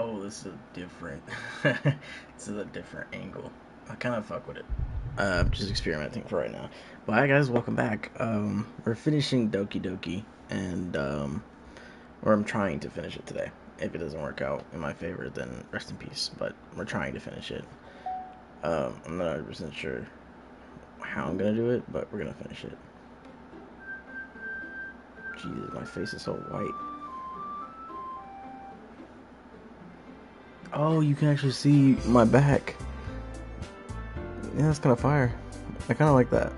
Oh, this is a different. This is a different angle. I kind of fuck with it. Just experimenting for right now. But hi guys, welcome back. We're finishing Doki Doki, and or I'm trying to finish it today. If it doesn't work out in my favor, then rest in peace. But we're trying to finish it. I'm not 100% sure how I'm gonna do it, but we're gonna finish it. Jesus, my face is so white. Oh, you can actually see my back. Yeah, that's kind of fire. I kind of like that.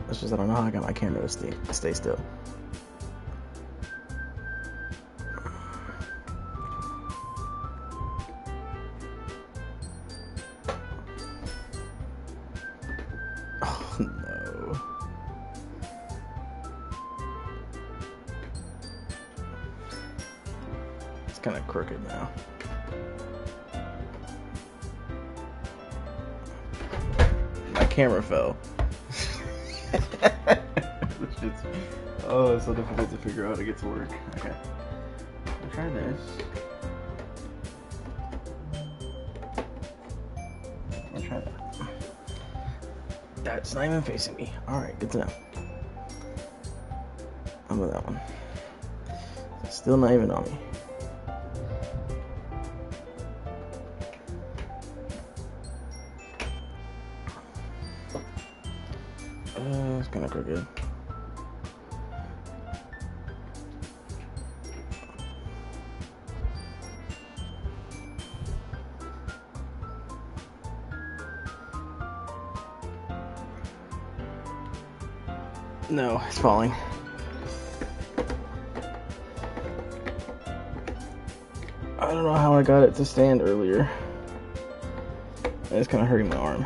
It's just I don't know how I got my camera to stay still. Oh no. It's kind of crooked now. My camera fell. Oh, it's so difficult to figure out how to get to work. Okay. I'll try this. I'll try that. That's not even facing me. Alright, good to know. I'm with that one. It's still not even on me. It's kind of crooked. No, it's falling. I don't know how I got it to stand earlier. It's kind of hurting my arm.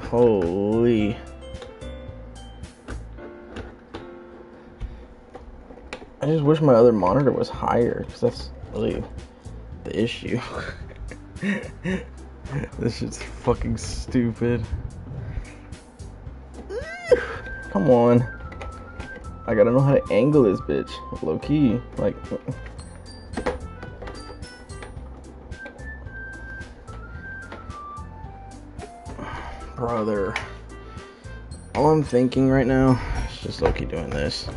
Holy. I just wish my other monitor was higher, because that's really the issue. This shit's fucking stupid. Come on. I gotta know how to angle this bitch. Low key. Like. Brother. All I'm thinking right now is just low key doing this.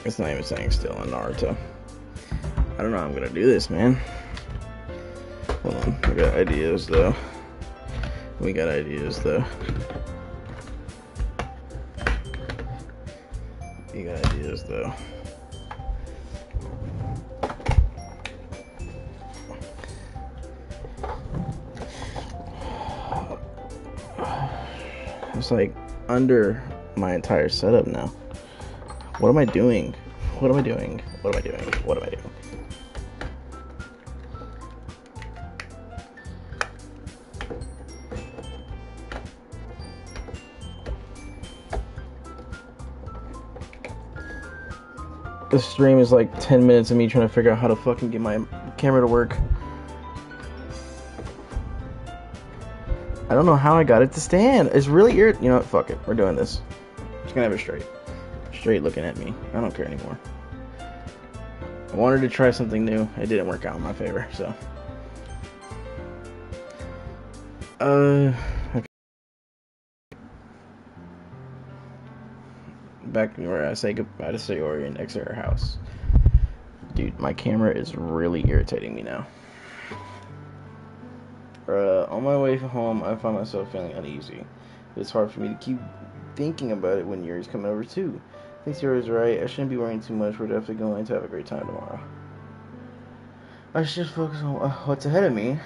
It's not even saying still on Naruto. I don't know how I'm gonna do this, man. Hold on, we got ideas though. We got ideas though. You got ideas though. It's like under my entire setup now. What am I doing? What am I doing? What am I doing? What am I doing? This stream is like 10 minutes of me trying to figure out how to fucking get my camera to work. I don't know how I got it to stand. It's really irritating. You know what? Fuck it. We're doing this. Just gonna have it straight. Straight looking at me. I don't care anymore. I wanted to try something new. It didn't work out in my favor, so. Okay. Back where I say goodbye to Sayori and exit her house. Dude, my camera is really irritating me now. On my way home, I find myself feeling uneasy. It's hard for me to keep thinking about it when Yuri's coming over too. I think Yuri's right. I shouldn't be worrying too much. We're definitely going to have a great time tomorrow. I should just focus on what's ahead of me.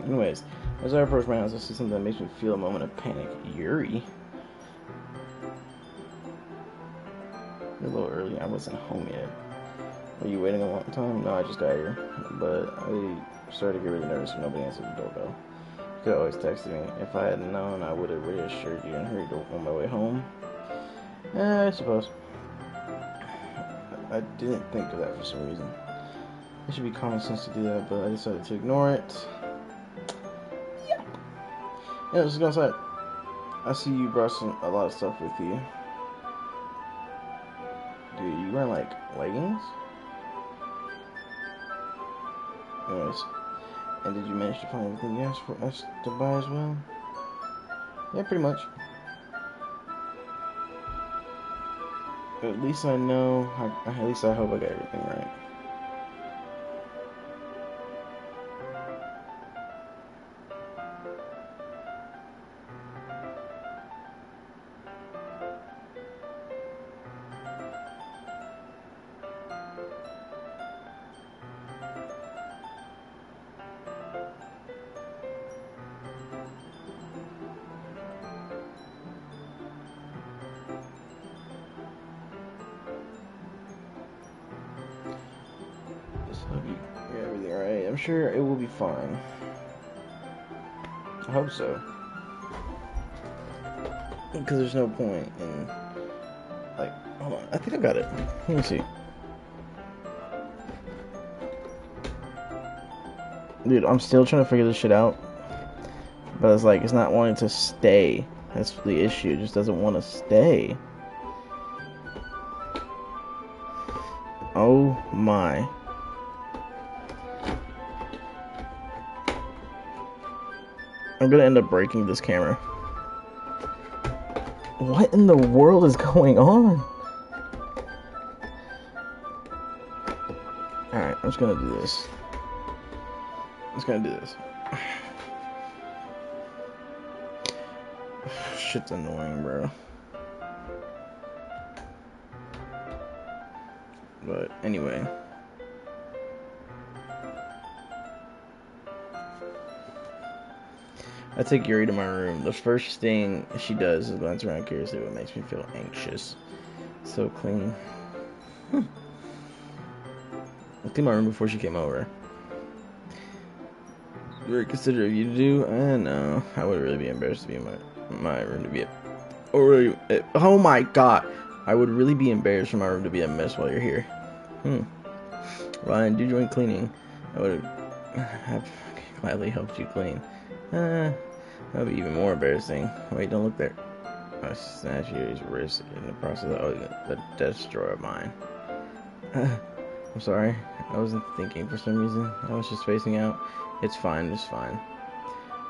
Anyways, As I approach my house, I see something that makes me feel a moment of panic. Yuri? You're a little early. I wasn't home yet. Were you waiting a long time? No, I just got here. But I started to get really nervous when nobody answered the doorbell. You could have always texted me. If I had known, I would have reassured you and hurried on my way home. I suppose. I didn't think of that for some reason. It should be common sense to do that, but I decided to ignore it. Yeah, let's just go outside. I see you brought a lot of stuff with you. Dude, you wearing like leggings? Anyways, and did you manage to find everything you asked for us to buy as well? Yeah, pretty much. At least I know. At least I hope I got everything right. Hope you get everything right. I'm sure it will be fine. I hope so. Because there's no point in, like, hold on. I think I got it. Let me see. Dude, I'm still trying to figure this shit out. But it's like, it's not wanting to stay. That's the issue. It just doesn't want to stay. Oh my. I'm gonna end up breaking this camera. What in the world is going on? Alright, I'm just gonna do this. Shit's annoying, bro. But anyway. I take Yuri to my room. The first thing she does is glance around curiously, what makes me feel anxious. So clean. I cleaned my room before she came over. Very considerate of you to do. I know. I would really be embarrassed to be in my room to be a... Oh my god. I would really be embarrassed for my room to be a mess while you're here. Ryan, do join cleaning. I would have gladly helped you clean. That would be even more embarrassing. Wait, don't look there. I snatched Yuri's wrist in the process of the destroyer of mine. I'm sorry. I wasn't thinking for some reason. I was just facing out. It's fine.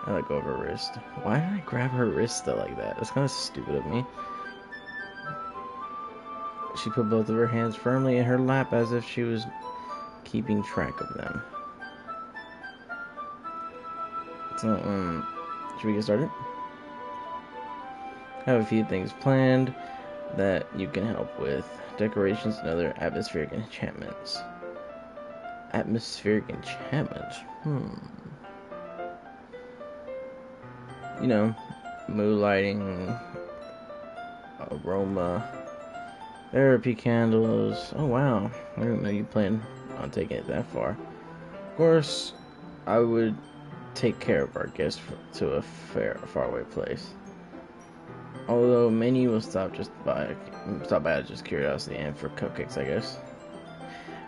I let go of her wrist. Why did I grab her wrist though like that? That's kind of stupid of me. She put both of her hands firmly in her lap as if she was keeping track of them. So, should we get started? I have a few things planned that you can help with. Decorations and other atmospheric enchantments. Atmospheric enchantments? You know, mood lighting, aroma, therapy candles. Oh wow, I didn't know you planned on taking it that far. Of course, I would take care of our guests to a faraway place. Although many will stop by out of just curiosity and for cupcakes, I guess.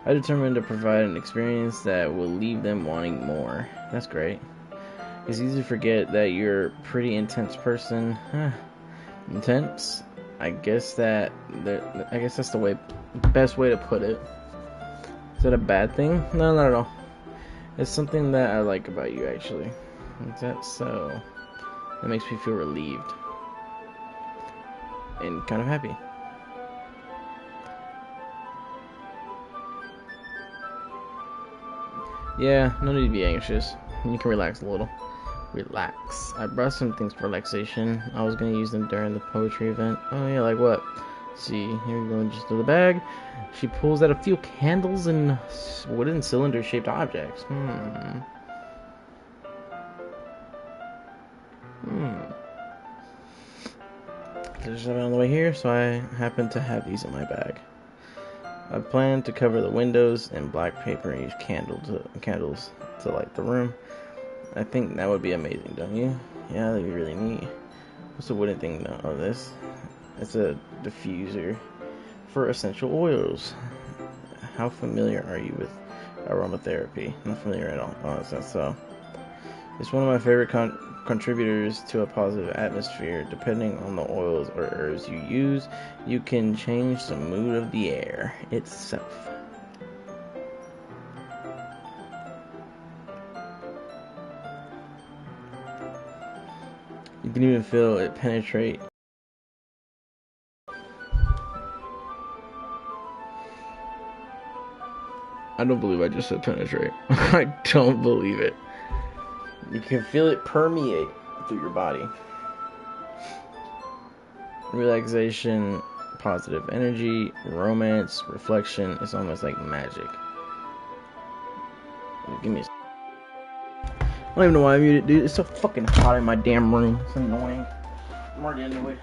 I determined to provide an experience that will leave them wanting more. That's great. It's easy to forget that you're a pretty intense person. Intense? I guess that's the best way to put it. Is that a bad thing? No, not at all. It's something that I like about you, actually. Is that so? That makes me feel relieved. And kind of happy. Yeah, no need to be anxious. You can relax a little. Relax. I brought some things for relaxation. I was gonna use them during the poetry event. Oh yeah, like what? Let's see, here we go, just to the bag. She pulls out a few candles and wooden cylinder-shaped objects. There's something on the way here, so I happen to have these in my bag. I plan to cover the windows in black paper and use candles to light the room. I think that would be amazing, don't you? Yeah, that'd be really neat. What's the wooden thing of this? It's a diffuser for essential oils. How familiar are you with aromatherapy? Not familiar at all. Oh, so. It's one of my favorite contributors to a positive atmosphere. Depending on the oils or herbs you use, you can change the mood of the air itself. You can even feel it penetrate. I don't believe I just said penetrate. I don't believe it. You can feel it permeate through your body. Relaxation, positive energy, romance, reflection. It's almost like magic. Give me a... I don't even know why I muted, dude. It's so fucking hot in my damn room. It's annoying. I'm already annoyed.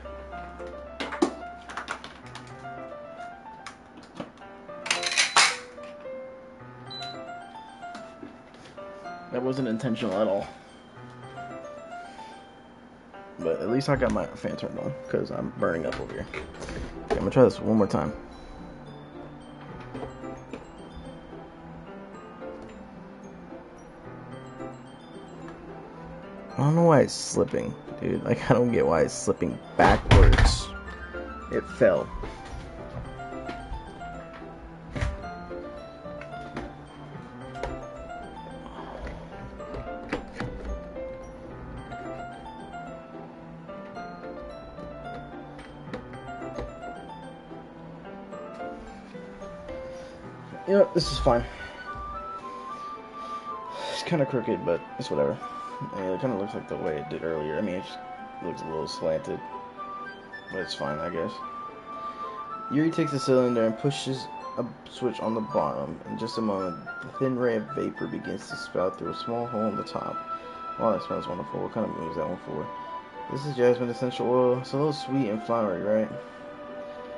That wasn't intentional at all. But at least I got my fan turned on, because I'm burning up over here. Okay, I'm gonna try this one more time. I don't know why it's slipping, dude. Like, I don't get why it's slipping backwards. It fell. You know, this is fine. It's kind of crooked, but it's whatever. Yeah, it kind of looks like the way it did earlier. I mean, it just looks a little slanted, but it's fine, I guess. Yuri takes the cylinder and pushes a switch on the bottom. In just a moment, the thin ray of vapor begins to spout through a small hole in the top. Wow, that smells wonderful. What kind of movie is that one for? This is jasmine essential oil. It's a little sweet and flowery, right?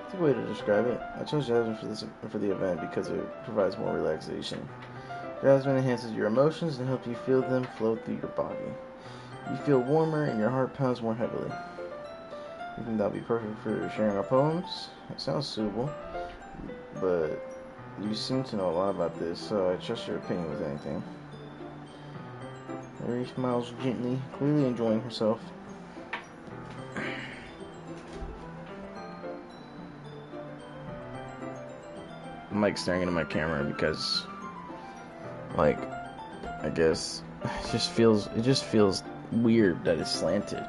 It's a good way to describe it. I chose jasmine for the event because it provides more relaxation. Jasmine enhances your emotions and helps you feel them flow through your body. You feel warmer and your heart pounds more heavily. You think that'll be perfect for sharing our poems? It sounds suitable, but you seem to know a lot about this, so I trust your opinion with anything. Mary smiles gently, clearly enjoying herself. I'm like staring into my camera because, like, I guess it just feels weird that it's slanted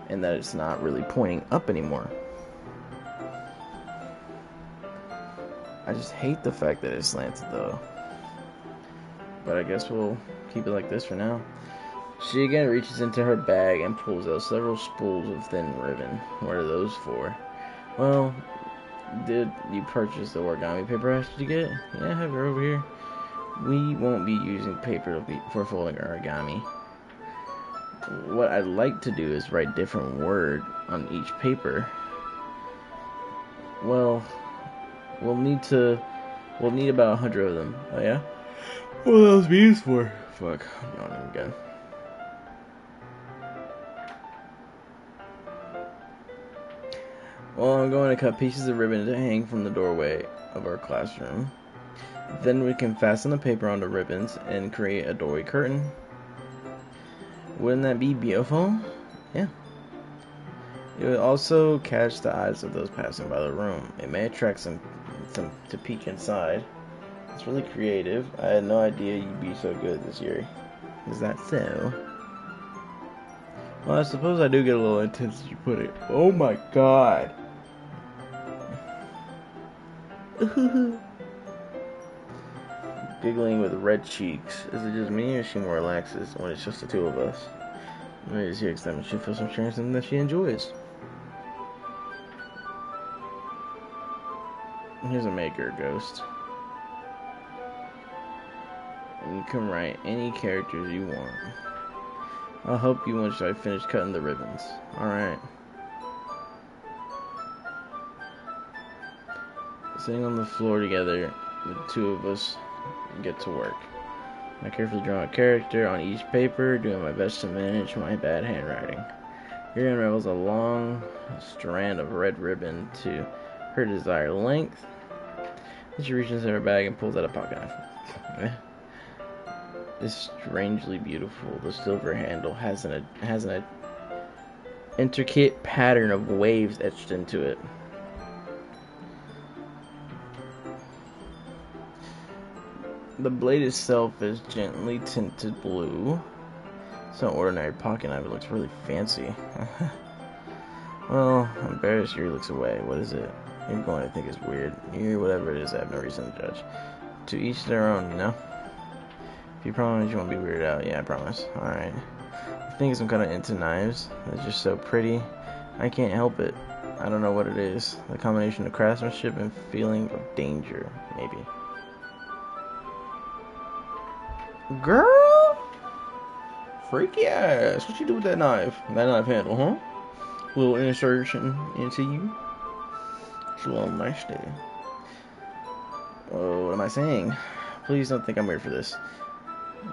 and that it's not really pointing up anymore. I just hate the fact that it's slanted though. But I guess we'll keep it like this for now. She again reaches into her bag and pulls out several spools of thin ribbon. What are those for? Well, did you purchase the origami paper I asked you to get? Yeah, I have it over here. We won't be using paper for folding origami. What I'd like to do is write different word on each paper. Well, we'll need about 100 of them. Oh yeah? What will those be used for? Fuck, I'm yawning again. Well, I'm going to cut pieces of ribbon to hang from the doorway of our classroom. Then we can fasten the paper onto ribbons and create a doorway curtain. Wouldn't that be beautiful? Yeah. It would also catch the eyes of those passing by the room. It may attract some to peek inside. It's really creative. I had no idea you'd be so good this year. Is that so? Well, I suppose I do get a little intense as you put it. Oh my god. Giggling with red cheeks. Is it just me or she more relaxes when it's just the two of us? Maybe she excitement. She feels some sharing something that she enjoys. Here's a maker ghost. And you can write any characters you want. I'll help you once I finish cutting the ribbons. Alright. Sitting on the floor together, the two of us get to work. I carefully draw a character on each paper, doing my best to manage my bad handwriting. Here unravels a long strand of red ribbon to her desired length. Then she reaches in her bag and pulls out a pocket knife. It's strangely beautiful. The silver handle has an intricate pattern of waves etched into it. The blade itself is gently tinted blue. It's no ordinary pocket knife, it looks really fancy. Well, I'm embarrassed. Yuri looks away. What is it? You're going to think it's weird. Yuri, whatever it is, I have no reason to judge. To each their own, you know? If you promise you won't be weirded out, yeah, I promise. Alright. I think I'm kind of into knives. They're just so pretty. I can't help it. I don't know what it is. The combination of craftsmanship and feeling of danger, maybe. Girl! Freaky ass. What you do with that knife? That knife handle, huh? Little insertion into you. It's a little nasty. Oh, what am I saying? Please don't think I'm weird for this.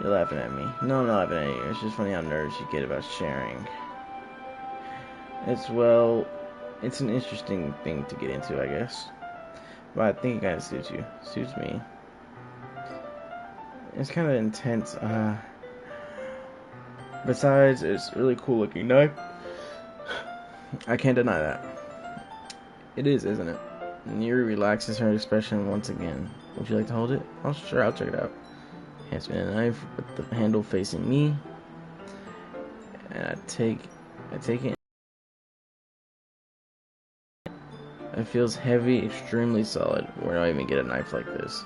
You're laughing at me. No, I'm not laughing at you. It's just funny how nervous you get about sharing. It's an interesting thing to get into, I guess. But I think it kind of suits you. Suits me. It's kind of intense. Besides, it's a really cool looking knife. I can't deny that. It is, isn't it? Yuri relaxes her expression once again. Would you like to hold it? Oh, sure, I'll check it out. Hands me the knife with the handle facing me. And I take it. It feels heavy, extremely solid. Where do I even get a knife like this?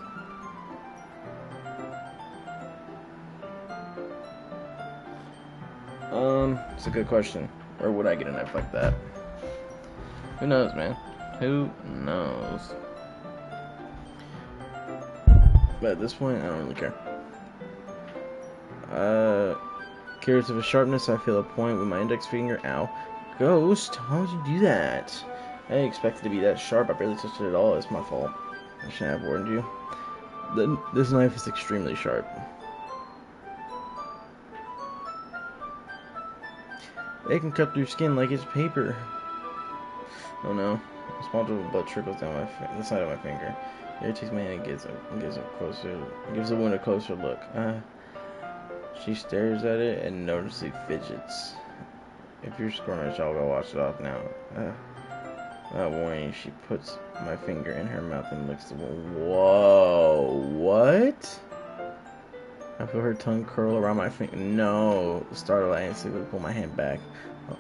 It's a good question. Where would I get a knife like that? Who knows, man? Who knows? But at this point, I don't really care. Curious of a sharpness, I feel a point with my index finger. Ow. Ghost, why would you do that? I didn't expect it to be that sharp. I barely touched it at all. It's my fault. I shouldn't have warned you. This knife is extremely sharp. It can cut through skin like it's paper. Oh no. A small drop of blood trickles down the side of my finger. Yuri takes my hand and gives the wound a closer look. She stares at it and noticeably fidgets. If you're squirmish, I'll go wash it off now. Without warning, she puts my finger in her mouth and licks the wound. Whoa, what? I feel her tongue curl around my finger. No. Startled, I instantly pull my hand back.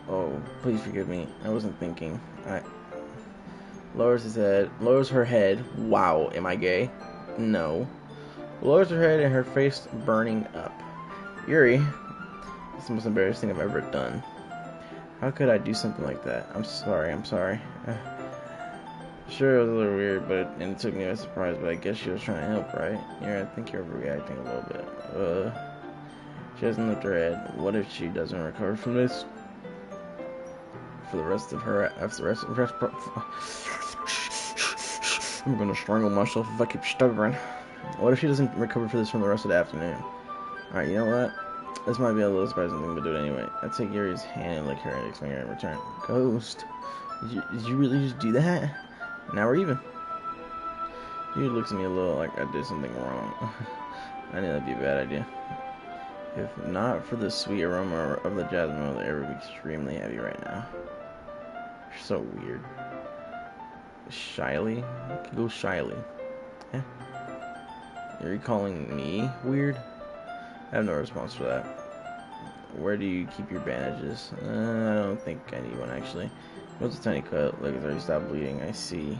Oh, please forgive me. I wasn't thinking. Lowers her head. Wow, am I gay? No. Lowers her head and her face burning up. Yuri, it's the most embarrassing thing I've ever done. How could I do something like that? I'm sorry. Sure, it was a little weird, and it took me by surprise, but I guess she was trying to help, right? Yeah, I think you're overreacting a little bit. She hasn't looked her head. What if she doesn't recover from this? For the rest of her, I'm gonna strangle myself if I keep stuttering. What if she doesn't recover for this from the rest of the afternoon? Alright, you know what? This might be a little surprising thing, but do it anyway. I take Yuri's hand and lick her index finger in return. Ghost, did you really just do that? Now we're even. Yuri looks at me a little like I did something wrong. I knew that'd be a bad idea. If not for the sweet aroma of the jasmine, the air would be extremely heavy right now. You're so weird. Shyly? Go shyly. Yeah. You're calling me weird? I have no response for that. Where do you keep your bandages? I don't think I need one, actually. It was a tiny cut. Look, it's already stopped bleeding. I see.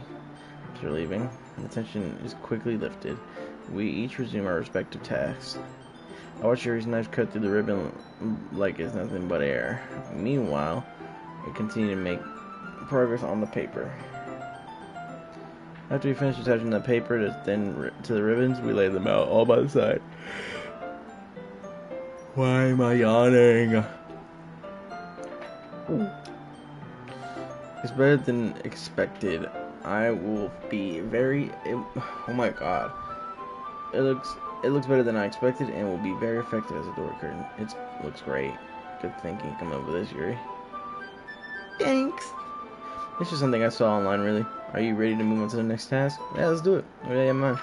It's relieving. The tension is quickly lifted. We each resume our respective tasks. I watch Yuri's knife cut through the ribbon like it's nothing but air. Meanwhile, I continue to make progress on the paper. After we finish attaching the paper to the ribbons, we lay them out all by the side. Why am I yawning? It's better than expected. I will be very. Oh my god! It looks better than I expected, and will be very effective as a door curtain. It looks great. Good thinking. Come up with this, Yuri. Thanks. This is something I saw online. Really. Are you ready to move on to the next task? Yeah, let's do it. Oh yeah, man.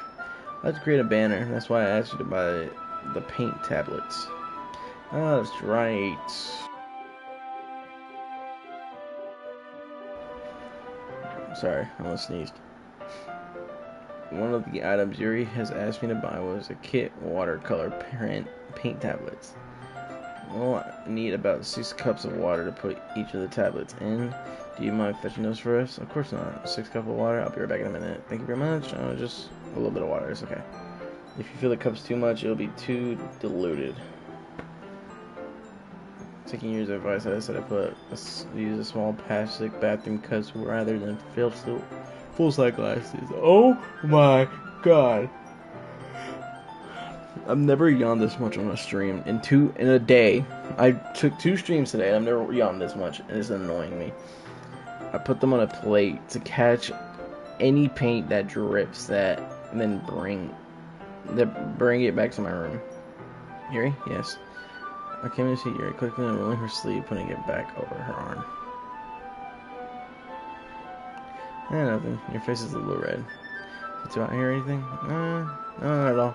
Let's create a banner. That's why I asked you to buy the paint tablets. Oh, that's right. Sorry, I almost sneezed. One of the items Yuri has asked me to buy was a kit watercolor paint tablets. We'll need about 6 cups of water to put each of the tablets in. Do you mind fetching those for us? Of course not. 6 cups of water. I'll be right back in a minute. Thank you very much. Just a little bit of water. It's okay. If you feel the cup's too much, it'll be too diluted. Taking your advice, I said use a small plastic bathroom cups rather than full-size glasses. Oh my god! I've never yawned this much on a stream in a day. I took 2 streams today. And I've never yawned this much, and it's annoying me. I put them on a plate to catch any paint that drips, and then bring it back to my room. Yuri? Yes. I came to see Yuri quickly unrolling her sleeve, putting it back over her arm. Nothing. Your face is a little red. Is it too hot here or anything? No, not at all.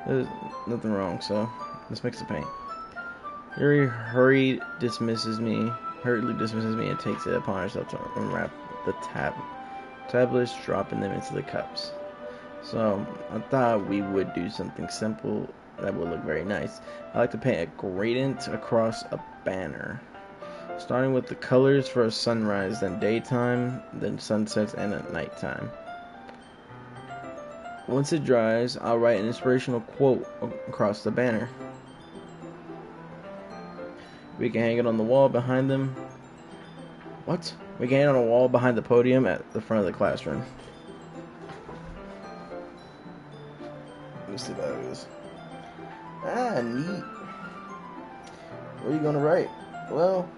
There's nothing wrong, so let's mix the paint. Yuri hurriedly dismisses me and takes it upon herself to unwrap the tablets, dropping them into the cups. So I thought we would do something simple that would look very nice. I like to paint a gradient across a banner, starting with the colors for a sunrise, then daytime, then sunsets, and at nighttime. Once it dries, I'll write an inspirational quote across the banner. We can hang it on the wall behind them. What? We can hang it on a wall behind the podium at the front of the classroom. Let's see how it is. Ah, neat. What are you gonna write? Well,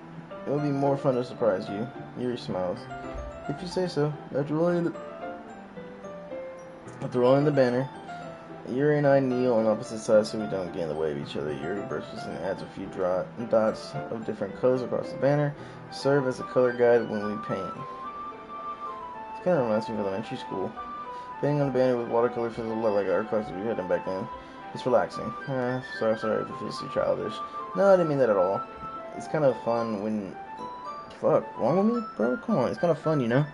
it'll be more fun to surprise you. Yuri smiles. If you say so. After rolling the banner, Yuri and I kneel on opposite sides so we don't get in the way of each other. Yuri brushes and adds a few dots of different colors across the banner, serve as a color guide when we paint. It kind of reminds me of elementary school. Painting on the banner with watercolor feels a lot like art classes we had them back then. It's relaxing. Sorry if it feels too childish. No, I didn't mean that at all. It's kind of fun when... Fuck, wrong with me, bro? Come on, it's kind of fun, you know?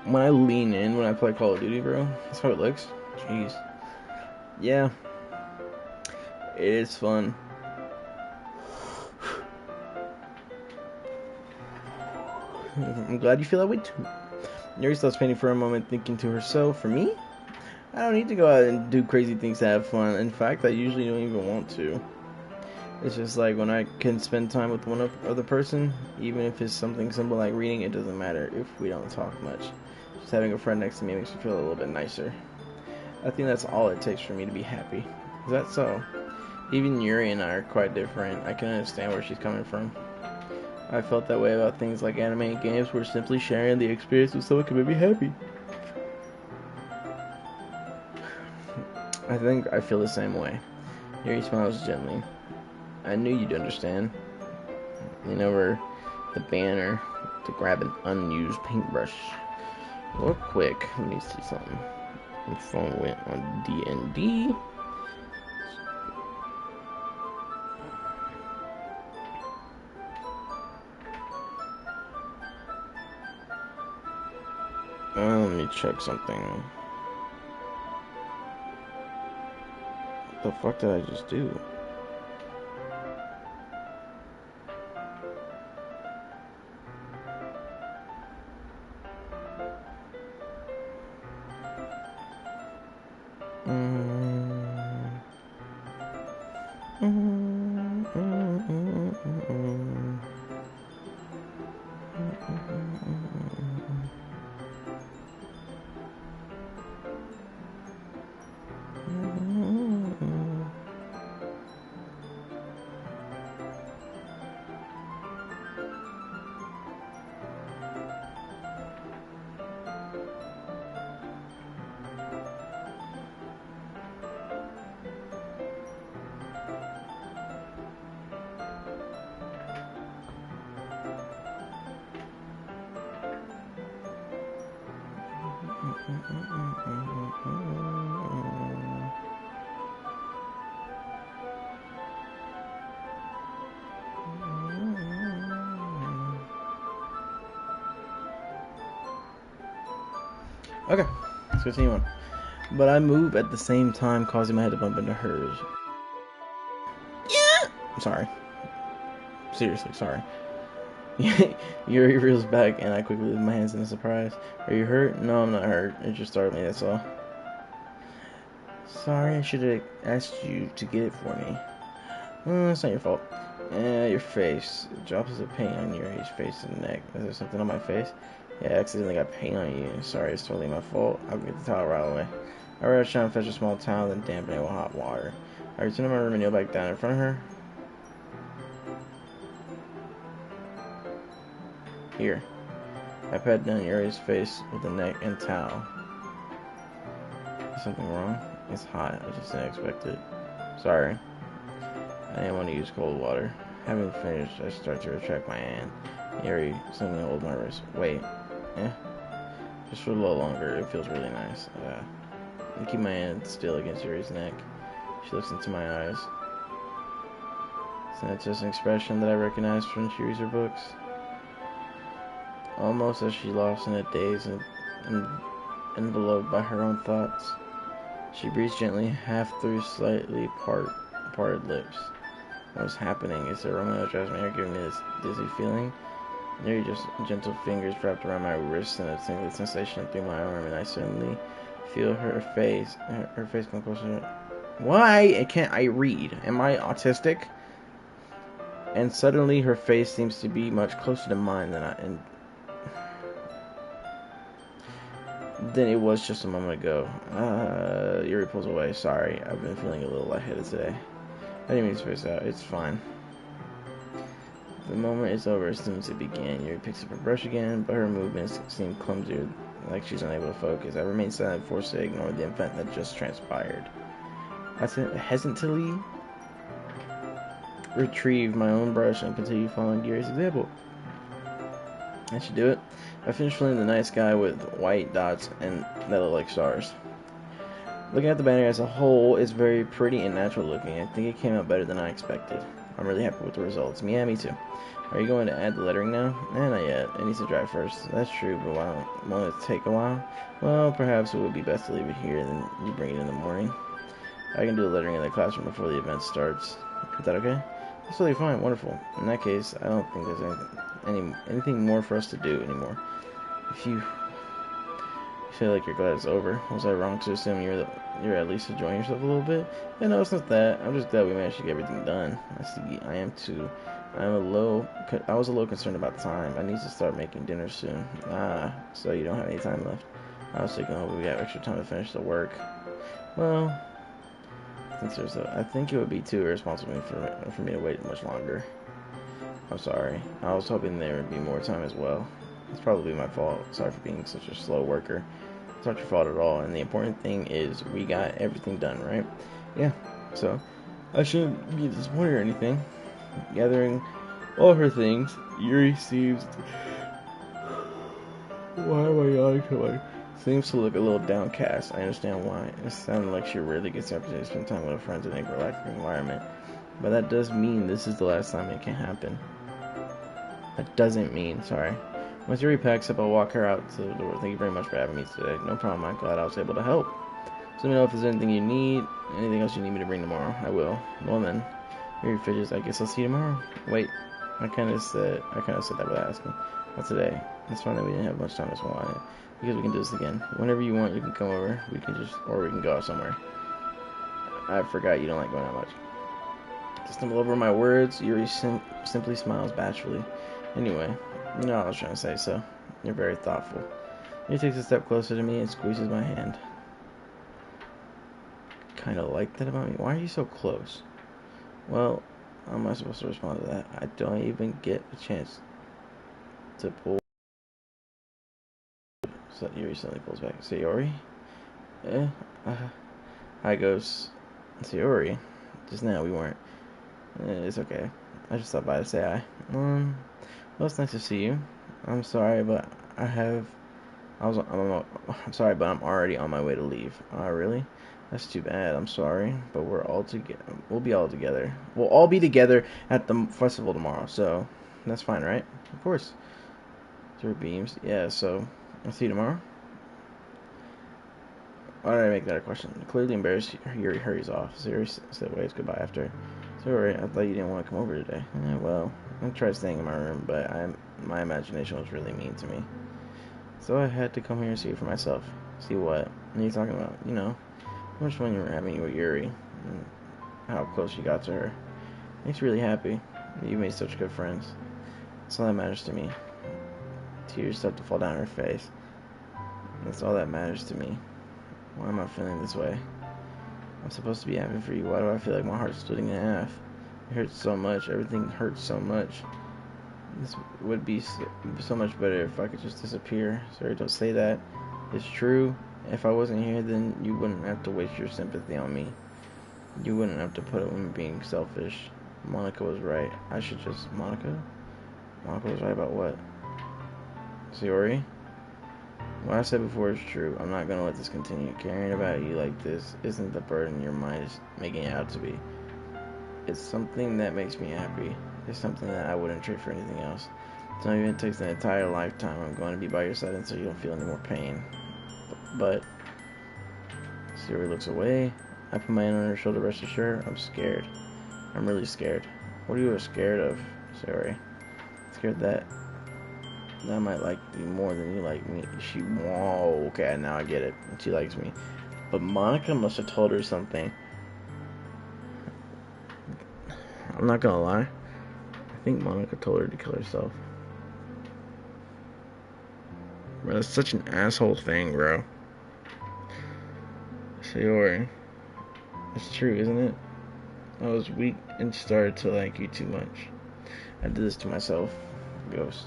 When I lean in when I play Call of Duty, bro, that's how it looks. Jeez. Yeah. It is fun. I'm glad you feel that way too. Yuri stops painting for a moment, thinking to herself, for me? I don't need to go out and do crazy things to have fun. In fact, I usually don't even want to. It's just like when I can spend time with one other person, even if it's something simple like reading, it doesn't matter if we don't talk much. Just having a friend next to me makes me feel a little bit nicer. I think that's all it takes for me to be happy. Is that so? Even Yuri and I are quite different. I can understand where she's coming from. I felt that way about things like anime and games, where simply sharing the experience with someone can make me happy. I think I feel the same way. Yuri smiles gently. I knew you'd understand. Lean over the banner to grab an unused paintbrush. Real quick, let me see something. My phone went on D&D. Let me check something. What the fuck did I just do? Okay, let's continue on. But I move at the same time, causing my head to bump into hers. Yeah! I'm sorry. Seriously, sorry. Yuri reels back, and I quickly leave my hands in a surprise. Are you hurt? No, I'm not hurt. It just startled me, that's all. Sorry, I should have asked you to get it for me. It's not your fault. Your face. Drops of paint on Yuri's face and neck. Is there something on my face? Yeah, I accidentally got paint on you. Sorry, it's totally my fault. I'll get the towel right away. I rushed trying to fetch a small towel, then dampen it with hot water. I returned to my room and kneel back down in front of her. Here. I pat down Yuri's face with the neck and towel. Is something wrong? It's hot. I just didn't expect it. Sorry. I didn't want to use cold water. Having finished, I start to retract my hand. Yuri suddenly holds my wrist. Wait. Just for a little longer. It feels really nice. I keep my hand still against Yuri's neck. She looks into my eyes. It's just an expression that I recognize from she reads her books. Almost as she lost in a daze and enveloped by her own thoughts. She breathes gently, half through slightly parted lips. What's happening? Is the aroma that drives me out giving me this dizzy feeling? Nearly just gentle fingers wrapped around my wrist and a tingling sensation through my arm, and I suddenly feel her face come closer. Why can't I read? Am I autistic? And suddenly her face seems to be much closer to mine than it was just a moment ago. Yuri pulls away. Sorry, I've been feeling a little lightheaded today. I didn't mean to space out. It's fine. The moment is over as soon as it began. Yuri picks up her brush again, but her movements seem clumsier, like she's unable to focus. I remain silent, forced to ignore the event that just transpired. I hesitantly retrieve my own brush and continue following Yuri's example. I should do it. I finished filling the night sky with white dots and that look like stars. Looking at the banner as a whole, it's very pretty and natural looking. I think it came out better than I expected. I'm really happy with the results. Yeah, me too. Are you going to add the lettering now? Not yet. It needs to dry first. That's true, but won't it take a while? Well, perhaps it would be best to leave it here, then you bring it in the morning. I can do the lettering in the classroom before the event starts. Is that okay? That's totally fine. Wonderful. In that case, I don't think there's anything more for us to do anymore. If you feel like you're glad it's over, was I wrong to assume you're at least enjoying yourself a little bit? Yeah, no, it's not that. I'm just glad we managed to get everything done. I am too. I was a little concerned about time. I need to start making dinner soon. So you don't have any time left. I was thinking, we got extra time to finish the work. Well, I think it would be too irresponsible for me to wait much longer. I'm sorry. I was hoping there would be more time as well. It's probably my fault. Sorry for being such a slow worker. It's not your fault at all. And the important thing is we got everything done, right? Yeah. So I shouldn't be disappointed or anything. Gathering all her things, Yuri seems. Why am I yawning so much? Seems to look a little downcast. I understand why. It sounded like she rarely gets the opportunity to spend time with her friends in a relaxing environment. But that does mean this is the last time it can happen. That doesn't mean, sorry. Once Yuri packs up, I'll walk her out to the door. Thank you very much for having me today. No problem, I'm glad I was able to help. So let me know if there's anything you need, anything else you need me to bring tomorrow. I will. Well then, Yuri fidgets. I guess I'll see you tomorrow. Wait, I kind of said that without asking. Not today. It's fine that we didn't have much time this morning. Because we can do this again. Whenever you want, you can come over. We can go out somewhere. I forgot you don't like going out much. To stumble over my words, Yuri simply smiles bashfully. Anyway, you know what I was trying to say, so you're very thoughtful. He takes a step closer to me and squeezes my hand. Kind of like that about me. Why are you so close? Well, how am I supposed to respond to that? I don't even get a chance to pull. So Yuri suddenly pulls back. Sayori? Eh? Hi, Ghost. Sayori? Just now we weren't. It's okay. I just stopped by to say hi. Well, it's nice to see you. I'm sorry, but I'm sorry, but I'm already on my way to leave. Oh, really? That's too bad. I'm sorry, but we're all together. We'll be all together. We'll all be together at the festival tomorrow, so that's fine, right? Of course. Through beams. Yeah, so I'll see you tomorrow. Why did I make that a question? Clearly embarrassed, Yuri hurries off. Sayori said waves goodbye after. Sorry, I thought you didn't want to come over today. Well, I tried staying in my room, but my imagination was really mean to me. So I had to come here and see it for myself. See what? What are you talking about? How much fun you were having with Yuri, and how close you got to her. Makes me really happy. You made such good friends. That's all that matters to me. Tears start to fall down her face. That's all that matters to me. Why am I feeling this way? I'm supposed to be happy for you. Why do I feel like my heart's splitting in half? It hurts so much. Everything hurts so much. This would be so much better if I could just disappear. Sorry, don't say that. It's true. If I wasn't here, then you wouldn't have to waste your sympathy on me. You wouldn't have to put it on me being selfish. Monica was right. I should just... Monica? Monica was right about what? Sayori? What I said before is true. I'm not gonna let this continue. Caring about you like this isn't the burden your mind is making it out to be. It's something that makes me happy. It's something that I wouldn't trade for anything else. Don't even take an entire lifetime. I'm going to be by your side until you don't feel any more pain. But Sayori looks away. I put my hand on her shoulder, rest assured. I'm scared. I'm really scared. What are you scared of, Sayori? Scared that I might like you more than you like me. Whoa, okay, now I get it. She likes me. But Monica must have told her something. I'm not gonna lie. I think Monica told her to kill herself. Bro, that's such an asshole thing, bro. Sayori. It's true, isn't it? I was weak and started to like you too much. I did this to myself, Ghost.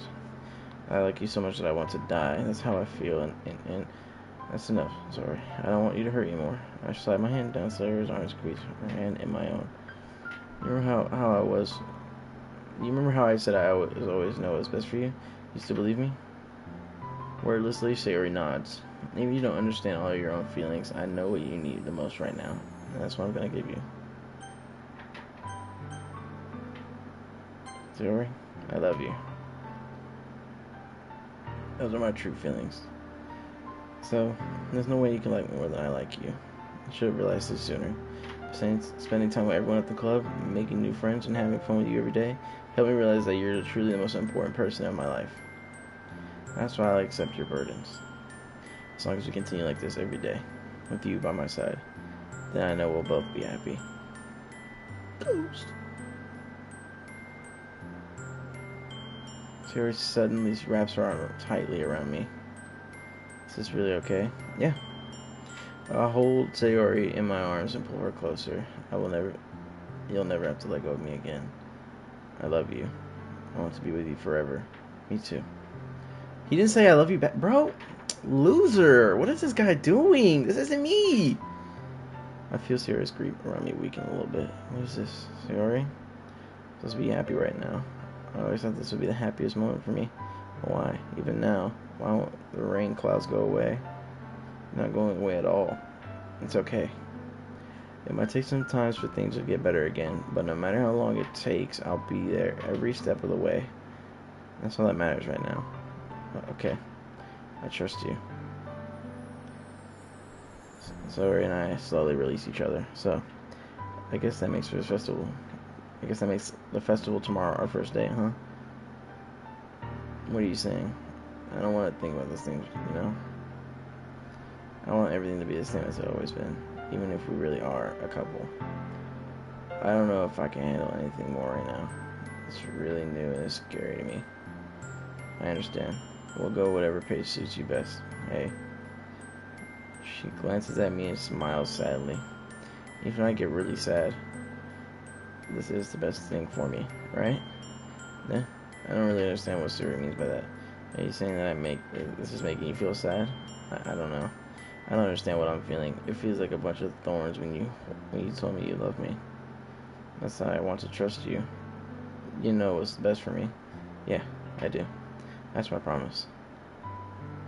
I like you so much that I want to die. That's how I feel, and that's enough. Sorry. I don't want you to hurt you more. I slide my hand down Sayori's arm and squeeze her hand in my own. You remember how I was... You remember how I said I always know what's best for you? You still believe me? Wordlessly, Sayori nods. Maybe you don't understand all your own feelings. I know what you need the most right now, and that's what I'm gonna give you. Sayori, I love you. Those are my true feelings. So, there's no way you can like me more than I like you. I should have realized this sooner. Spending time with everyone at the club, making new friends, and having fun with you every day helped me realize that you're truly the most important person in my life. That's why I'll accept your burdens. As long as we continue like this every day, with you by my side, then I know we'll both be happy. Ghost. Sayori suddenly wraps her arm tightly around me. Is this really okay? Yeah. I'll hold Sayori in my arms and pull her closer. You'll never have to let go of me again. I love you. I want to be with you forever. Me too. He didn't say I love you back. Bro, loser. What is this guy doing? This isn't me. I feel Sayori's grip around me weaken a little bit. What is this? Sayori? I'm supposed to be happy right now. I always thought this would be the happiest moment for me. Why? Even now. Why won't the rain clouds go away? Not going away at all. It's okay. It might take some time for things to get better again, but no matter how long it takes, I'll be there every step of the way. That's all that matters right now. Okay. I trust you. Sayori and I slowly release each other. So, I guess that makes for this festival. I guess that makes the festival tomorrow our first day, huh? What are you saying? I don't want to think about this thing, you know? I want everything to be the same as it's always been, even if we really are a couple. I don't know if I can handle anything more right now. It's really new and it's scary to me. I understand. We'll go whatever pace suits you best. Hey. She glances at me and smiles sadly. Even if I get really sad, this is the best thing for me, right? Yeah. I don't really understand what Suri means by that. Are you saying that this is making you feel sad? I don't know. I don't understand what I'm feeling. It feels like a bunch of thorns when you told me you love me. That's why I want to trust you. You know what's best for me. Yeah, I do. That's my promise.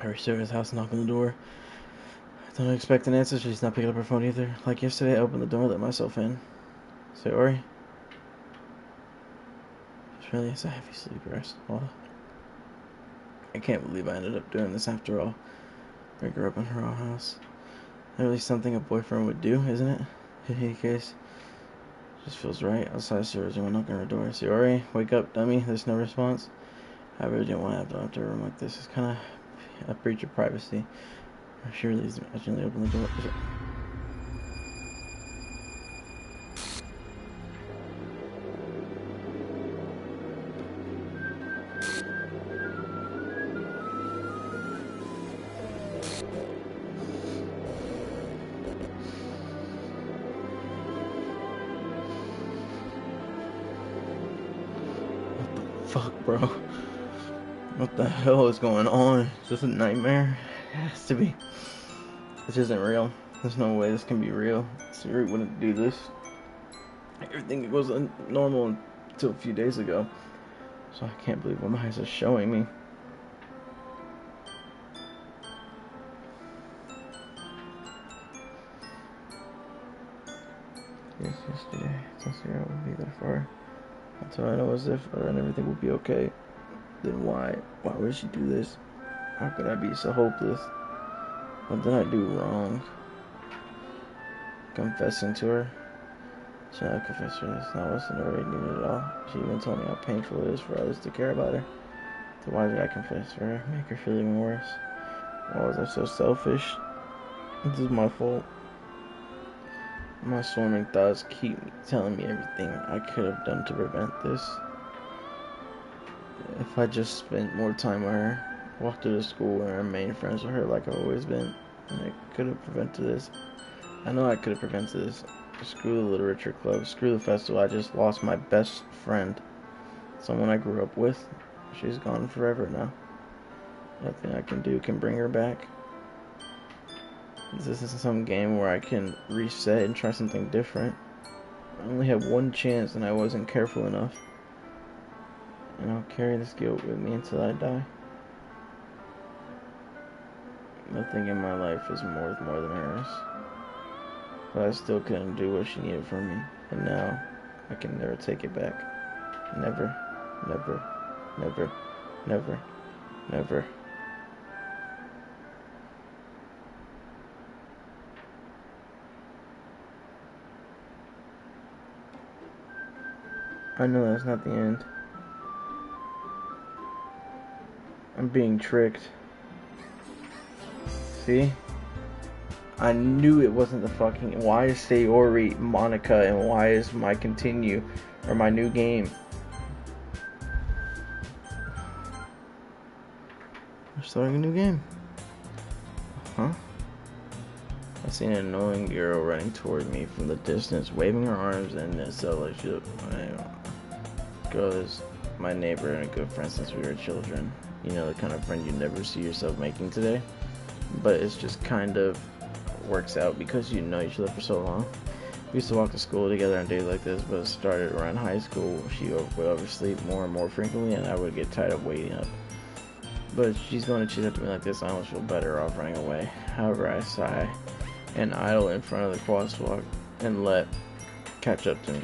I reached over his house, knocked on the door. I don't expect an answer. She's not picking up her phone either. Like yesterday, I opened the door and let myself in. Say, Ori. It's really a heavy sleep rest. Oh, I can't believe I ended up doing this after all. Bring her up in her own house. Really something a boyfriend would do, isn't it? In any case, just feels right. Outside, Sarah's doing knocking on her door. Say, Ori, wake up, dummy. There's no response. I really didn't want to have to enter a room like this. It's kind of a breach of privacy. She really isn't. I gently open the door. Fuck, bro. What the hell is going on? Is this a nightmare? It has to be. This isn't real. There's no way this can be real. Siri wouldn't do this. Everything was normal until a few days ago. So I can't believe what my eyes are showing me. Yes, yesterday. Since Siri would be there for her. That's all I know as if her and everything would be okay. Then why? Why would she do this? How could I be so hopeless? What did I do wrong? Confessing to her? Should I confess to her? It's not what's in her needed at all. She even told me how painful it is for others to care about her. So why did I confess to her? Make her feel even worse? Why was I so selfish? This is my fault. My swarming thoughts keep telling me everything I could have done to prevent this. If I just spent more time with her, walked to the school and remained friends with her like I've always been, I could have prevented this. I know I could have prevented this. Screw the literature club, screw the festival. I just lost my best friend. Someone I grew up with. She's gone forever now. Nothing I can do can bring her back. This isn't some game where I can reset and try something different. I only have one chance and I wasn't careful enough. And I'll carry this guilt with me until I die. Nothing in my life is worth more than hers. But I still couldn't do what she needed from me. And now, I can never take it back. Never, never, never, never, never. I know that's not the end. I'm being tricked. See? I knew it wasn't the fucking... Why is Sayori Monica and why is my continue or my new game? We're starting a new game. Huh? I seen an annoying girl running toward me from the distance, waving her arms and it felt like she... Girl is my neighbor and a good friend since we were children. You know, the kind of friend you never see yourself making today. But it's just kind of works out because you know each other for so long. We used to walk to school together on days like this, but it started around high school. She would oversleep more and more frequently, and I would get tired of waiting up. But if she's going to chase after me like this, I almost feel better off running away. However, I sigh and idle in front of the crosswalk and let catch up to me.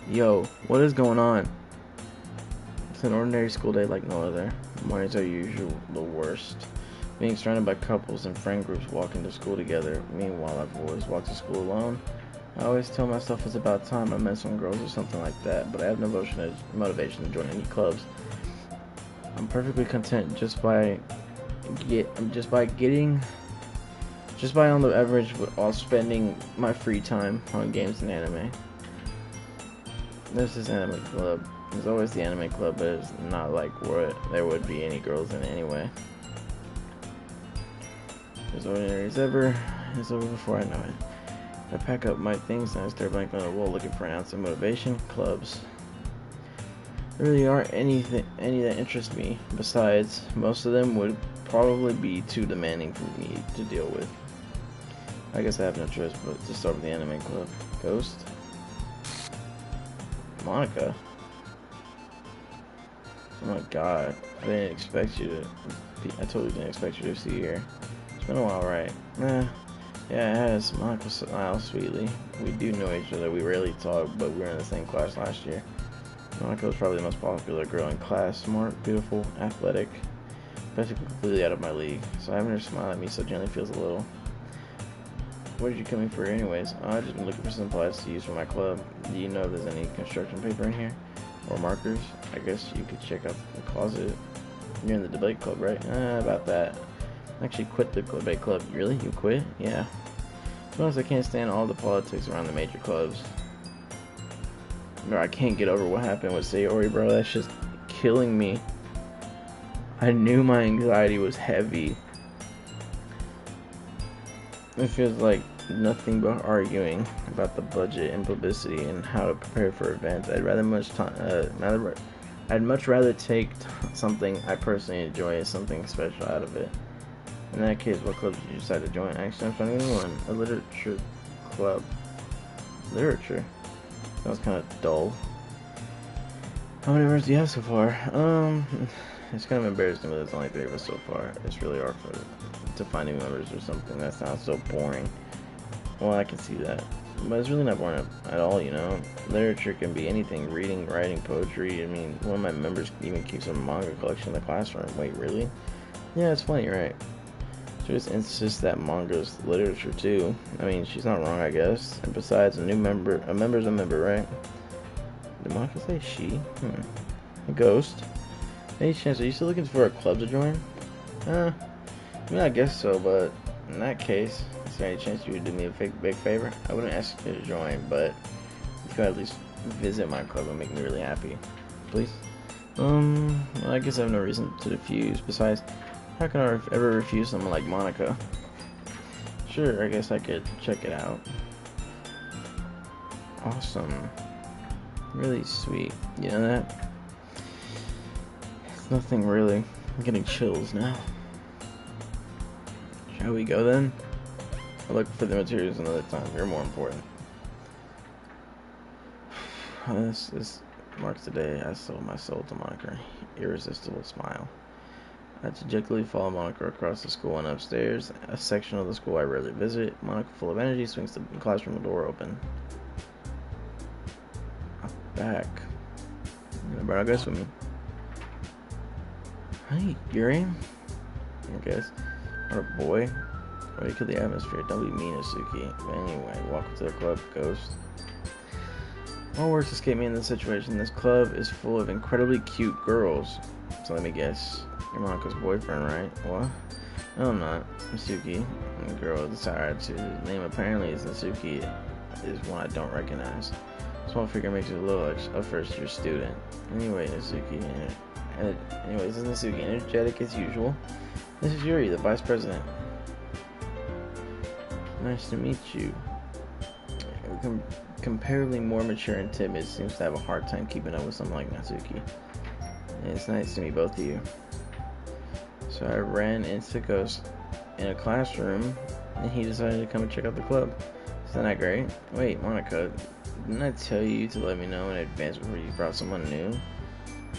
Yo, what is going on? It's an ordinary school day like no other. Mornings are usually the worst. Being surrounded by couples and friend groups walking to school together. Meanwhile, I've always walked to school alone. I always tell myself it's about time I met some girls or something like that, but I have no motivation to join any clubs. I'm perfectly content just by on the average while spending my free time on games and anime. There's this anime club. There's always the anime club, but it's not like where there would be any girls in it anyway. As ordinary as ever, it's over before I know it. I pack up my things and I start blanking on the wall looking for an ounce of motivation. Clubs. There really aren't any that interest me. Besides, most of them would probably be too demanding for me to deal with. I guess I have no choice but to start with the anime club. Ghost? Monica? Oh my god. I didn't expect you to... I totally didn't expect you to see you here. It's been a while, right? Yeah, it has. Monica smiles sweetly. We do know each other. We rarely talk, but we were in the same class last year. Monica was probably the most popular girl in class. Smart, beautiful, athletic. Basically completely out of my league. So having her smile at me so gently feels a little... What did you come in for anyways? Oh, I just been looking for some supplies to use for my club. Do you know if there's any construction paper in here? Or markers? I guess you could check out the closet. You're in the debate club, right? About that. I actually quit the debate club. Really? You quit? Yeah. To be honest, I can't stand all the politics around the major clubs. Bro, I can't get over what happened with Sayori, bro. That's just killing me. I knew my anxiety was heavy. It feels like nothing but arguing about the budget and publicity and how to prepare for events. I'd much rather take something I personally enjoy as something special out of it. In that case, what club did you decide to join? Actually, I'm finding one. A literature club. Literature? Sounds kind of dull. How many members do you have so far? It's kind of embarrassing, but there's only 3 of us so far. It's really hard to find new members or something. That sounds so boring. Well, I can see that. But it's really not boring at all, you know. Literature can be anything. Reading, writing, poetry. I mean, one of my members even keeps a manga collection in the classroom. Wait, really? Yeah, it's funny, right? She just insists that manga's literature, too. I mean, she's not wrong, I guess. And besides, a member's a member, right? Did Monica say she? A ghost? Any chance, are you still looking for a club to join? I mean, I guess so, but in that case, is there any chance you would do me a big favor? I wouldn't ask you to join, but if you could at least visit my club, it would make me really happy. Please? Well, I guess I have no reason to refuse. Besides, how can I ever refuse someone like Monica? Sure, I guess I could check it out. Awesome. Really sweet. You know that? It's nothing really. I'm getting chills now. Shall we go then? I'll look for the materials another time. You're more important. This marks the day I sold my soul to Monica. Irresistible smile. I dejectedly follow Monica across the school and upstairs. A section of the school I rarely visit. Monica, full of energy, swings the classroom door open. I'm back. You brought a guest with me. Hey, Yuri. I guess. What a boy. Why you kill the atmosphere? Don't be mean, Asuki. But anyway, welcome to the club, Ghost. All words escape me in this situation. This club is full of incredibly cute girls. So let me guess. You're Monica's boyfriend, right? What? No, I'm not. Misuki. The girl with the sour attitude. His name apparently is Natsuki. Is one I don't recognize. Small figure makes you look like a first-year student. Anyway, Natsuki. Anyways, this is Natsuki. Energetic as usual. This is Yuri, the vice president. Nice to meet you. Comparably more mature and timid, seems to have a hard time keeping up with someone like Natsuki. It's nice to meet both of you. So I ran into Ghost in a classroom, and he decided to come and check out the club. Isn't that great? Wait, Monica, didn't I tell you to let me know in advance before you brought someone new?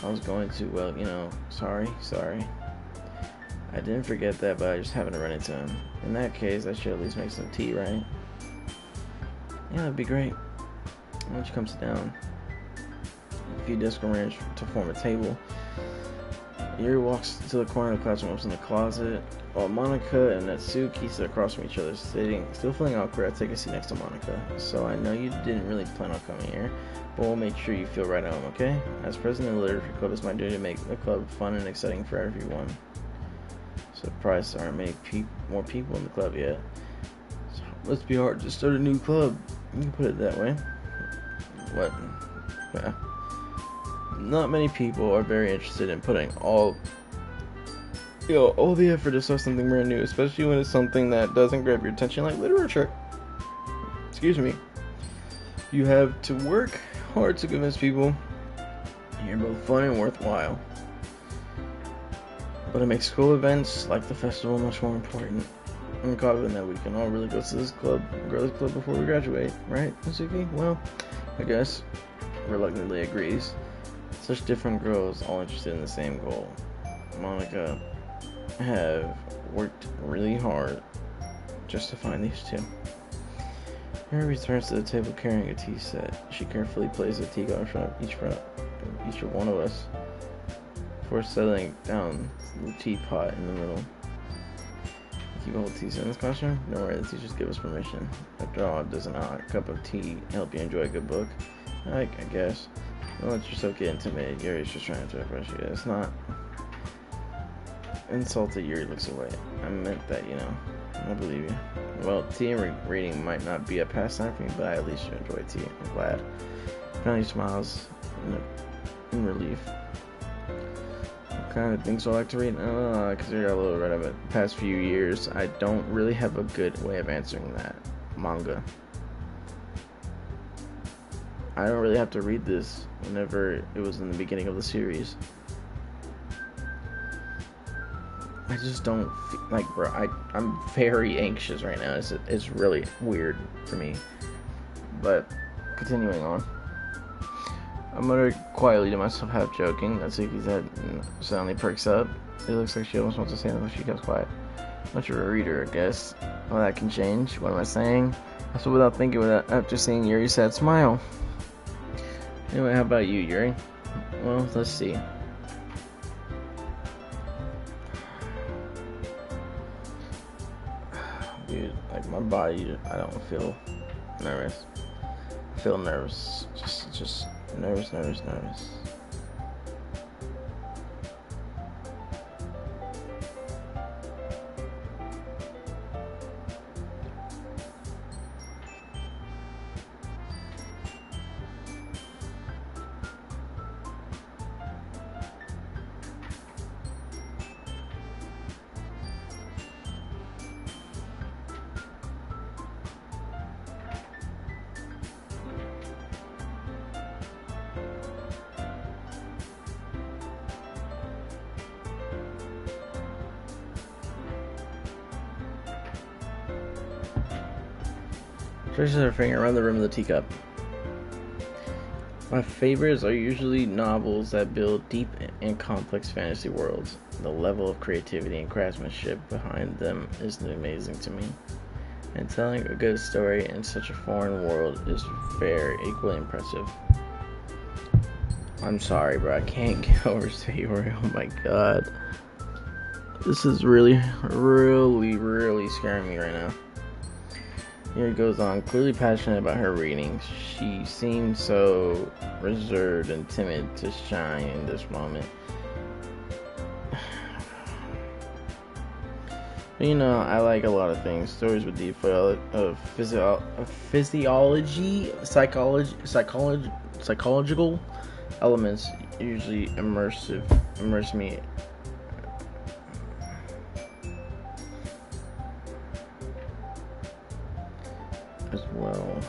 I was going to, well, you know, sorry. I didn't forget that, but I just happened to run into him. In that case, I should at least make some tea, right? Yeah, that'd be great. Why don't you come sit down? A few desks arranged to form a table. Yuri walks to the corner of the classroom, opens in the closet, while Monica and Natsuki sit across from each other, sitting, still feeling awkward. I take a seat next to Monica. So I know you didn't really plan on coming here, but we'll make sure you feel right at home, okay? As president of the Literature Club, it's my duty to make the club fun and exciting for everyone. Surprised there aren't many more people in the club yet. So let's be hard to start a new club. You can put it that way. What? Yeah. Not many people are very interested in putting all the effort to start something brand new, especially when it's something that doesn't grab your attention like literature. Excuse me. You have to work hard to convince people you're both fun and worthwhile. But it makes school events like the festival much more important. I'm confident that we can all really go to this club, grow this club before we graduate, right, Natsuki? Well, I guess reluctantly agrees. Such different girls, all interested in the same goal. Monica have worked really hard just to find these two. Mary returns to the table carrying a tea set. She carefully places a teacup in front of each one of us before settling down the teapot in the middle. Keep a whole tea set in this classroom? Don't worry, the teachers give us permission. After all, doesn't a cup of tea help you enjoy a good book? I guess. Don't let yourself get intimidated. Yuri's just trying to impress you. It's not. Insulted, Yuri looks away. I meant that, you know. I believe you. Well, tea and reading might not be a pastime for me, but I at least enjoy tea. I'm glad. Finally smiles in relief. What kind of things do I like to read? Because I got a little rid of it. The past few years, I don't really have a good way of answering that. Manga. I don't really have to read this whenever it was in the beginning of the series. I just don't feel like, bro. I'm very anxious right now. It's really weird for me. But continuing on, I muttered quietly to myself, half joking. Natsuki's head suddenly perks up. It looks like she almost wants to say something, but she keeps quiet. Much of a reader, I guess. Well, that can change. What am I saying? I said without thinking, after seeing Yuri's sad smile. Anyway, how about you, Yuri? Well, let's see. Dude, like my body, I don't feel nervous. I feel nervous. Just nervous. Traces her finger around the rim of the teacup. My favorites are usually novels that build deep and complex fantasy worlds. The level of creativity and craftsmanship behind them is amazing to me. And telling a good story in such a foreign world is very equally impressive. I'm sorry, bro. I can't get over Sayori. Oh my god. This is really scaring me right now. Here it goes on, clearly passionate about her reading. She seems so reserved and timid to shine in this moment. But you know, I like a lot of things. Stories with deep physiology, psychological elements usually immerse me. As well.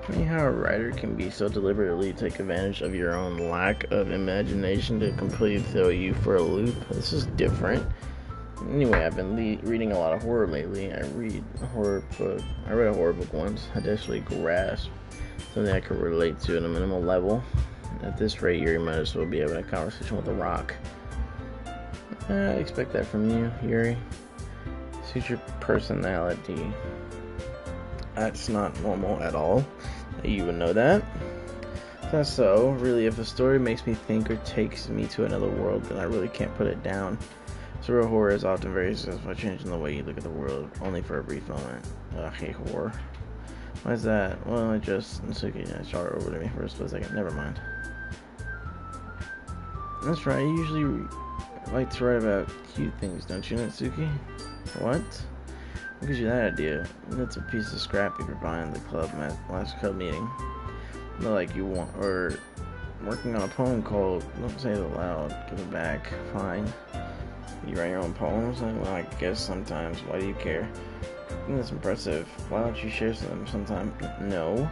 Funny how a writer can be so deliberately take advantage of your own lack of imagination to completely throw you for a loop. This is different. Anyway, I've been reading a lot of horror lately. I read a horror book once. I actually grasped something I could relate to at a minimal level. At this rate, Yuri might as well be having a conversation with a rock. I expect that from you, Yuri. Suit your personality. That's not normal at all. You would know that. That's so. Really, if a story makes me think or takes me to another world, then I really can't put it down. Surreal horror is often very successful at changing the way you look at the world, only for a brief moment. I hate horror. Why is that? Well, I just... Natsuki shot over to me for a split second. Never mind. That's right. You usually like to write about cute things, don't you, Natsuki? What? What gives you that idea? That's a piece of scrap paper behind the last club meeting. Not like you want, or working on a poem called, don't say it aloud, give it back, fine. You write your own poems? Well, I guess sometimes. Why do you care? That's impressive. Why don't you share them sometime? No.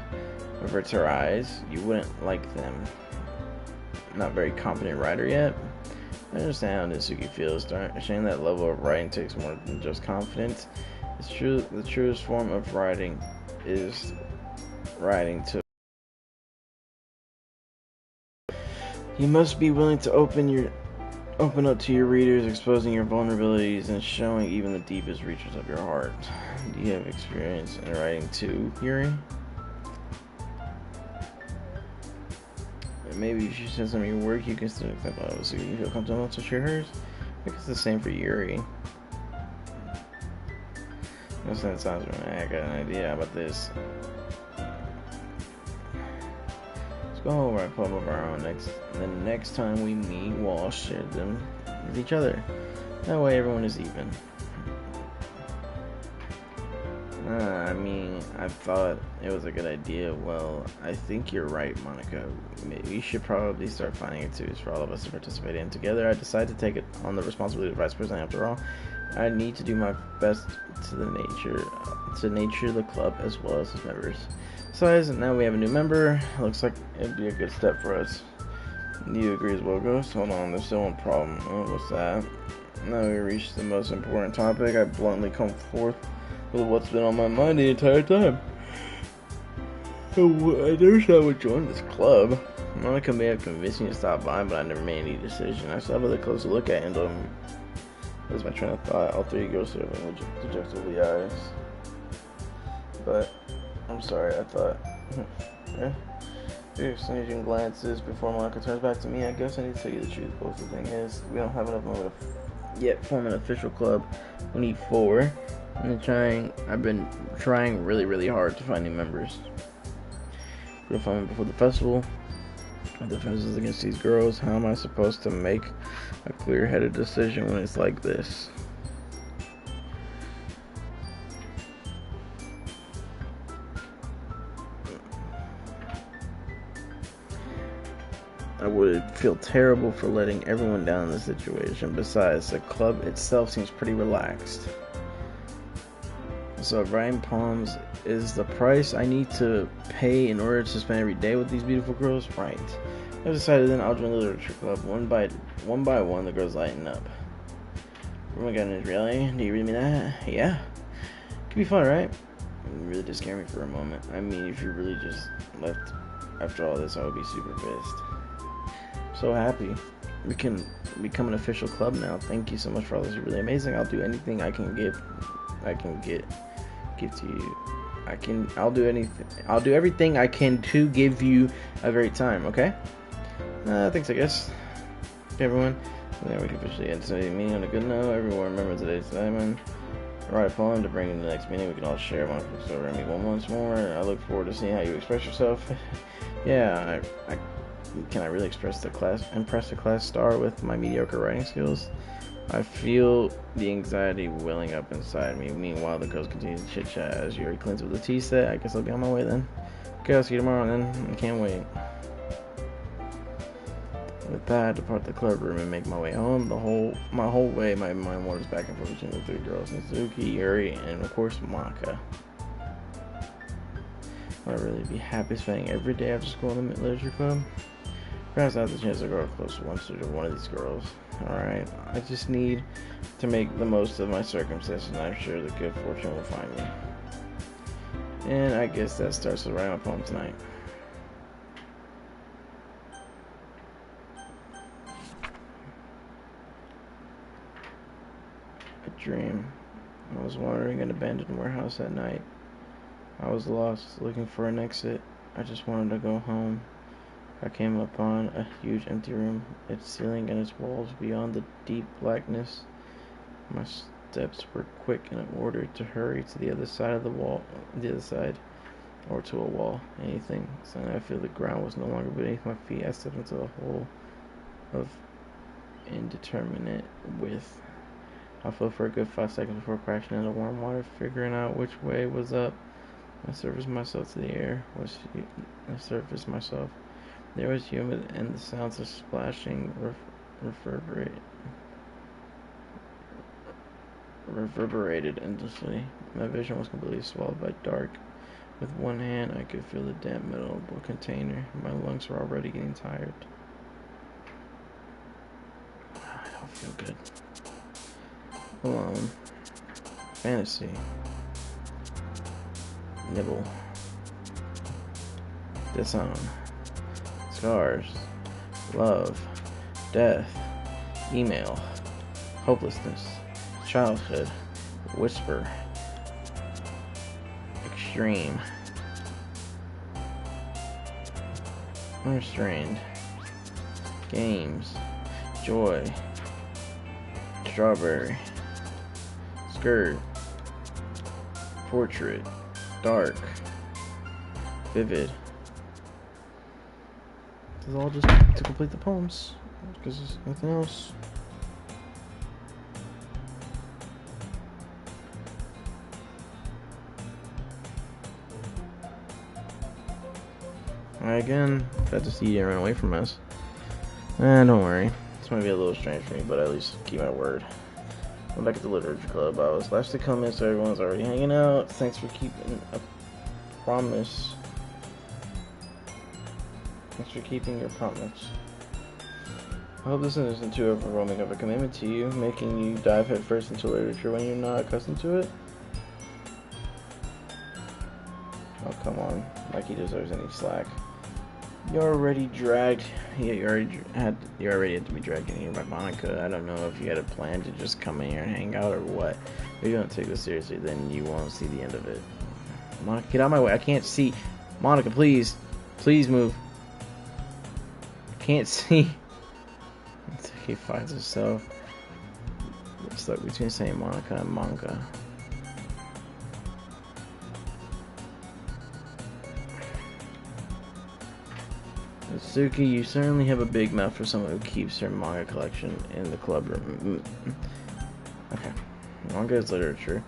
Avert her eyes. You wouldn't like them. Not very competent writer yet? I understand how Natsuki feels. Sharing that level of writing takes more than just confidence. It's true. The truest form of writing is writing to You must be willing to open up to your readers, exposing your vulnerabilities and showing even the deepest reaches of your heart. Do you have experience in writing too, Yuri? Maybe if you send some of your work, you can still accept it, so you feel comfortable to share hers. I think it's the same for Yuri. No sense sounds right. I got an idea. How about this? Let's go over a club of our own. The next time we meet, we'll all share them with each other. That way, everyone is even. I mean, I thought it was a good idea. Well, I think you're right, Monica. We should probably start finding activities for all of us to participate in together. I decided to take it on the responsibility of vice president. After all, I need to do my best to nature the club as well as its members. Besides, now we have a new member. Looks like it'd be a good step for us. Do you agree as well, Ghost? Hold on, there's still one problem. Oh, what's that? Now we reached the most important topic. I bluntly come forth with what's been on my mind the entire time. I never said I would join this club. Monica may have convinced me to stop by, but I never made any decision. I still have a closer look at and that's my train of thought. All three girls serve dejectedly eyes. But I'm sorry, I thought exchanging glances before Monica turns back to me. I guess I need to tell you the truth, but the thing is, we don't have enough money to yet form an official club. We need 4. I've been trying really hard to find new members. We're gonna find them before the festival. The defenses against these girls. How am I supposed to make a clear-headed decision when it's like this? I would feel terrible for letting everyone down in this situation. Besides, the club itself seems pretty relaxed. So writing poems is the price I need to pay in order to spend every day with these beautiful girls? Right. I decided then I'll join the literature club. One by one, the girls lighten up. Oh my goodness, really? Do you read me that? Yeah. Could be fun, right? It really did scare me for a moment. I mean, if you really just left after all this, I would be super pissed. So happy. We can become an official club now. Thank you so much for all this. You're really amazing. I'll do anything I can give to you. I'll do anything. I'll do everything I can to give you a great time. Okay? Thanks, I guess. Okay, everyone. Then we can officially end today's meeting on a good note. Everyone remember today's diamond. Write a poem to bring in the next meeting. We can all share one over and meet one once more. I look forward to seeing how you express yourself. Yeah, can I really impress the class star with my mediocre writing skills? I feel the anxiety welling up inside me. Meanwhile, the girls continue to chit-chat as Yuri cleans with the tea set. I guess I'll be on my way then. Okay, I'll see you tomorrow then. I can't wait. With that, I depart the club room and make my way home. My whole way, my mind wanders back and forth between the 3 girls, Mizuki, Yuri, and of course, Monica. I'd really be happy spending every day after school in the literature club. Perhaps I have the chance to grow close to one of these girls. Alright, I just need to make the most of my circumstances, and I'm sure the good fortune will find me. And I guess that starts with writing my poem tonight. A dream. I was wandering an abandoned warehouse at night. I was lost, looking for an exit. I just wanted to go home. I came upon a huge empty room, its ceiling and its walls beyond the deep blackness. My steps were quick and I ordered to hurry to the other side of the wall, or to a wall, anything. Suddenly I feel the ground was no longer beneath my feet. I stepped into a hole of indeterminate width. I floated for a good 5 seconds before crashing into warm water, figuring out which way was up. I surfaced myself to the air. There was humid, and the sounds of splashing reverberated endlessly. My vision was completely swallowed by dark. With one hand, I could feel the damp metal of a container. My lungs were already getting tired. I don't feel good. Alone. Fantasy. Nibble. Disown. Scars. love, death, email, hopelessness, childhood, whisper, extreme, unrestrained, games, joy, strawberry, skirt, portrait, dark, vivid. This is all just to complete the poems, because there's nothing else. Again, got to see you run away from us. Don't worry. This might be a little strange for me, but at least keep my word. I'm back at the literature club. I was last to come in, so everyone's already hanging out. Thanks for keeping a promise. Thanks for keeping your promise. I hope this isn't too overwhelming of a commitment to you, making you dive headfirst into literature when you're not accustomed to it. Oh, come on. Like he deserves any slack. You're already dragged. Yeah, you already had to be dragged in here by Monica. I don't know if you had a plan to just come in here and hang out or what. If you don't take this seriously, then you won't see the end of it. Monica, get out of my way. I can't see. Monica, please. Please move. I can't see. He finds himself stuck between saying Monica and manga. Suki, you certainly have a big mouth for someone who keeps her manga collection in the club room. Okay. Manga is literature.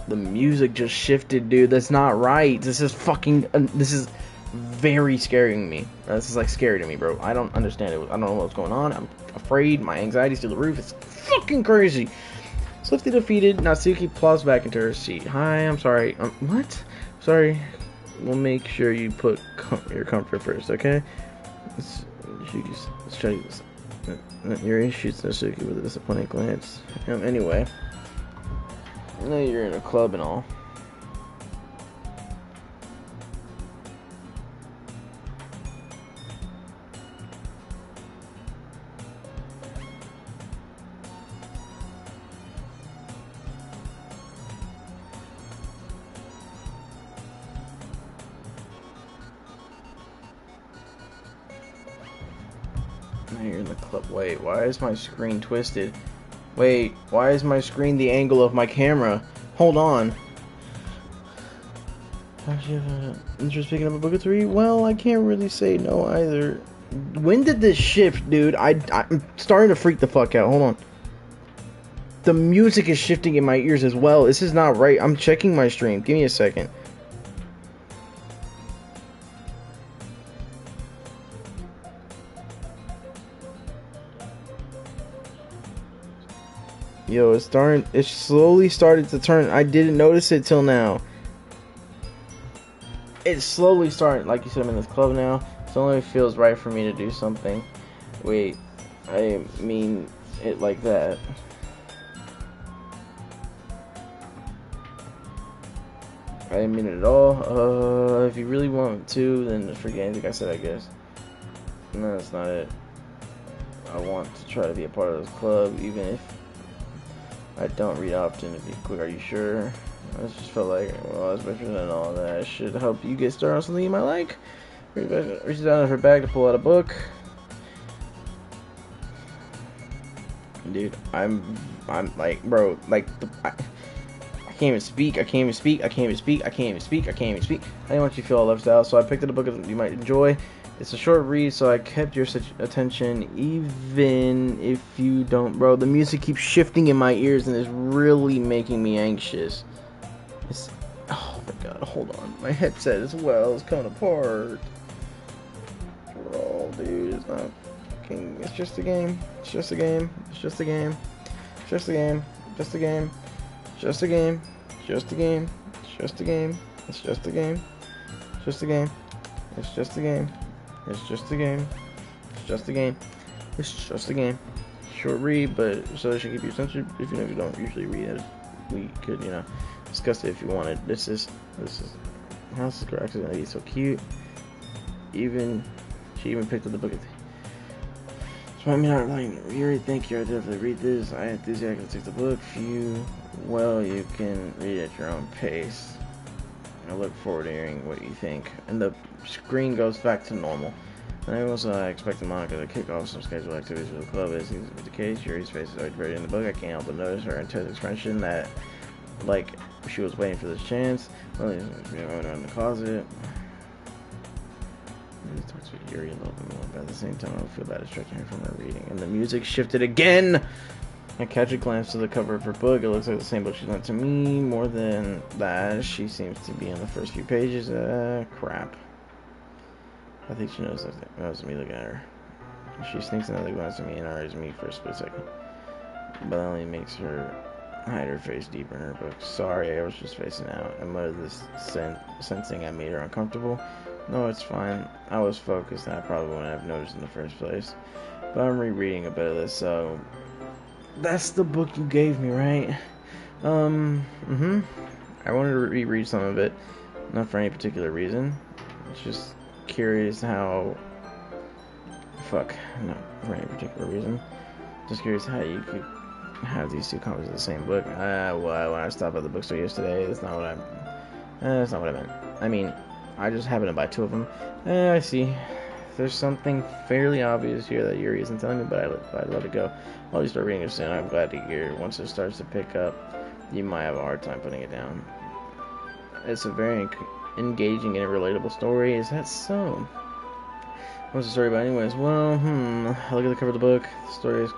The music just shifted, dude. That's not right. This is fucking... this is very scaring me. This is like scary to me, bro. I don't understand it. I don't know what's going on. I'm afraid. My anxiety's through the roof. It's fucking crazy. Swiftly defeated, Natsuki plows back into her seat. Hi, I'm sorry. What? Sorry. We'll make sure you put your comfort first, okay? Let's try this. Yuri shoots Natsuki with a disappointing glance. Anyway. I know you're in a club and all. Now you're in the club. Wait, why is my screen twisted? Wait, why is my screen the angle of my camera? Hold on. How'd you have an interest picking up a book or three? Well, I can't really say no either. When did this shift, dude? I'm starting to freak the fuck out. Hold on. The music is shifting in my ears as well. This is not right. I'm checking my stream. Give me a second. Yo, it slowly started to turn. I didn't notice it till now. It's slowly starting. Like you said, I'm in this club now. So it only feels right for me to do something. Wait, I mean it like that. I didn't mean it at all. If you really want to, then forget anything I said, I guess. No, that's not it. I want to try to be a part of this club, even if I don't read often, to be quick. Are you sure? I just felt like, well, I was better than all that. I should help you get started on something you might like. Reaches down in her bag to pull out a book. Dude, I'm like, bro, like, I can't even speak. I can't even speak. I can't even speak. I can't even speak. I can't even speak. I didn't want you to feel all left out, so I picked up a book that you might enjoy. It's a short read, so I kept your attention, even if you don't. Bro, the music keeps shifting in my ears, and it's really making me anxious. It's... oh my god, hold on. My headset as well is coming apart. Bro, dude, it's not fucking... it's just a game. It's just a game. It's just a game. It's just a game. Just a game. Just a game. Just a game. Just a game. It's just a game. Just a game. It's just a game. It's just a game. It's just a game. It's just a game. Short read, but so it should keep your attention. If you don't usually read it, we could, discuss it if you wanted. This is House is accidentally so cute. She even picked up the book. So I mean, I like, Yuri, thank you. I definitely read this. I enthusiastically take the book. You can read at your own pace. I look forward to hearing what you think. And the screen goes back to normal. And I also expect Monica to kick off some scheduled activities for the club. As seems to be the case, Yuri's face is already ready in the book. I can't help but notice her intense expression that, like, she was waiting for this chance. Well, in the closet. I talk to Yuri a little bit more, but at the same time, I don't feel bad distracting her from her reading. And the music shifted again! I catch a glance to the cover of her book. It looks like the same book she lent to me. More than that, she seems to be in the first few pages. Crap. I think she knows that was me looking at her. She sneaks another glance at me and eyes me for a split second. But that only makes her hide her face deeper in her book. Sorry, I was just facing out. I muttered this, sensing I made her uncomfortable. No, it's fine. I was focused and I probably wouldn't have noticed in the first place. But I'm rereading a bit of this, so... That's the book you gave me, right? I wanted to reread some of it. Not for any particular reason. It's just curious how... Not for any particular reason. Just curious how you could have these two copies of the same book. Well, when I stopped at the bookstore yesterday, that's not what I meant. I mean, I just happened to buy two of them. I see. There's something fairly obvious here that Yuri isn't telling me, but I let it go. I'll just start reading it soon. I'm glad to hear. Once it starts to pick up, you might have a hard time putting it down. It's a very engaging and relatable story. Is that so? What's the story about anyways? Well, I look at the cover of the book. The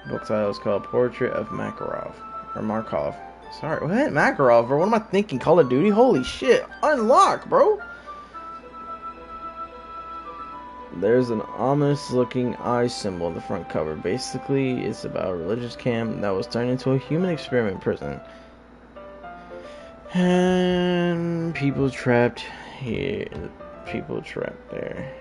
book title is called Portrait of Makarov. Or Markov. Sorry, what? Makarov, bro? What am I thinking? Call of Duty? Holy shit. Unlock, bro. There's an ominous looking eye symbol on the front cover. Basically, it's about a religious camp that was turned into a human experiment prison. And people trapped here. People trapped there.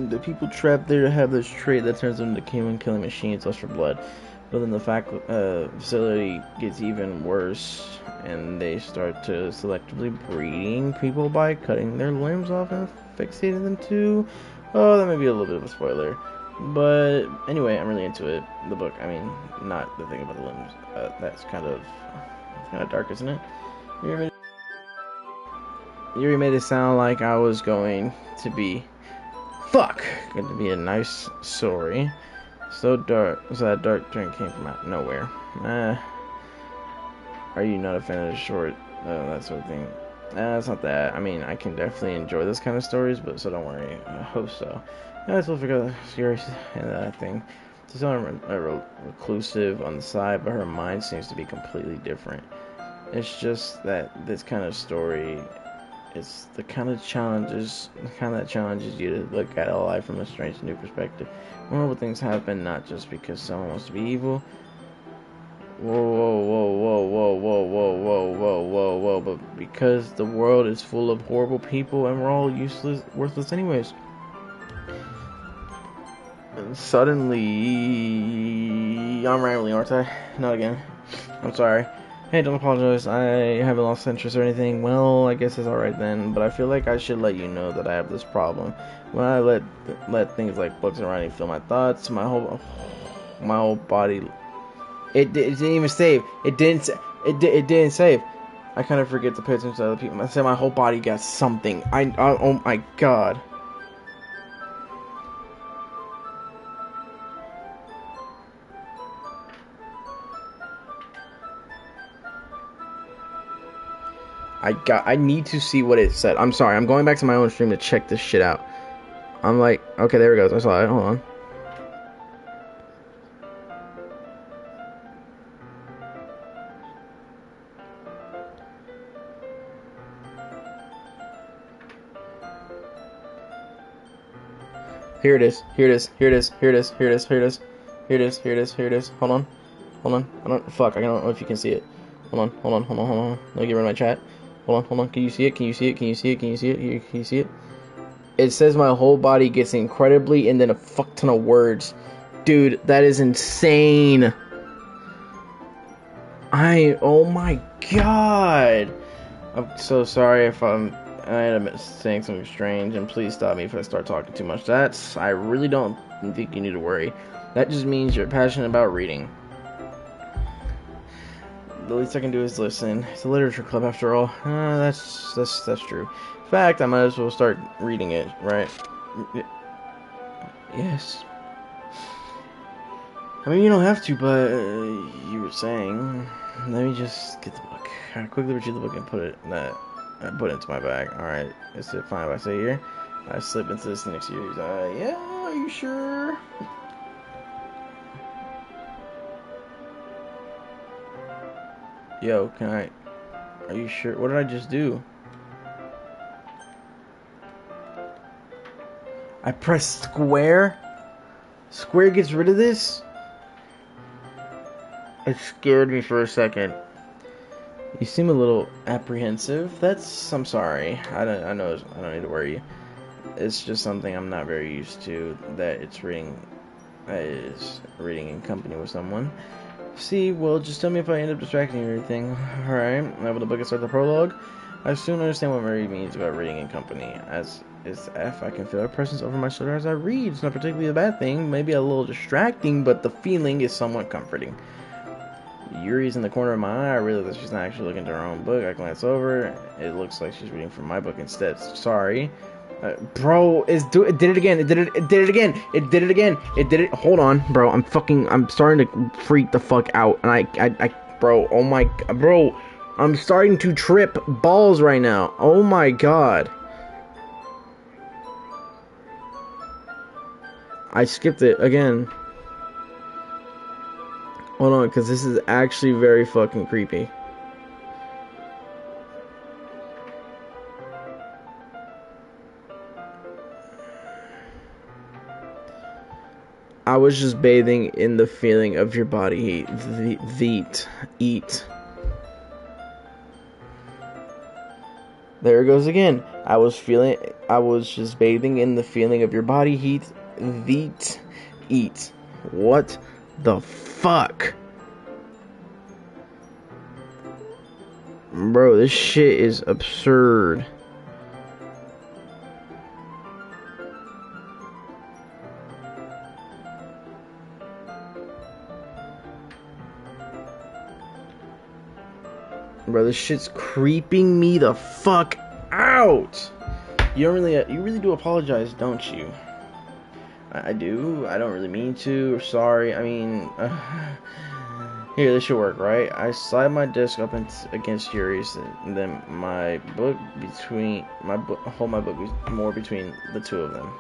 The people trapped there have this trait that turns them into human killing machines, lust for blood. But then the facility gets even worse, and they start to selectively breeding people by cutting their limbs off and fixating them to... Oh, that may be a little bit of a spoiler. But anyway, I'm really into it. The book, I mean, not the thing about the limbs. That's kind of dark, isn't it? Yuri made it sound like I was going to be... Going to be a nice story. So that dark drink came from out nowhere. Are you not a fan of the short? That sort of thing. It's not that. I mean, I can definitely enjoy this kind of stories, but so don't worry. I hope so. I still forgot serious and that thing. She's reclusive on the side, but her mind seems to be completely different. It's just that this kind of story... It's the kind that challenges you to look at life from a strange new perspective. Horrible things happen not just because someone wants to be evil. Whoa, but because the world is full of horrible people and we're all worthless anyways. And suddenly, I'm rambling, aren't I? Not again. I'm sorry. Hey, don't apologize. I haven't lost interest or anything. Well, I guess it's alright then. But I feel like I should let you know that I have this problem. When I let things like books and writing fill my thoughts, my whole body. It didn't even save. It didn't save. I kind of forget to pay attention to other people. I said my whole body got something. Oh my god. I need to see what it said. I'm sorry, I'm going back to my own stream to check this shit out. I'm like, okay, there it goes. I saw it. Hold on. Here it is. Here it is. Here it is. Here it is. Here it is. Here it is. Here it is. Here it is. Here it is. Hold on. Hold on. I don't. Fuck. I don't know if you can see it. Hold on. Hold on. Hold on. Hold on. Let me get rid of my chat. Hold on. Hold on. Can you see it? Can you see it? Can you see it? Can you see it? Can you see it? It says my whole body gets incredibly, and then a fuck ton of words. Dude, that is insane. Oh my god. I'm so sorry if I end up saying something strange, and please stop me if I start talking too much. I really don't think you need to worry. That just means you're passionate about reading. The least I can do is listen. It's a literature club after all. That's true. In fact, I might as well start reading it, right? Yes. I mean, you don't have to, but you were saying. Let me just get the book. I quickly retrieve the book and put it into my bag. Alright, is it fine if I stay here? I slip into this next series. Yeah, are you sure? Yo, are you sure? What did I just do? I pressed square? Square gets rid of this? It scared me for a second. You seem a little apprehensive. I'm sorry. I don't need to worry you. It's just something I'm not very used to, that it's reading in company with someone. See, well, just tell me if I end up distracting you or anything. Alright, now with the book and start the prologue. I soon understand what Mary means about reading in company, as is if I can feel her presence over my shoulder as I read. It's not particularly a bad thing, maybe a little distracting, but the feeling is somewhat comforting. Yuri's in the corner of my eye. I realize that she's not actually looking at her own book. I glance over. It looks like she's reading from my book instead. Sorry. Bro, it did it again. It did it again. It did it again. It did it. Hold on, bro. I'm starting to freak the fuck out. And bro, oh my, bro. I'm starting to trip balls right now. Oh my god. I skipped it again. Hold on, because this is actually very fucking creepy. I was just bathing in the feeling of your body heat. Eat. There it goes again. I was just bathing in the feeling of your body heat. Eat. What the fuck? Bro, this shit is absurd. Bro, this shit's creeping me the fuck out. You really do apologize, don't you? I do. I don't really mean to. Sorry. I mean, here, this should work, right? I slide my disc up against Yuri's, and then hold my book more between the two of them.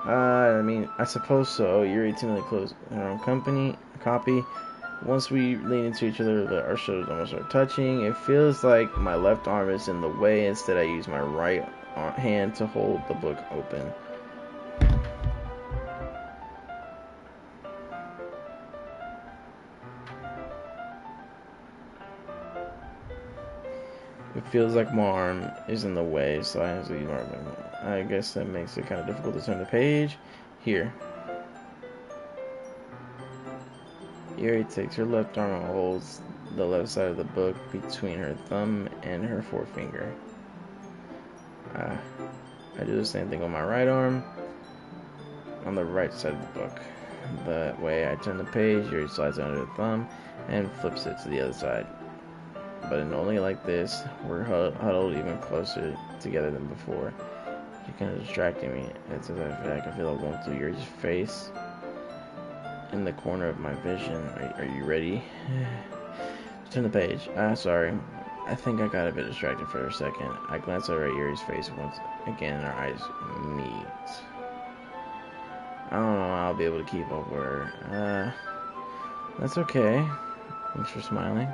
I mean, I suppose so. Yuri timidly closed her own copy. Once we lean into each other, our shoulders almost start touching. It feels like my left arm is in the way. Instead, I use my right hand to hold the book open. It feels like my arm is in the way, so I have to use my arm. I guess that makes it kind of difficult to turn the page. Here. Yuri takes her left arm and holds the left side of the book between her thumb and her forefinger. I do the same thing on my right arm, on the right side of the book. That way I turn the page, Yuri slides under the thumb and flips it to the other side. But only like this, we're huddled even closer together than before. You're kind of distracting me. It's as if I can feel a warmth through Yuri's face. In the corner of my vision. Are you ready? Turn the page. Sorry. I think I got a bit distracted for a second. I glance over at Yuri's face once again and our eyes meet. I don't know how I'll be able to keep up with her. That's okay. Thanks for smiling.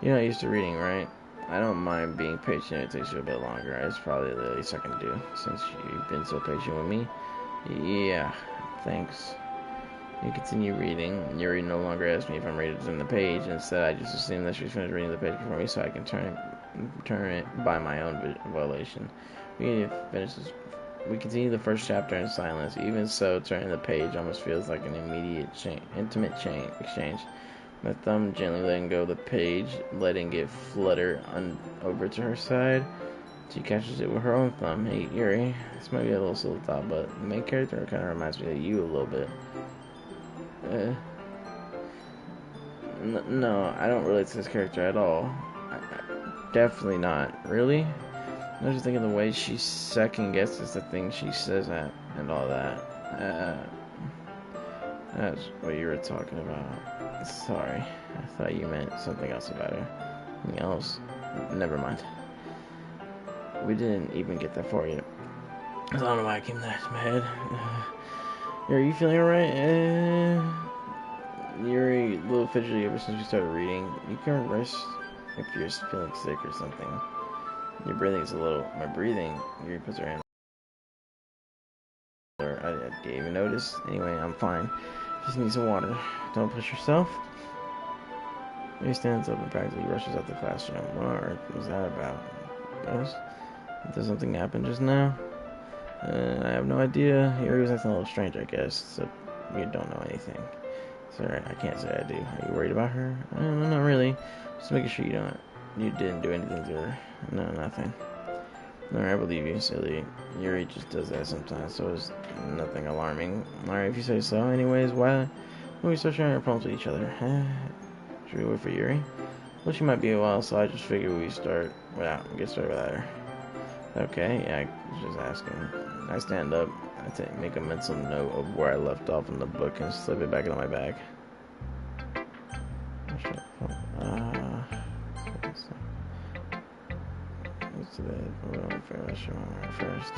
You're not used to reading, right? I don't mind being patient. It takes you a bit longer. It's probably the least I can do since you've been so patient with me. Yeah, thanks. You continue reading. Yuri no longer asks me if I'm ready to turn the page. Instead, I just assume that she's finished reading the page before me so I can turn it by my own volition. We continue the first chapter in silence. Even so, turning the page almost feels like an intimate exchange. My thumb gently letting go of the page, letting it flutter over to her side. She catches it with her own thumb. Hey, Yuri, this might be a little silly thought, but the main character kind of reminds me of you a little bit. No, I don't relate to this character at all. Definitely not. Really? I was just thinking the way she second guesses the things she says at and all that. That's what you were talking about. Sorry. I thought you meant something else about her. Something else? Never mind. We didn't even get that far yet. I don't know why I came that to my head. Are you feeling alright? You're a little fidgety ever since you started reading. You can rest if you're feeling sick or something. Your breathing is a little... My breathing? Yuri puts her hand... I didn't even notice. Anyway, I'm fine. Just need some water. Don't push yourself. He stands up and practically rushes out the classroom. What on earth was that about? Ghost? Did something happen just now? I have no idea. Yuri was acting a little strange, I guess. So you don't know anything. Sorry, I can't say I do. Are you worried about her? No, not really. Just making sure you didn't do anything to her. No, nothing. Alright, I believe you, silly. Yuri just does that sometimes, so it's nothing alarming. Alright, if you say so. Anyways, why don't we start sharing our problems with each other? Should we wait for Yuri? Well, she might be a while, so I just figured we get started without her. Okay, yeah, I was just asking. I stand up, make a mental note of where I left off in the book and slip it back into my bag. First.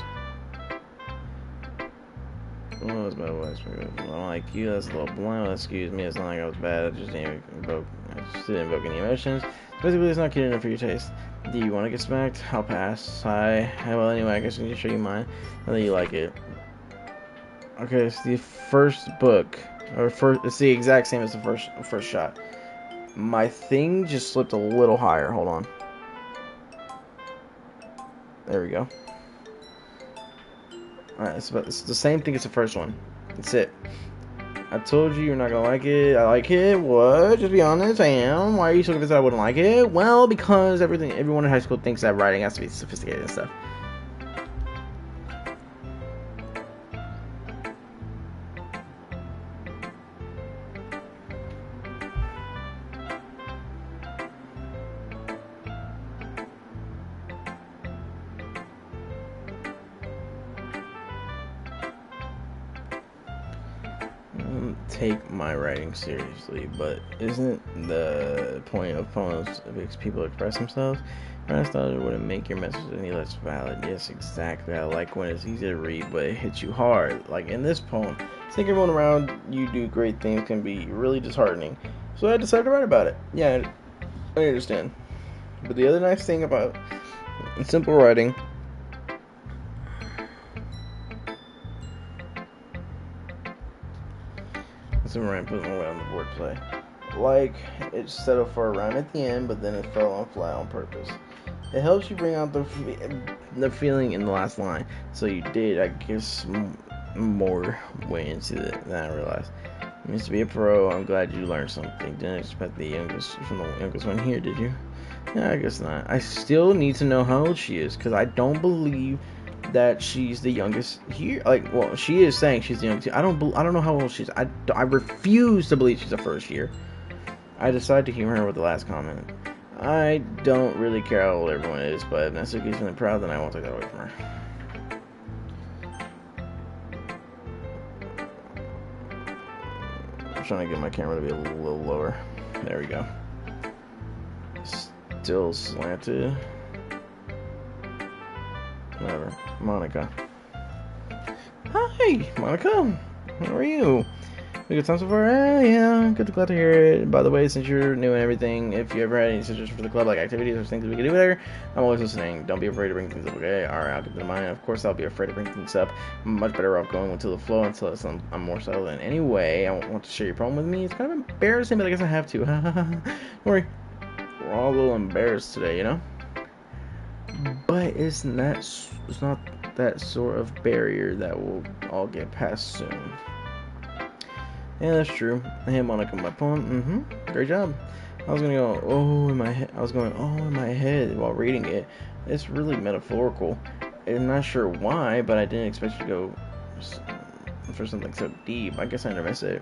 Well, I don't like you, that's a little blunt. Excuse me, it's not like I was bad. I just didn't invoke any emotions. Basically, it's not cute enough for your taste. Do you want to get smacked? I'll pass. Hi. Well, anyway, I guess I can show you mine. I think you like it. Okay, it's the first book. It's the exact same as the first shot. My thing just slipped a little higher. Hold on. There we go. Alright, it's the same thing as the first one. That's it. I told you you're not gonna like it. I like it. What? Just be honest, I am. Why are you so convinced I wouldn't like it? Well, because everyone in high school thinks that writing has to be sophisticated and stuff. Take my writing seriously, but isn't the point of poems makes people express themselves? I thought it wouldn't make your message any less valid. Yes, exactly. I like when it's easy to read, but it hits you hard. Like in this poem, seeing everyone around you do great things can be really disheartening. So I decided to write about it. Yeah, I understand. But the other nice thing about simple writing some rhyme put away on the wordplay. Like, it settled for a rhyme at the end, but then it fell on flat on purpose. It helps you bring out the feeling in the last line. So you did, I guess, more way into it than I realized. It means to be a pro. I'm glad you learned something. Didn't expect the youngest one here, did you? Yeah, I guess not. I still need to know how old she is, because I don't believe that she's the youngest here. Like, well, she is saying she's the youngest. I don't know how old she is. I refuse to believe she's a first year. I decided to humor her with the last comment. I don't really care how old everyone is, but if Natsuki's feeling proud, then I won't take that away from her. I'm trying to get my camera to be a little lower. There we go. Still slanted. Whatever. Monica. Hi, Monica. How are you? A good time so far? Yeah, good. Glad to hear it. By the way, since you're new and everything, if you ever had any suggestions for the club, like activities or things we can do there, I'm always listening. Don't be afraid to bring things up, okay? Alright, I'll keep it in mind. Of course, I'll be afraid to bring things up. I'm much better off going into the flow until I'm more settled in. Anyway, I want to share your poem with me. It's kind of embarrassing, but I guess I have to. Don't worry. We're all a little embarrassed today, you know? But it's not that sort of barrier that we'll all get past soon. Yeah, that's true. I hit Monica my poem. Great job. I was gonna go, oh, in my head. I was going, oh, in my head while reading it. It's really metaphorical. I'm not sure why, but I didn't expect you to go for something so deep. I guess I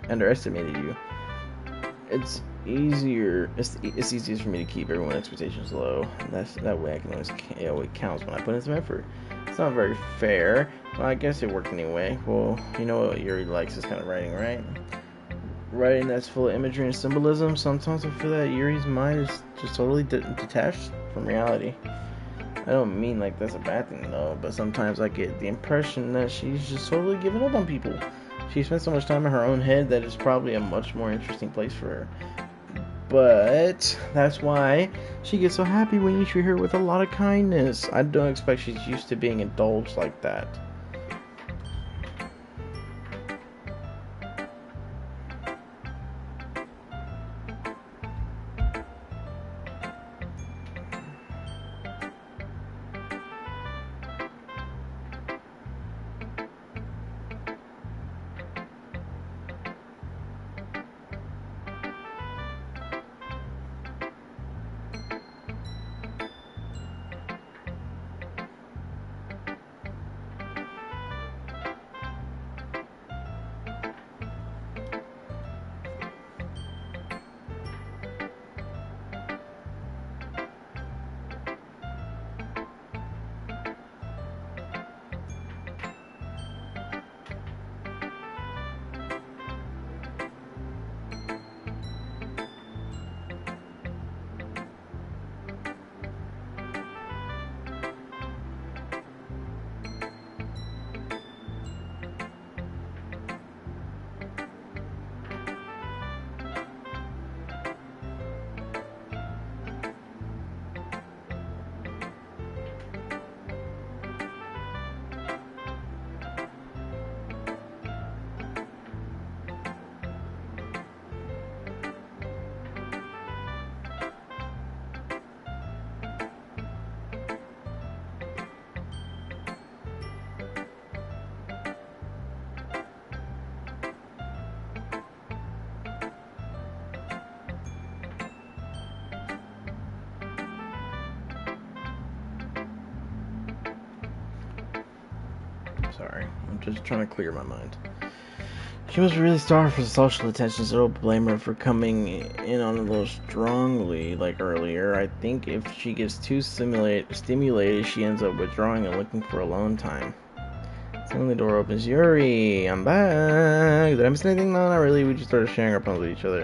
underestimated you. It's easier. It's easiest for me to keep everyone's expectations low. That way I can always it counts when I put in some effort. It's not very fair, but I guess it worked anyway. Well, you know what Yuri likes is kind of writing, right? Writing that's full of imagery and symbolism. Sometimes I feel that Yuri's mind is just totally detached from reality. I don't mean like that's a bad thing though, but sometimes I get the impression that she's just totally giving up on people. She spends so much time in her own head that it's probably a much more interesting place for her. But that's why she gets so happy when you treat her with a lot of kindness. I don't expect she's used to being indulged like that. Sorry, I'm just trying to clear my mind. She was really starved for social attention, so don't blame her for coming in on a little strongly like earlier. I think if she gets too stimulated, she ends up withdrawing and looking for alone time. Suddenly the door opens. Yuri, I'm back. Did I miss anything? No, not really. We just started sharing our puns with each other.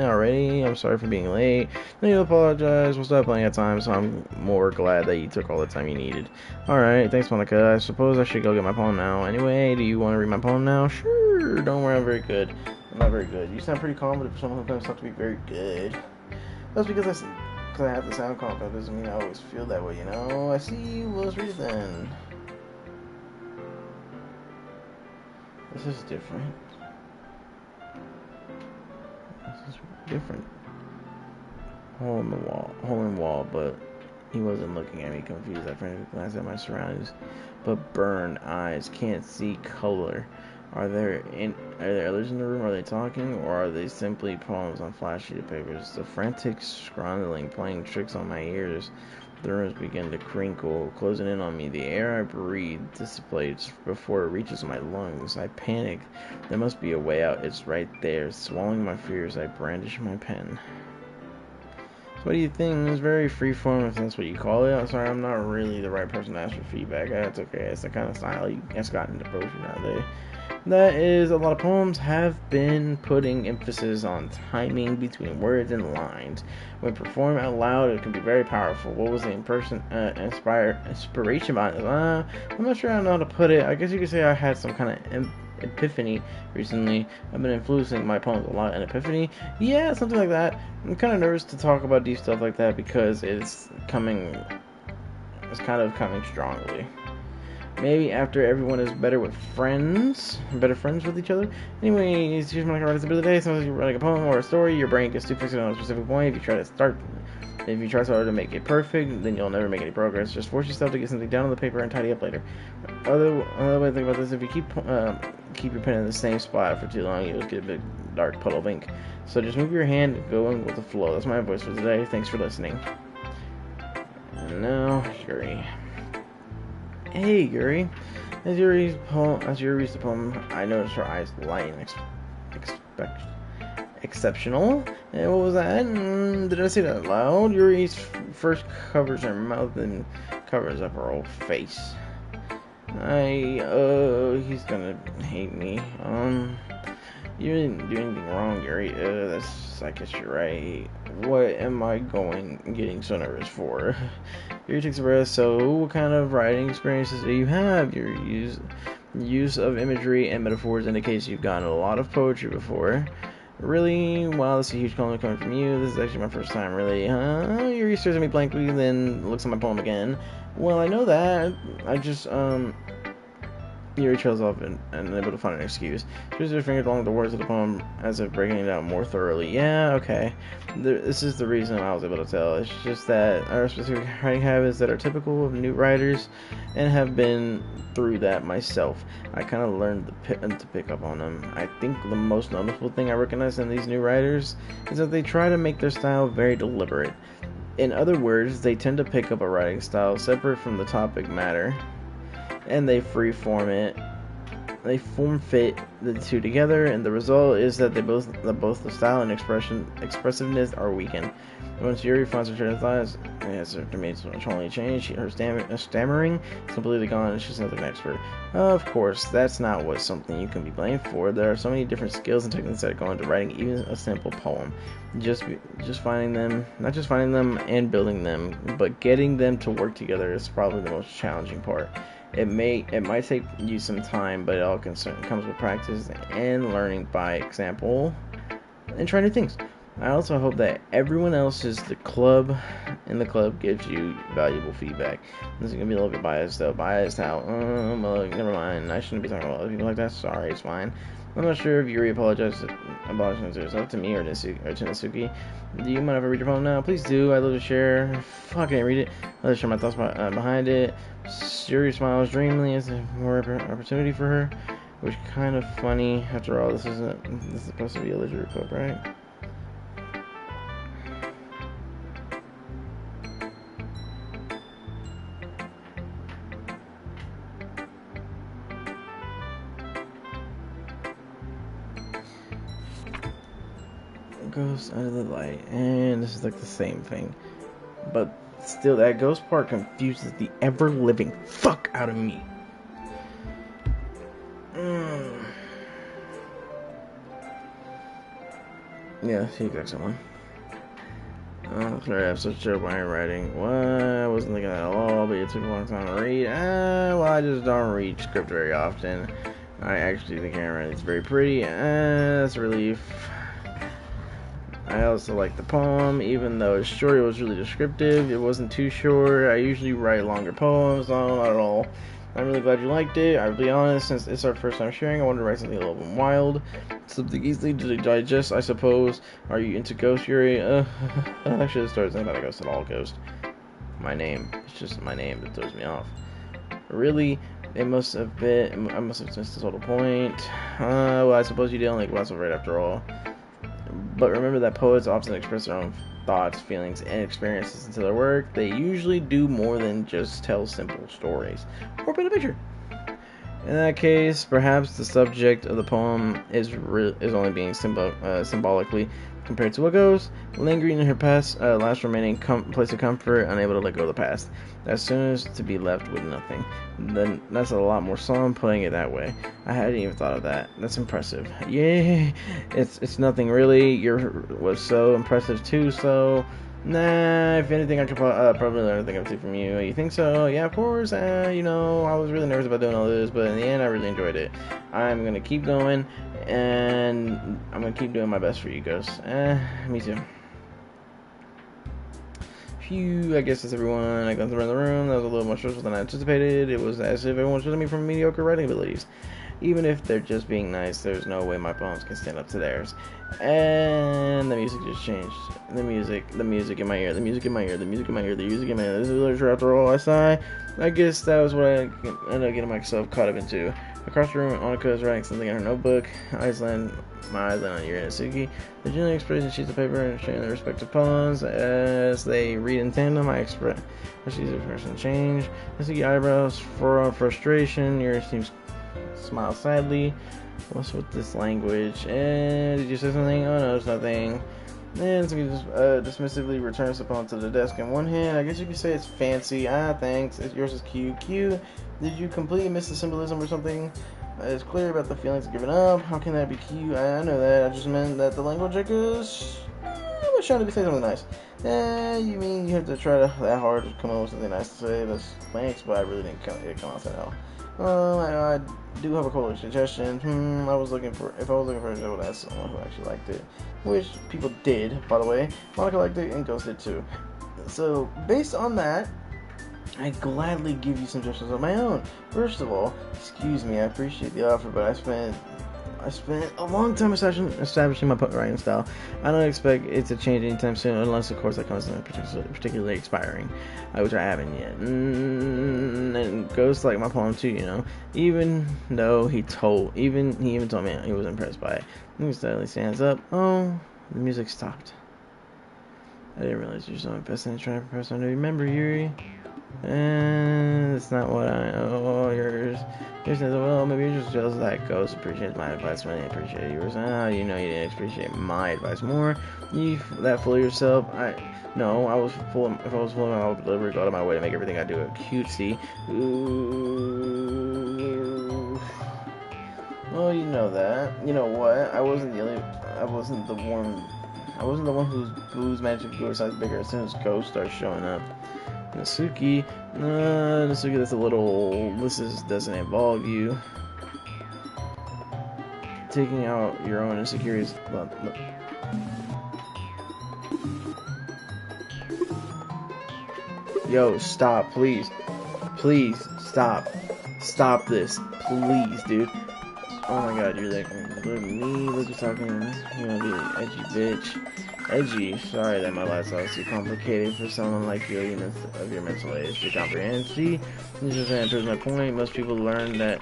Already? I'm sorry for being late. No need to apologize. We'll stop playing at times, so I'm more glad that you took all the time you needed. Alright, thanks, Monica. I suppose I should go get my poem now. Anyway, do you want to read my poem now? Sure. Don't worry, I'm very good. I'm not very good. You sound pretty confident for someone who claims not to be very good. That's because I have to sound confident. Doesn't mean I always feel that way, you know? I see. Well, let's read it then. This is different. This is different. Hole in the wall, but he wasn't looking at me confused. I frantically glanced at my surroundings, but burned eyes can't see color. Are there others in the room? Are they talking, or are they simply poems on flat sheet of papers? The frantic scrambling, playing tricks on my ears. The rooms begin to crinkle, closing in on me. The air I breathe dissipates before it reaches my lungs. I panic. There must be a way out. It's right there. Swallowing my fears, I brandish my pen. So what do you think? It's very freeform, if that's what you call it. I'm sorry, I'm not really the right person to ask for feedback. That's okay. It's the kind of style you guys got into poetry nowadays. That is, a lot of poems have been putting emphasis on timing between words and lines. When performed out loud, it can be very powerful. What was the inspiration behind it? I'm not sure I know how to put it. I guess you could say I had some kind of epiphany recently. I've been influencing my poems a lot. An epiphany? Yeah, something like that. I'm kind of nervous to talk about deep stuff like that because it's kind of coming strongly. Maybe after everyone is better friends with each other. Anyways, here's my writing of the day. Sometimes you're writing a poem or a story, your brain gets too fixated on a specific point. If you try so hard to make it perfect, then you'll never make any progress. Just force yourself to get something down on the paper and tidy up later. Another way to think about this: if you keep your pen in the same spot for too long, you'll get a big dark puddle of ink. So just move your hand, going with the flow. That's my voice for today. Thanks for listening. And now, Yuri. Hey, Yuri. As you read the poem, I noticed her eyes light and exceptional. And what was that? Did I say that loud? Yuri first covers her mouth and covers up her whole face. He's gonna hate me. You didn't do anything wrong, Yuri. I guess you're right. What am I getting so nervous for? Yuri takes a breath. So, what kind of writing experiences do you have? Your use of imagery and metaphors indicates you've gotten a lot of poetry before. Really? Wow, that's a huge compliment coming from you. This is actually my first time, really. Huh? Yuri stares at me blankly, then looks at my poem again. Well, I know that. I just, Yuri trails off and unable to find an excuse. She moves her fingers along the words of the poem as if breaking it out more thoroughly. Yeah, okay. This is the reason I was able to tell. It's just that our specific writing habits that are typical of new writers, and have been through that myself. I kind of learned to pick up on them. I think the most noticeable thing I recognize in these new writers is that they try to make their style very deliberate. In other words, they tend to pick up a writing style separate from the topic matter, and they form fit the two together, and the result is that both the style and expressiveness are weakened. Once Yuri finds her train of thought, as her demeanor totally changed, her stammering is completely gone, and she's another expert. Of course, that's not something you can be blamed for. There are so many different skills and techniques that go into writing even a simple poem. Not just finding them and building them, but getting them to work together is probably the most challenging part. It might take you some time, but it all comes with practice and learning by example and trying new things. I also hope that everyone else in the club gives you valuable feedback. This is gonna be a little bit biased though. Biased how? Well, never mind. I shouldn't be talking about other people like that. Sorry, it's fine. I'm not sure if Yuri apologized to herself, to me or to Natsuki. Do you mind if I read your poem now? Please do. I'd love to share. Fuck, I can't read it. I'd love to share my thoughts behind it. Yuri smiles dreamily as if more opportunity for her, which is kind of funny. After all, this is supposed to be a literary club, right? Ghost out of the light, and this is like the same thing, but still that ghost part confuses the ever-living fuck out of me. Yeah, see exact someone. Sorry, I have such terrible handwriting. What? I wasn't thinking that at all, but it took a long time to read. Well, I just don't read script very often. I actually think handwriting is very pretty. That's a relief. I also like the poem, even though it's short, it was really descriptive. It wasn't too short. I usually write longer poems, not at all. I'm really glad you liked it. I'll be honest, since it's our first time sharing, I wanted to write something a little bit wild. Something easily to digest, I suppose. Are you into Ghost, Yuri? I should have started saying that I Ghost at all, Ghost. My name. It's just my name that throws me off. Really? I must have missed the total point. Well, I suppose you didn't like what's right after all. But remember that poets often express their own thoughts, feelings, and experiences into their work. They usually do more than just tell simple stories or paint a picture. In that case, perhaps the subject of the poem is only being symbolically compared to a ghost, lingering in her past, last remaining place of comfort, unable to let go of the past, as soon as to be left with nothing. Then that's a lot more solemn putting it that way. I hadn't even thought of that. That's impressive. Yay! It's nothing really. Yours was so impressive too. So Nah, if anything, I could probably learn anything or two from you. You think so? Yeah, of course. You know, I was really nervous about doing all this, but in the end, I really enjoyed it. I'm gonna keep going, and I'm gonna keep doing my best for you guys. Me too. Phew, I guess that's everyone. I glanced around the room. That was a little more stressful than I anticipated. It was as if everyone was judging me from mediocre writing abilities. Even if they're just being nice, there's no way my poems can stand up to theirs. And the music just changed. The music in my ear, the music in my ear, the music in my ear, the music in my ear. This is literature after all, I sigh. I guess that was what I ended up getting myself caught up into. Across the room, Annika is writing something in her notebook. My eyes land on Yuri and Suki. They gently expressing sheets of paper and sharing their respective poems. As they read in tandem, I express sheets of expression change. Suki eyebrows furrow frustration. Yuri seems smile sadly. What's with this language? And did you say something? Oh no, it's nothing. And Suki just dismissively returns the poem to the desk in one hand. I guess you could say it's fancy. Thanks. Yours is cute. Cute. Did you completely miss the symbolism or something? It's clear about the feelings of giving up. How can that be cute? I know that. I just meant that the language I guess I was trying to say something nice. You mean you have to try that hard to come up with something nice to say? That's thanks, but I really didn't come out that well. I do have a cool suggestion. If I was looking for a show, I would ask someone who actually liked it. Which people did, by the way. Monica liked it and Ghost did too. So, based on that, I gladly give you some suggestions of my own. First of all, excuse me, I appreciate the offer, but I spent a long time establishing my writing style. I don't expect it to change anytime soon, unless, of course, I come to something particularly expiring, which I haven't yet. And Ghost like my poem too, you know. Even though he even told me he was impressed by it. He suddenly stands up. Oh, the music stopped. I didn't realize you were so invested in trying to press on to remember, Yuri. And it's not what yours. Yours says, well, maybe you're just jealous that Ghost appreciates my advice when they appreciate yours. You know you didn't appreciate my advice more. You that full of yourself. No, I was full. If I was full, I would deliberately go out of my way to make everything I do a cutesy. Ooh. Well, you know that. You know what? I wasn't the one whose magic grew size bigger as soon as Ghost starts showing up. Nasuki, that's a little. Doesn't involve you taking out your own insecurities. Yo, stop, please, stop this, please, dude. Oh my God, you're like, look at me, look at talking. You know, be an edgy bitch. Edgy. Sorry that my lifestyle is too complicated for someone like you of your mental age to comprehend. See, this just answers my point. Most people learn that,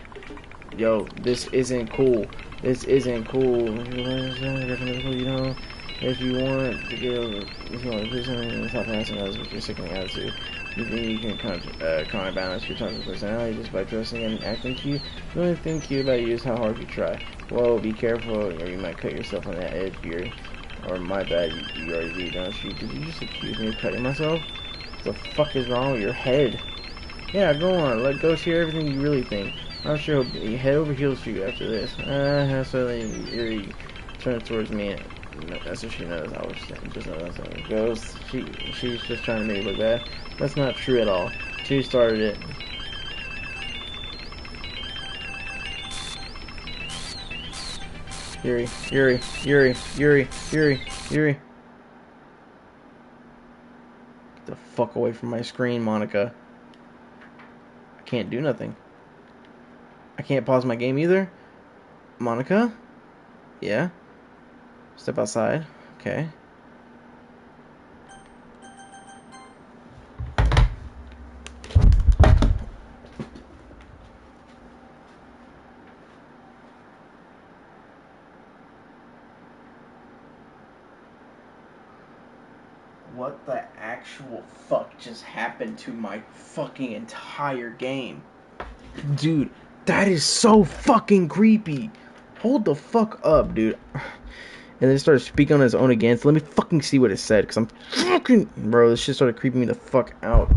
yo, this isn't cool. This isn't cool. You know, if you want to do something and stop passing others with your sickening attitude, you think you can counterbalance your toxic personality just by dressing and acting cute? The only thing cute about you is how hard you try. Whoa, be careful, or you might cut yourself on that edge, Yuri. Or my bad, you already do, don't you? Did you just accuse me of cutting myself? What the fuck is wrong with your head? Yeah, go on, let Ghost hear everything you really think. I'm sure he'll be head over heels for you after this. Suddenly Yuri turned towards me. That's what she knows. I was just saying. Ghost, she's just trying to make it look bad. That's not true at all. She started it. Yuri. Get the fuck away from my screen, Monica. I can't do nothing. I can't pause my game either. Monica? Yeah? Step outside. Okay. What the actual fuck just happened to my fucking entire game? Dude, that is so fucking creepy. Hold the fuck up, dude. And then it started speaking on his own again. So let me fucking see what it said. Because I'm fucking... Bro, this shit started creeping me the fuck out.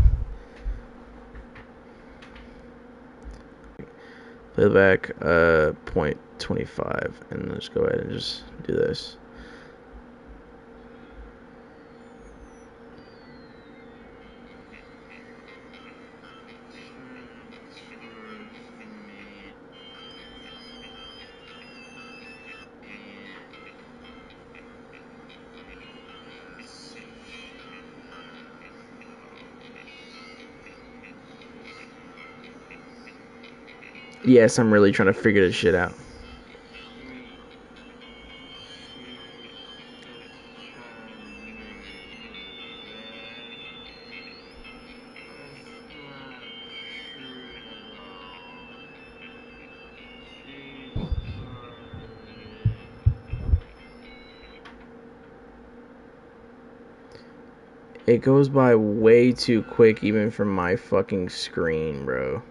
Playback, 0.25. And let's go ahead and just do this. Yes, I'm really trying to figure this shit out. It goes by way too quick even for my fucking screen, bro.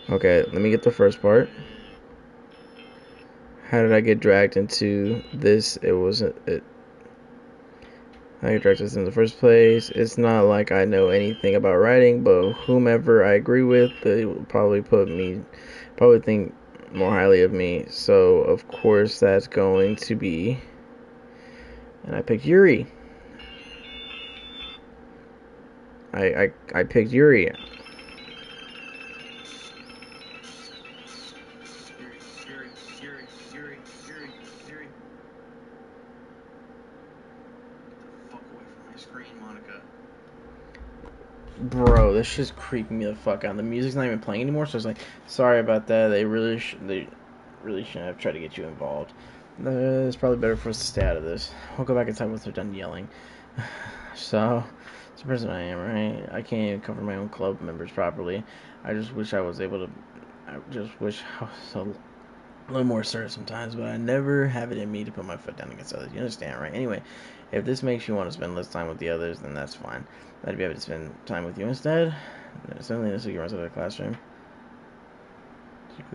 Okay, let me get the first part. How did I get dragged into this? It wasn't it. How did I get dragged into this in the first place? It's not like I know anything about writing, but whomever I agree with, they will probably think more highly of me. So of course that's going to be, and I picked Yuri. I picked Yuri. Bro, this shit's creeping me the fuck out. The music's not even playing anymore, so it's like, sorry about that. They really shouldn't have tried to get you involved. It's probably better for us to stay out of this. We'll go back inside once they're done yelling. So, it's the person I am, right? I can't even cover my own club members properly. I just wish I was able to. I just wish I was a little more assertive sometimes, but I never have it in me to put my foot down against others. You understand, right? Anyway, if this makes you want to spend less time with the others, then that's fine. I'd be happy to spend time with you instead. Suddenly, this week, runs out of the classroom.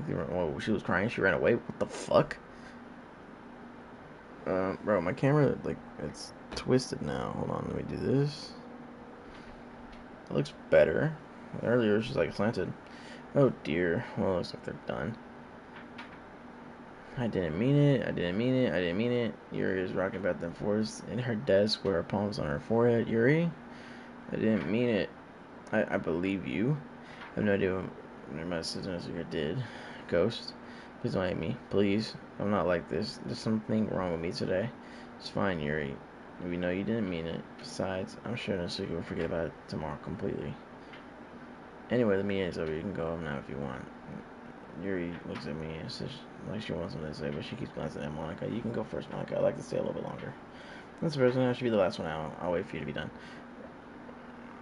Whoa, she was crying. She ran away. What the fuck? Bro, my camera, like, it's twisted now. Hold on, let me do this. It looks better. Earlier, it was just, like, slanted. Oh, dear. Well, it looks like they're done. I didn't mean it. I didn't mean it. I didn't mean it. Yuri is rocking back and forth in her desk with her palms on her forehead. Yuri? I didn't mean it. I believe you. I have no idea what my sister did. Ghost. Please don't hate me. Please. I'm not like this. There's something wrong with me today. It's fine, Yuri. We know you didn't mean it. Besides, I'm sure Natsuki will forget about it tomorrow completely. Anyway, the meeting is over. You can go home now if you want. Yuri looks at me and says like she wants something to say, but she keeps glancing at Monica. You can go first, Monica. I'd like to stay a little bit longer. That's the person. I should be the last one out. I'll wait for you to be done.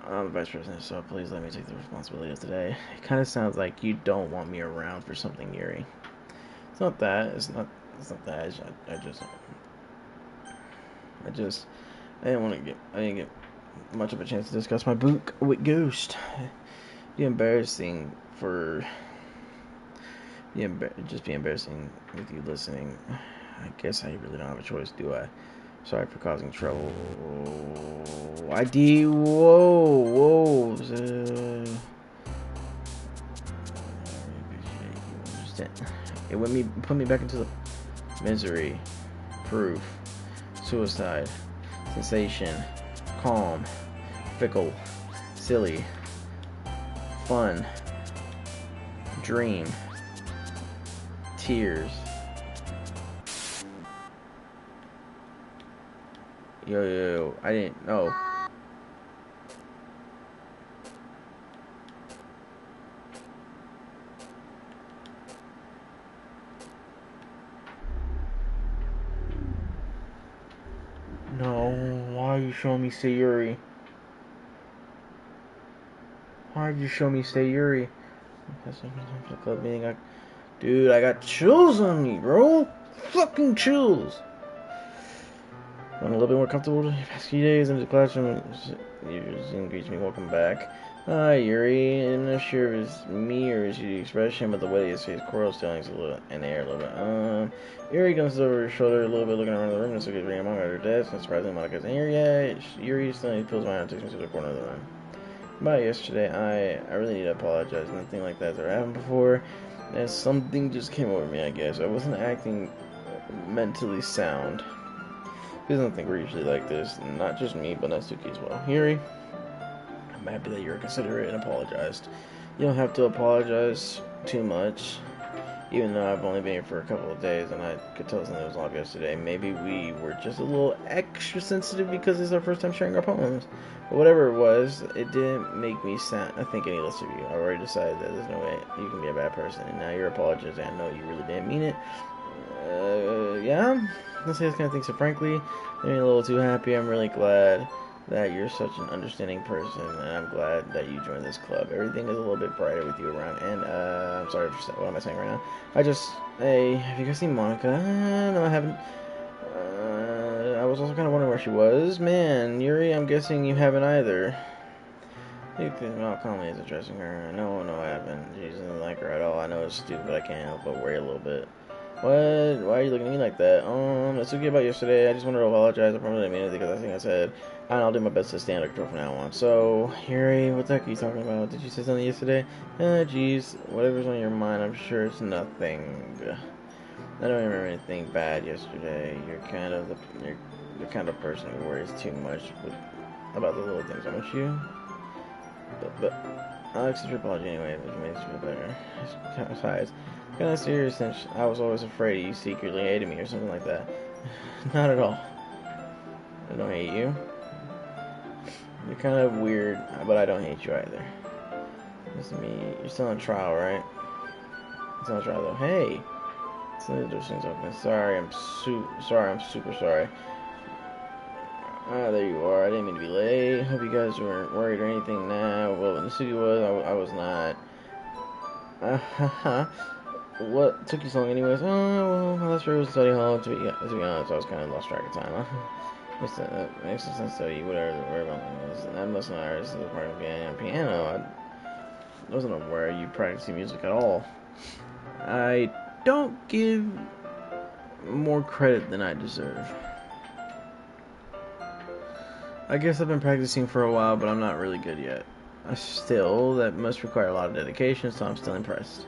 I'm the vice president, so please let me take the responsibility of today. It kind of sounds like you don't want me around for something, Yuri. It's not that. It's not that. I just. I didn't get much of a chance to discuss my book with Ghost. Be embarrassing for. Just be embarrassing with you listening. I guess I really don't have a choice, do I? Sorry for causing trouble. Whoa. It put me back into the misery. Proof. Suicide. Sensation. Calm. Fickle. Silly. Fun. Dream. Tears. Yo, I didn't know. No, why are you showing me Sayuri? Why did you show me Sayuri? Dude, I got chills on me, bro. Fucking chills. I'm a little bit more comfortable the past few days in the classroom. You greets me, welcome back. Hi, Yuri. I'm not sure if it's me or is the expression, but the way his face coral stealing's a little in the air a little bit. Yuri comes over her shoulder a little bit, looking around the room, and so gets among her desk, and surprisingly, Monica's in here yet. Yuri suddenly pulls my arm and takes me to the corner of the room. About yesterday, I really need to apologize. Nothing like that's ever happened before. And something just came over me, I guess. I wasn't acting mentally sound. He doesn't think we're usually like this. Not just me, but Natsuki as well. Yuri, I'm happy that you're considerate and apologized. You don't have to apologize too much. Even though I've only been here for a couple of days and I could tell something was off yesterday, maybe we were just a little extra sensitive because it's our first time sharing our poems. But whatever it was, it didn't make me I think any less of you. I already decided that there's no way you can be a bad person, and now you're apologizing. I know you really didn't mean it. Yeah, let's say this kind of thing. So frankly, I'm a little too happy. I'm really glad that you're such an understanding person, and I'm glad that you joined this club. Everything is a little bit brighter with you around, and I'm sorry for what am I saying right now? Hey, have you guys seen Monica? No, I haven't. I was also kind of wondering where she was. Man, Yuri, I'm guessing you haven't either. You can not call me as addressing her. No, I haven't. She doesn't like her at all. I know it's stupid, but I can't help but worry a little bit. What? Why are you looking at me like that? Let's forget about yesterday. I just wanted to apologize. I probably didn't mean anything because I think I said, and I'll do my best to stay under control from now on. So, Harry, what the heck are you talking about? Did you say something yesterday? Jeez. Whatever's on your mind, I'm sure it's nothing. I don't remember anything bad yesterday. You're kind of the kind of person who worries too much about the little things, aren't you? But I'll accept your apology anyway, if it makes you feel better. Besides, kind of serious since I was always afraid you secretly hated me or something like that. Not at all. I don't hate you. You're kind of weird, but I don't hate you either. Listen to me. You're still on trial, right? You're still on trial, though. Hey! Some of those things open. Sorry, I'm super sorry. Ah, there you are. I didn't mean to be late. Hope you guys weren't worried or anything now. Well, in the city was. I was not. What took you so long anyways? Oh, well, last year was study hall. To be honest, I was kind of lost track of time. Makes sense to you. Whatever. Worry about this. I must not artist is part of piano. I wasn't aware you practicing music at all. I don't give more credit than I deserve. I guess I've been practicing for a while, but I'm not really good yet. Still, that must require a lot of dedication, so I'm still impressed.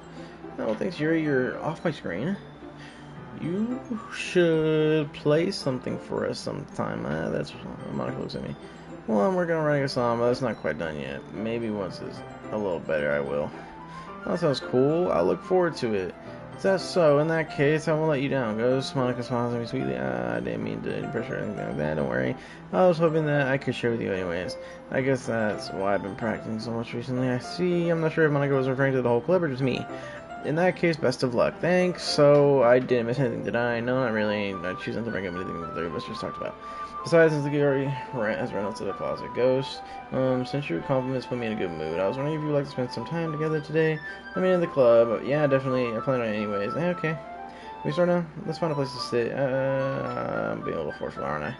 No, thanks, Yuri. You're off my screen. You should play something for us sometime. That's Monica looks at me. Well, I'm working on writing a song, but it's not quite done yet. Maybe once it's a little better, I will. That sounds cool. I look forward to it. Is that so? In that case, I won't let you down. Ghost. Monica smiles at me sweetly. I didn't mean to pressure or anything like that. Don't worry. I was hoping that I could share with you anyways. I guess that's why I've been practicing so much recently. I see. I'm not sure if Monica was referring to the whole club or just me. In that case, best of luck. Thanks. So, I didn't miss anything, did I? No, not really. I choose not to bring up anything the three of us just talked about. Besides, since the Gary has run out to the closet. Ghost, since your compliments put me in a good mood, I was wondering if you would like to spend some time together today. I mean, in the club. Yeah, definitely. I plan on it anyways. Okay. Can we start now? Let's find a place to sit. I'm being a little forceful, aren't I?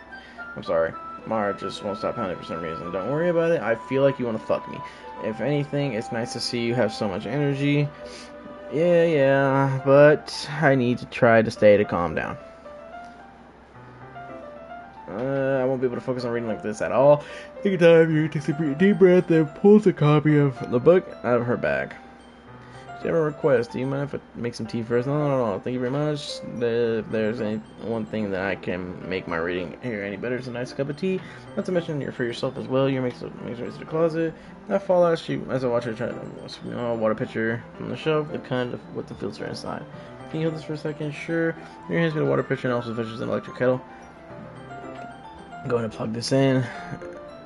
I'm sorry. Mara just won't stop pounding for some reason. Don't worry about it. I feel like you want to fuck me. If anything, it's nice to see you have so much energy. Yeah, but I need to try to calm down. I won't be able to focus on reading like this at all. Take your time, you takes a deep breath, and pulls a copy of the book out of her bag. She have a request. Do you mind if I make some tea first? No. Thank you very much. If there's one thing that I can make my reading here any better, it's a nice cup of tea. Not to mention you're for yourself as well. You makes her way to the closet. I fall out as I watch her try to water pitcher from the shelf, the kind of with the filter inside. Can you hold this for a second? Sure. Your hands get a water pitcher and also fetches an electric kettle. I'm going to plug this in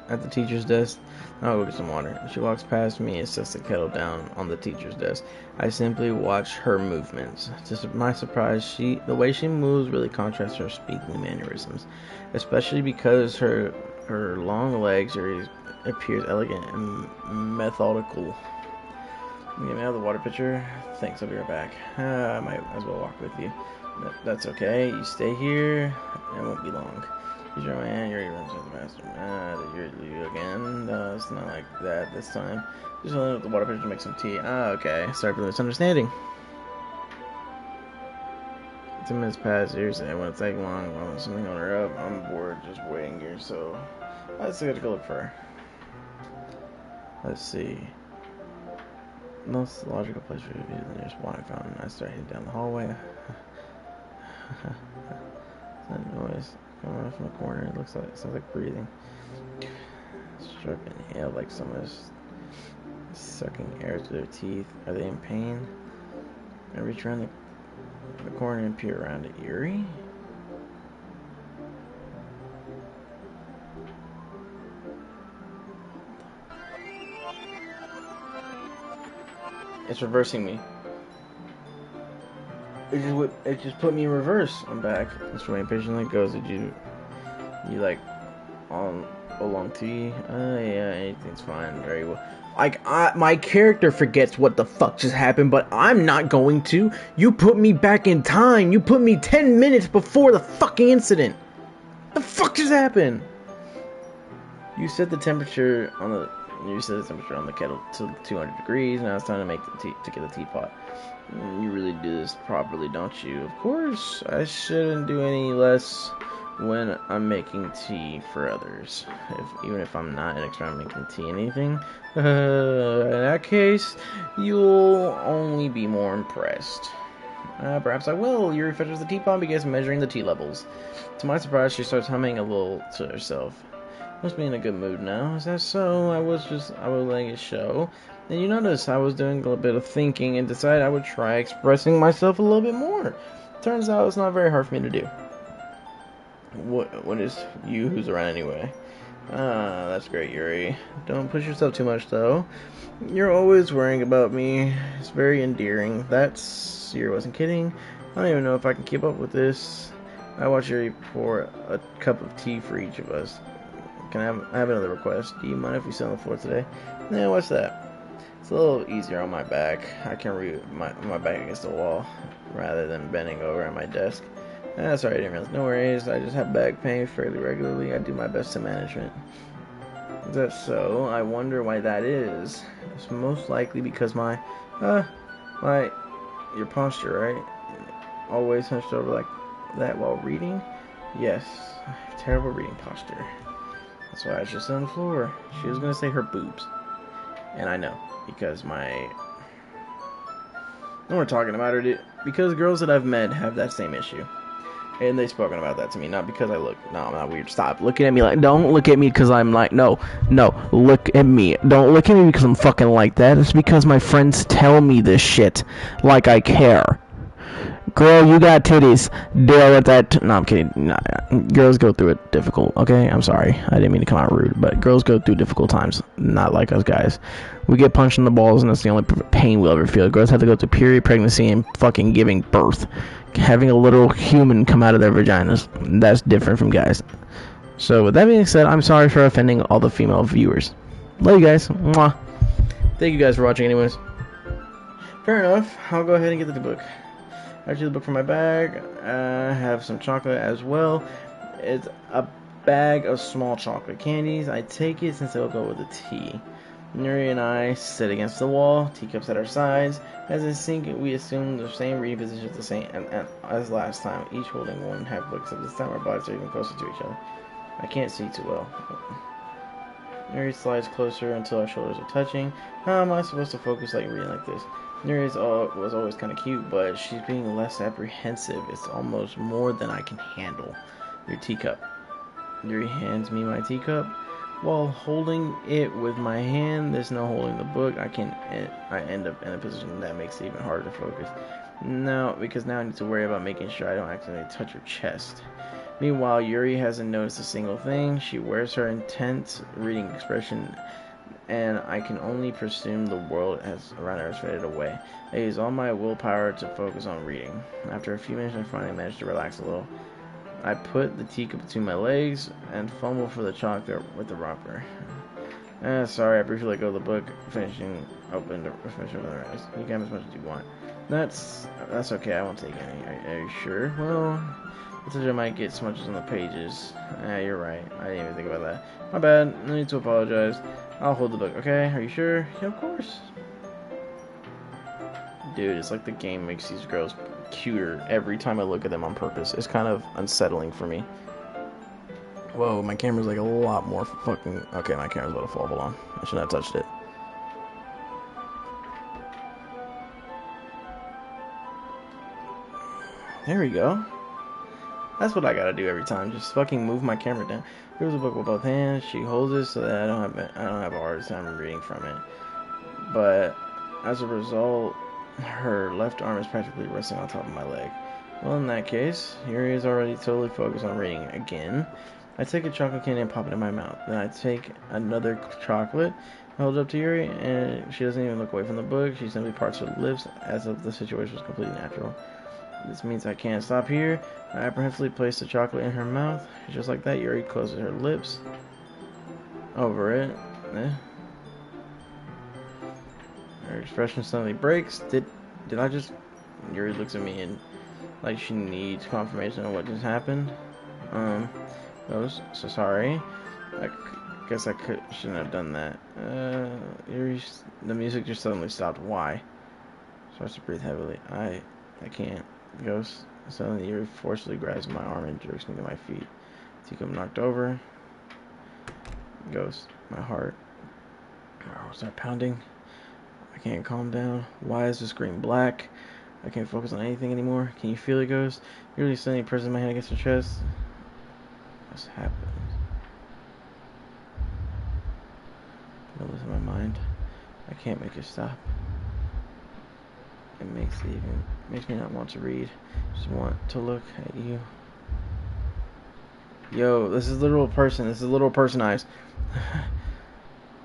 at the teacher's desk. I'll go get some water. She walks past me and sets the kettle down on the teacher's desk. I simply watch her movements. To my surprise, the way she moves really contrasts her speaking mannerisms, especially because her long legs appears elegant and methodical. Get me out of the water pitcher. Thanks, I'll be right back. I might as well walk with you. That's okay. You stay here. It won't be long. He's your man, you're your master. You again? No, it's not like that this time. Just filling up the water pitcher to make some tea. Okay. Sorry for the misunderstanding. 10 minutes pass, seriously, it won't take long. Well, something on her up. I'm bored just waiting here, so I just gotta go look for her. Let's see. Most logical place for you to be the nearest water fountain. I start heading down the hallway. That noise coming from the corner. It sounds like breathing. Sharp inhale, like someone's sucking air through their teeth. Are they in pain? I reach around The corner and peer around it. Yuri? It's reversing me. It just put me in reverse. I'm back. That's where impatiently goes. Did you like on along T? Yeah, anything's fine. Very well. Like my character forgets what the fuck just happened, but I'm not going to. You put me back in time. You put me 10 minutes before the fucking incident. The fuck just happened? You set the temperature on the kettle to 200 degrees. Now it's time to make to get the teapot. You really do this properly, don't you? Of course. I shouldn't do any less when I'm making tea for others. Even if I'm not making tea anything. In that case, you'll only be more impressed. Perhaps I will. Yuri fetches the teapot and begins measuring the tea levels. To my surprise, she starts humming a little to herself. Must be in a good mood now. Is that so? I was letting it show. And you notice I was doing a little bit of thinking and decided I would try expressing myself a little bit more. Turns out it's not very hard for me to do. What is you who's around anyway? That's great, Yuri. Don't push yourself too much, though. You're always worrying about me. It's very endearing. Yuri wasn't kidding. I don't even know if I can keep up with this. I watch Yuri pour a cup of tea for each of us. I have another request. Do you mind if we sit on the floor today? Yeah, what's that? It's a little easier on my back. I can read my back against the wall rather than bending over at my desk. Sorry, I didn't realize. No worries. I just have back pain fairly regularly. I do my best to manage it. Is that so? I wonder why that is. It's most likely because your posture, right? Always hunched over like that while reading? Yes. I have terrible reading posture. That's why I should sit on the floor. She was going to say her boobs. And I know. Because no, we're talking about it. Because girls that I've met have that same issue. And they've spoken about that to me. Not because no, I'm not weird. Stop looking at me like, don't look at me because I'm like, no, look at me. Don't look at me because I'm fucking like that. It's because my friends tell me this shit like I care. Girl, you got titties. Deal with that. No, I'm kidding. Nah, girls go through it difficult, okay? I'm sorry. I didn't mean to come out rude, but girls go through difficult times. Not like us guys. We get punched in the balls, and that's the only pain we'll ever feel. Girls have to go through period, pregnancy, and fucking giving birth. Having a little human come out of their vaginas. That's different from guys. So, with that being said, I'm sorry for offending all the female viewers. Love you guys. Mwah. Thank you guys for watching anyways. Fair enough. I'll go ahead and get the book. Actually, the book from my bag. I have some chocolate as well. It's a bag of small chocolate candies. I take it since it'll go with the tea. Nuri and I sit against the wall, teacups at our sides. As in sync, we assume the same reading position as last time, each holding one half book, except this time our bodies are even closer to each other. I can't see too well. Nuri slides closer until our shoulders are touching. How am I supposed to focus like reading like this? Nuri was always kind of cute, but she's being less apprehensive. It's almost more than I can handle. Your teacup. Nuri hands me my teacup. While holding it with my hand, there's no holding the book. I end up in a position that makes it even harder to focus. Because now I need to worry about making sure I don't accidentally touch her chest. Meanwhile, Yuri hasn't noticed a single thing. She wears her intense reading expression, and I can only presume the world around her has faded away. I use all my willpower to focus on reading. After a few minutes, I finally manage to relax a little. I put the teacup between my legs and fumble for the chocolate with the romper. Sorry, I briefly let go of the book, finishing open the rest. You can have as much as you want. That's okay, I won't take any. Are you sure? Well, I thought I might get smudges on the pages. You're right. I didn't even think about that. My bad. No need to apologize. I'll hold the book, okay? Are you sure? Yeah, of course. Dude, it's like the game makes these girls cuter every time I look at them on purpose. It's kind of unsettling for me. Whoa, my camera's like a lot more fucking... Okay, my camera's about to fall. Hold on. I shouldn't have touched it. There we go. That's what I gotta do every time. Just fucking move my camera down. Here's a book with both hands. She holds it so that I don't have a hard time reading from it. But as a result, Her left arm is practically resting on top of my leg. Well, in that case, Yuri is already totally focused on reading again. I take a chocolate candy and pop it in my mouth. Then I take another chocolate, hold it up to Yuri, and she doesn't even look away from the book. She simply parts her lips as if the situation was completely natural. This means I can't stop here. I apprehensively place the chocolate in her mouth. Just like that, Yuri closes her lips over it. Her expression suddenly breaks. Did I just... Yuri looks at me and like she needs confirmation of what just happened. Goes, so sorry. I guess I shouldn't have done that. Yuri's, the music just suddenly stopped. Why? Starts to breathe heavily. I can't. Goes. Suddenly Yuri forcefully grabs my arm and jerks me to my feet. Teacup knocked over. Goes. My heart start pounding. I can't calm down. Why is the screen black? I can't focus on anything anymore. Can you feel it, Ghost? Yuri suddenly presses my hand against her chest. What's happened? I lose my mind. I can't make it stop. It makes me not want to read. Just want to look at you. Yo, this is literal person. This is literal person eyes.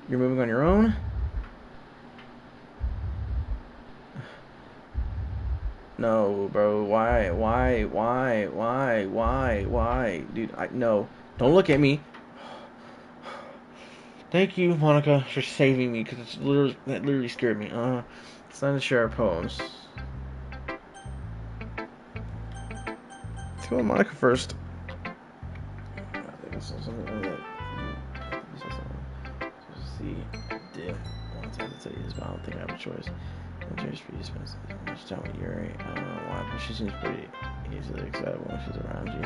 You're moving on your own? No, bro. Why? Dude, no. Don't look at me. Thank you, Monica, for saving me, because that literally scared me. It's time to share our poems. Let's go with Monica first. I think I saw something like that. See, I did want to tell you this, but I don't think I have a choice. Jerry's pretty expensive. Much time with Yuri. I don't know why, but she seems pretty easily excitable when she's around you.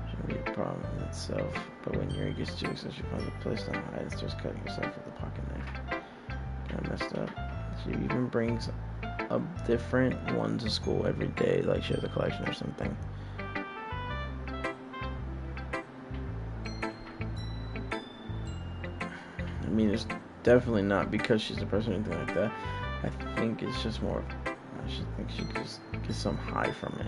Shouldn't be a problem in itself. But when Yuri gets too excited, she finds a place to hide and starts cutting herself with a pocket knife. Kinda messed up. She even brings a different one to school every day, like she has a collection or something. I mean, it's definitely not because she's a person or anything like that. I think it's just more. I should think she just get some high from it.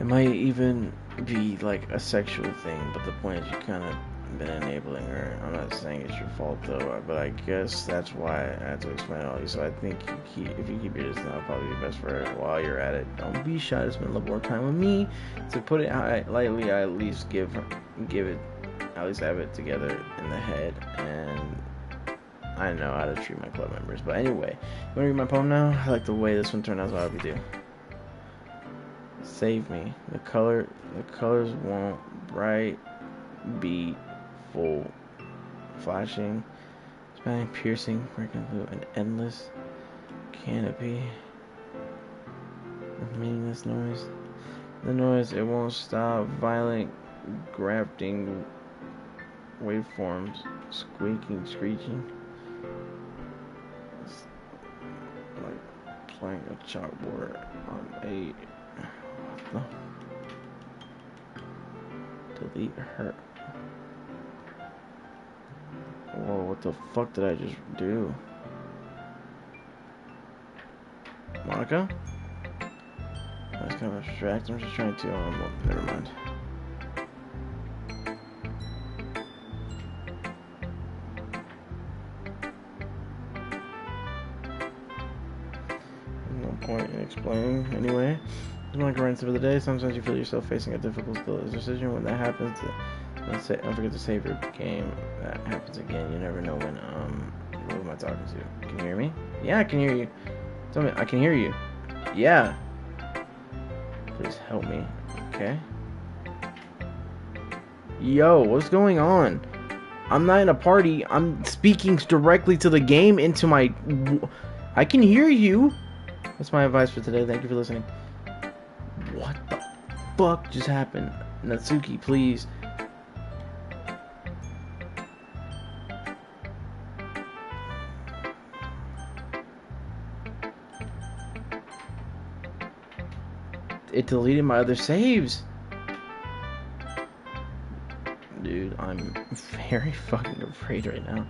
It might even be like a sexual thing, but the point is you kind of been enabling her. I'm not saying it's your fault though, but I guess that's why I had to explain it all to you. So I think if you keep your distance, that'll probably be best for her. While you're at it, don't be shy to spend a little more time with me. To put it lightly, I at least give it, at least have it together in the head, and I know how to treat my club members. But anyway, you wanna read my poem now? I like the way this one turned out, so I hope you do. Save me. The colors won't bright, be full, flashing, spanning, piercing, breaking through an endless canopy of meaningless noise. The noise, it won't stop. Violent, grafting waveforms, squeaking, screeching. It's like playing a chalkboard on a... No. Delete her. Whoa, what the fuck did I just do? Monica? That's kind of abstract. I'm just trying to, well, never mind. No point in explaining. Anyway, it's like a for the day. Sometimes you feel yourself facing a difficult decision. When that happens, don't forget to save your game. That happens again. You never know when. Who am I talking to? Can you hear me? Yeah, I can hear you. Tell me, I can hear you. Yeah. Please help me. Okay. Yo, what's going on? I'm not in a party. I'm speaking directly to the game into my... I can hear you. That's my advice for today. Thank you for listening. What the fuck just happened? Natsuki, please. It deleted my other saves. Dude, I'm very fucking afraid right now.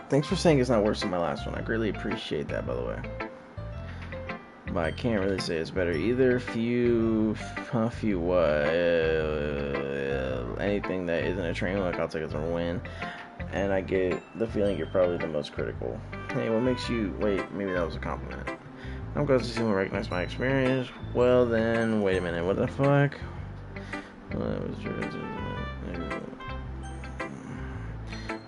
Thanks for saying it's not worse than my last one. I greatly appreciate that, by the way. But I can't really say it's better either. Anything that isn't a train wreck, I'll take it as a win. And I get the feeling you're probably the most critical. Hey, what makes you... Wait, maybe that was a compliment. I'm glad to see someone recognize my experience. Well then, wait a minute, what the fuck?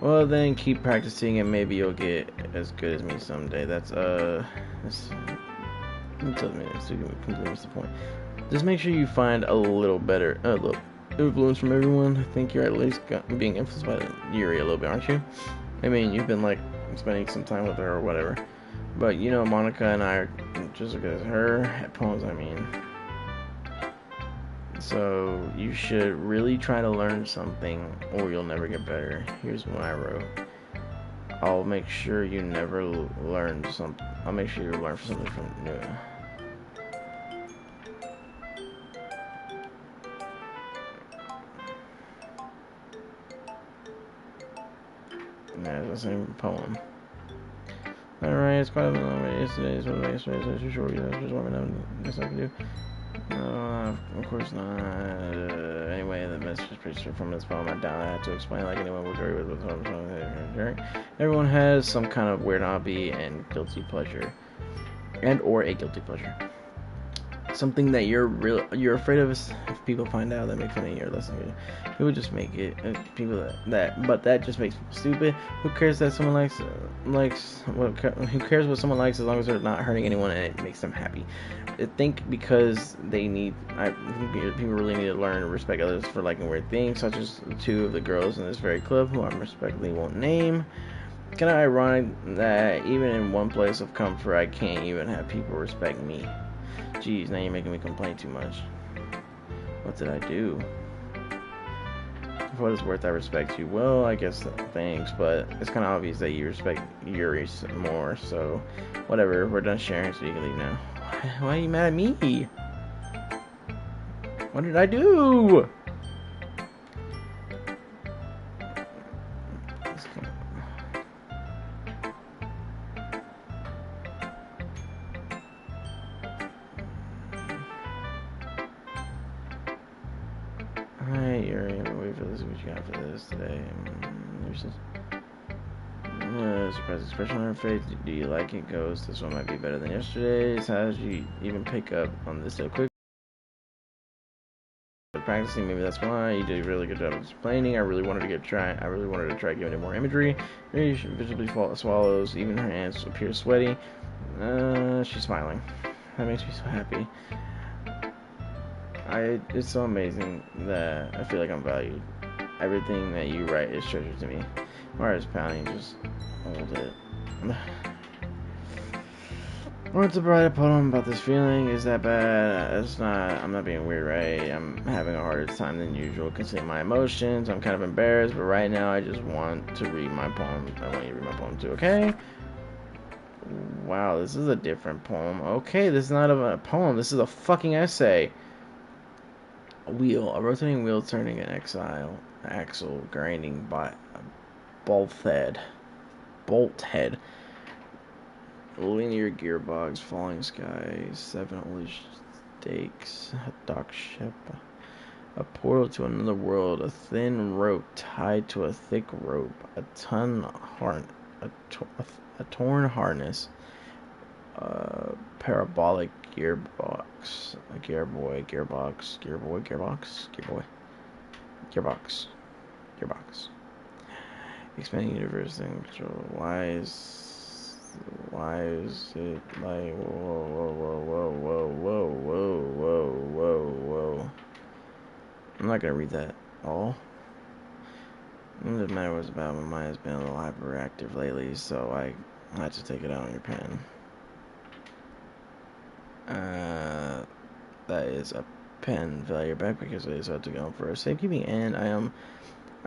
Well then, keep practicing and maybe you'll get as good as me someday. That tells me this completely the point. Just make sure you find a little better influence from everyone. I think you're at least being influenced by Yuri a little bit, aren't you? I mean, you've been like spending some time with her or whatever. But you know, Monica and I are just as good as her at poems, I mean. So you should really try to learn something or you'll never get better. Here's what I wrote. I'll make sure you never learn something. I'll make sure you learn something from new. Yeah, it's the same poem. Alright, it's quite a long way. Yesterday's what yesterday, so too short. Yeah, just warming up. Guess I can do. No, of course not. Anyway, the message is pretty straight from this poem. I doubt I have to explain like anyone would agree with everyone has some kind of weird hobby and guilty pleasure. And or a guilty pleasure. Something that you're afraid of if people find out that make fun of you or listen to you. People just make it but that just makes people stupid. Who cares that someone who cares what someone likes as long as they're not hurting anyone and it makes them happy. I think because I think people really need to learn to respect others for liking weird things, such as two of the girls in this very club who I respectfully won't name. Kind of ironic that even in one place of comfort I can't even have people respect me. Jeez, now you're making me complain too much. What did I do? For what it's worth, I respect you. Well, I guess thanks, but it's kind of obvious that you respect Yuri more, so whatever. We're done sharing, so you can leave now. Why are you mad at me? What did I do? Alright, Yuri, I'm gonna wait for this. What you got for this today? Surprise expression on her face. Do you like it? Goes. This one might be better than yesterday's. How did you even pick up on this so quick? Practicing, maybe that's why. You did a really good job of explaining. I really wanted to try giving it more imagery. Maybe she visibly swallows. Even her hands appear sweaty. She's smiling. That makes me so happy. It's so amazing that I feel like I'm valued. Everything that you write is treasure to me. My heart is pounding. Just hold it. Words to write a poem about this feeling. Is that bad? It's not. I'm not being weird, right? I'm having a harder time than usual considering my emotions. I'm kind of embarrassed, but right now I just want to read my poem. I want you to read my poem too, okay? Wow, this is a different poem. Okay, this is not a poem. This is a fucking essay. A rotating wheel turning an axle grinding by a bolt head. Linear gearbox, falling sky, 7 holy stakes, a dock ship, a portal to another world, a thin rope tied to a thick rope, a torn harness, a parabolic gearbox, a gearbox. Expanding universe and control. Why is it like whoa. I'm not gonna read that all. It doesn't matter what it's about. My mind has been a little hyperactive lately, so I had to take it out on your pen. That is a pen failure back because I decided to go for a safekeeping, and I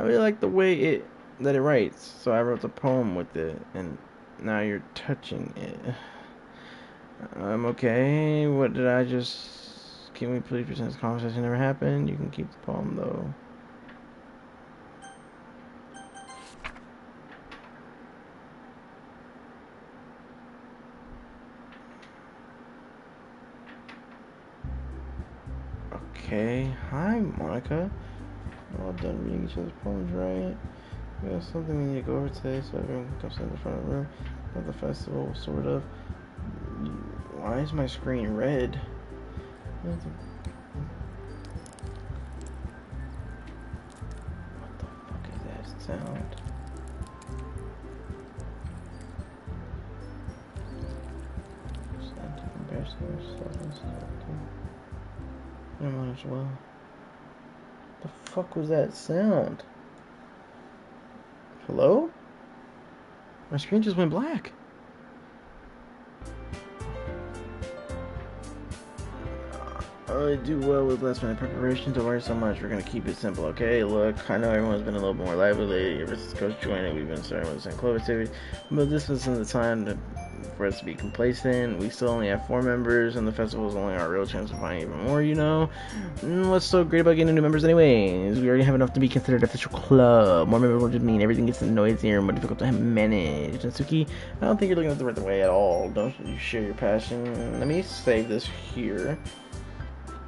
really like the way that it writes, so I wrote the poem with it, and now you're touching it. I'm okay. What did I just... Can we please pretend this conversation never happened? You can keep the poem, though. Hi, Monica. We're all done reading each other's poems, right? We got something we need to go over today, so everyone can come sit in the front of the room. At the festival, sort of. Why is my screen red? What the fuck is that sound? I might as well. The fuck was that sound? Hello? My screen just went black. I do well with last minute preparation. Don't worry so much. We're gonna keep it simple, okay? Look, I know everyone's been a little more lively lately. Ever since Coach joined it, we've been starting with the St. Clover series. But this isn't the time for us to be complacent. We still only have 4 members, and the festival is only our real chance to find even more, you know? What's so great about getting new members anyways? We already have enough to be considered an official club. More members will just mean everything gets noisier and more difficult to manage. Natsuki, I don't think you're looking at the right way at all. Don't you share your passion? Let me save this here.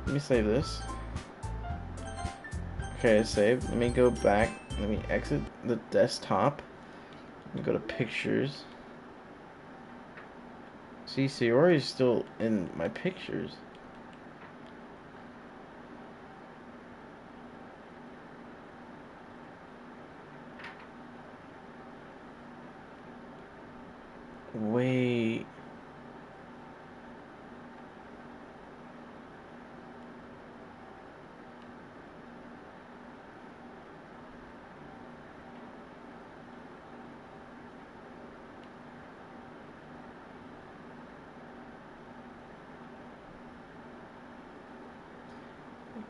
Let me save this. Okay, save. Let me go back. Let me exit the desktop. Let me go to pictures. See, Sayori is still in my pictures. Wait.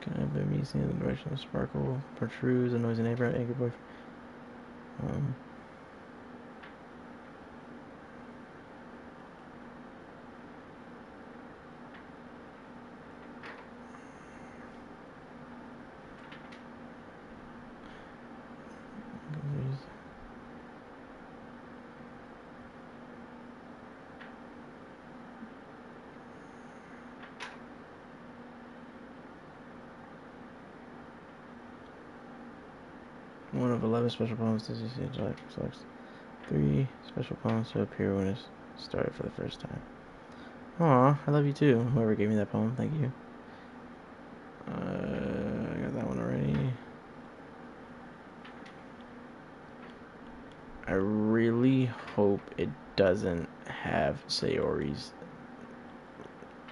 Can I have me seeing the direction of sparkle protrudes a noisy neighbor angry boy? One of 11 special poems does you see July selects 3 special poems to appear when it's started for the first time. Aw, I love you too. Whoever gave me that poem, thank you. I got that one already. I really hope it doesn't have Sayori's,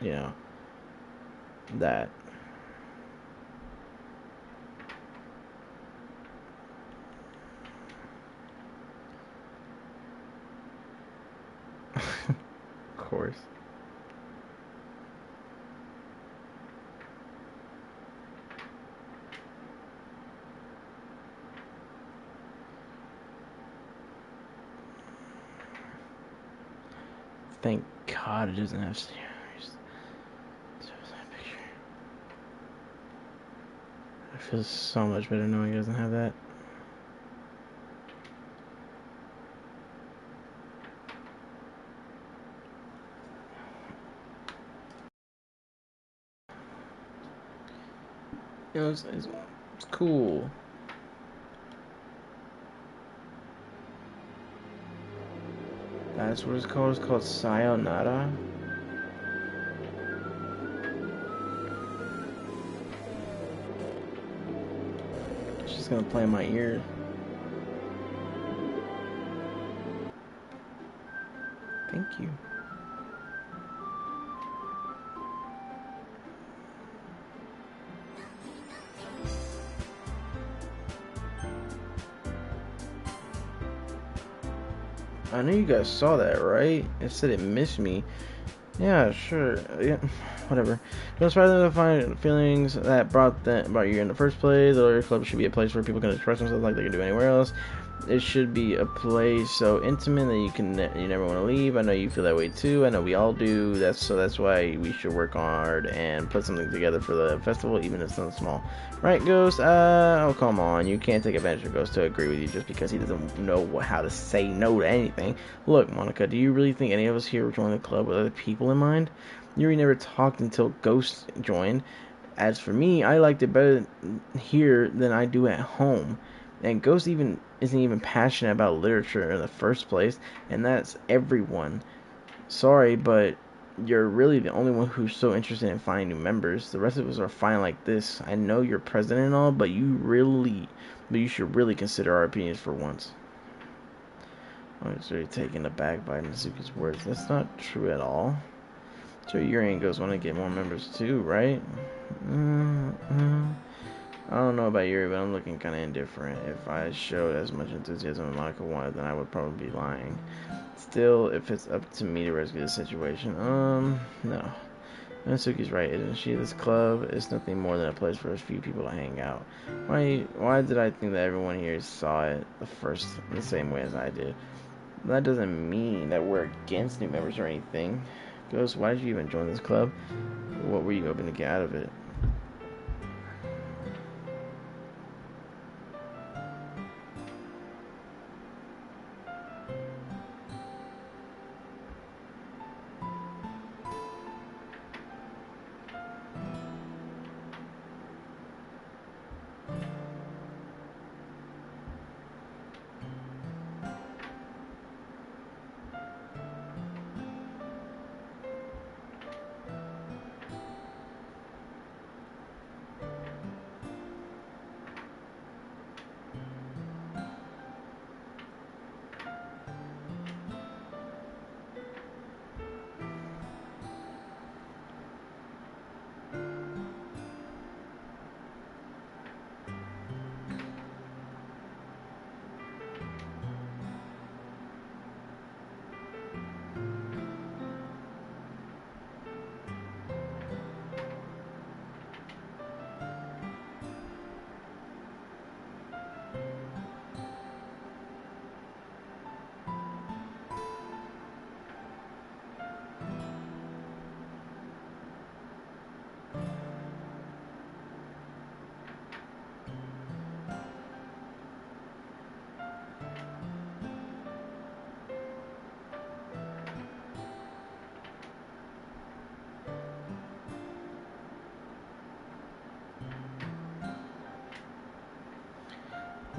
you know, that. Of course. Thank God it doesn't have Sayori's. I feel so much better knowing it doesn't have that. You know, it's cool. That's what it's called. It's called Sayonara. It's just gonna play in my ear. Thank you. I know you guys saw that, right? It said it missed me. Yeah, sure. Yeah, whatever. Don't inspire them to find feelings that brought you in the first place. The Lawyer Club should be a place where people can express themselves like they can do anywhere else. It should be a place so intimate that you never want to leave. I know you feel that way too. I know we all do. That's why we should work hard and put something together for the festival, even if it's something small. Right, Ghost? Oh, come on. You can't take advantage of Ghost to agree with you just because he doesn't know how to say no to anything. Look, Monica, do you really think any of us here would join the club with other people in mind? Yuri never talked until Ghost joined. As for me, I liked it better here than I do at home. And Ghost even isn't even passionate about literature in the first place, and that's everyone. Sorry, but you're really the only one who's so interested in finding new members. The rest of us are fine like this. I know you're president and all, but you should really consider our opinions for once. I was really taken aback by Mizuki's words. That's not true at all. So your Angos want to get more members too, right? Mm-hmm. I don't know about Yuri, but I'm looking kind of indifferent. If I showed as much enthusiasm as Monica wanted, then I would probably be lying. Still, if it's up to me to rescue the situation, no. Natsuki's right, isn't she? This club is nothing more than a place for a few people to hang out. Why did I think that everyone here saw it the same way as I did? That doesn't mean that we're against new members or anything. Ghost, why did you even join this club? What were you hoping to get out of it?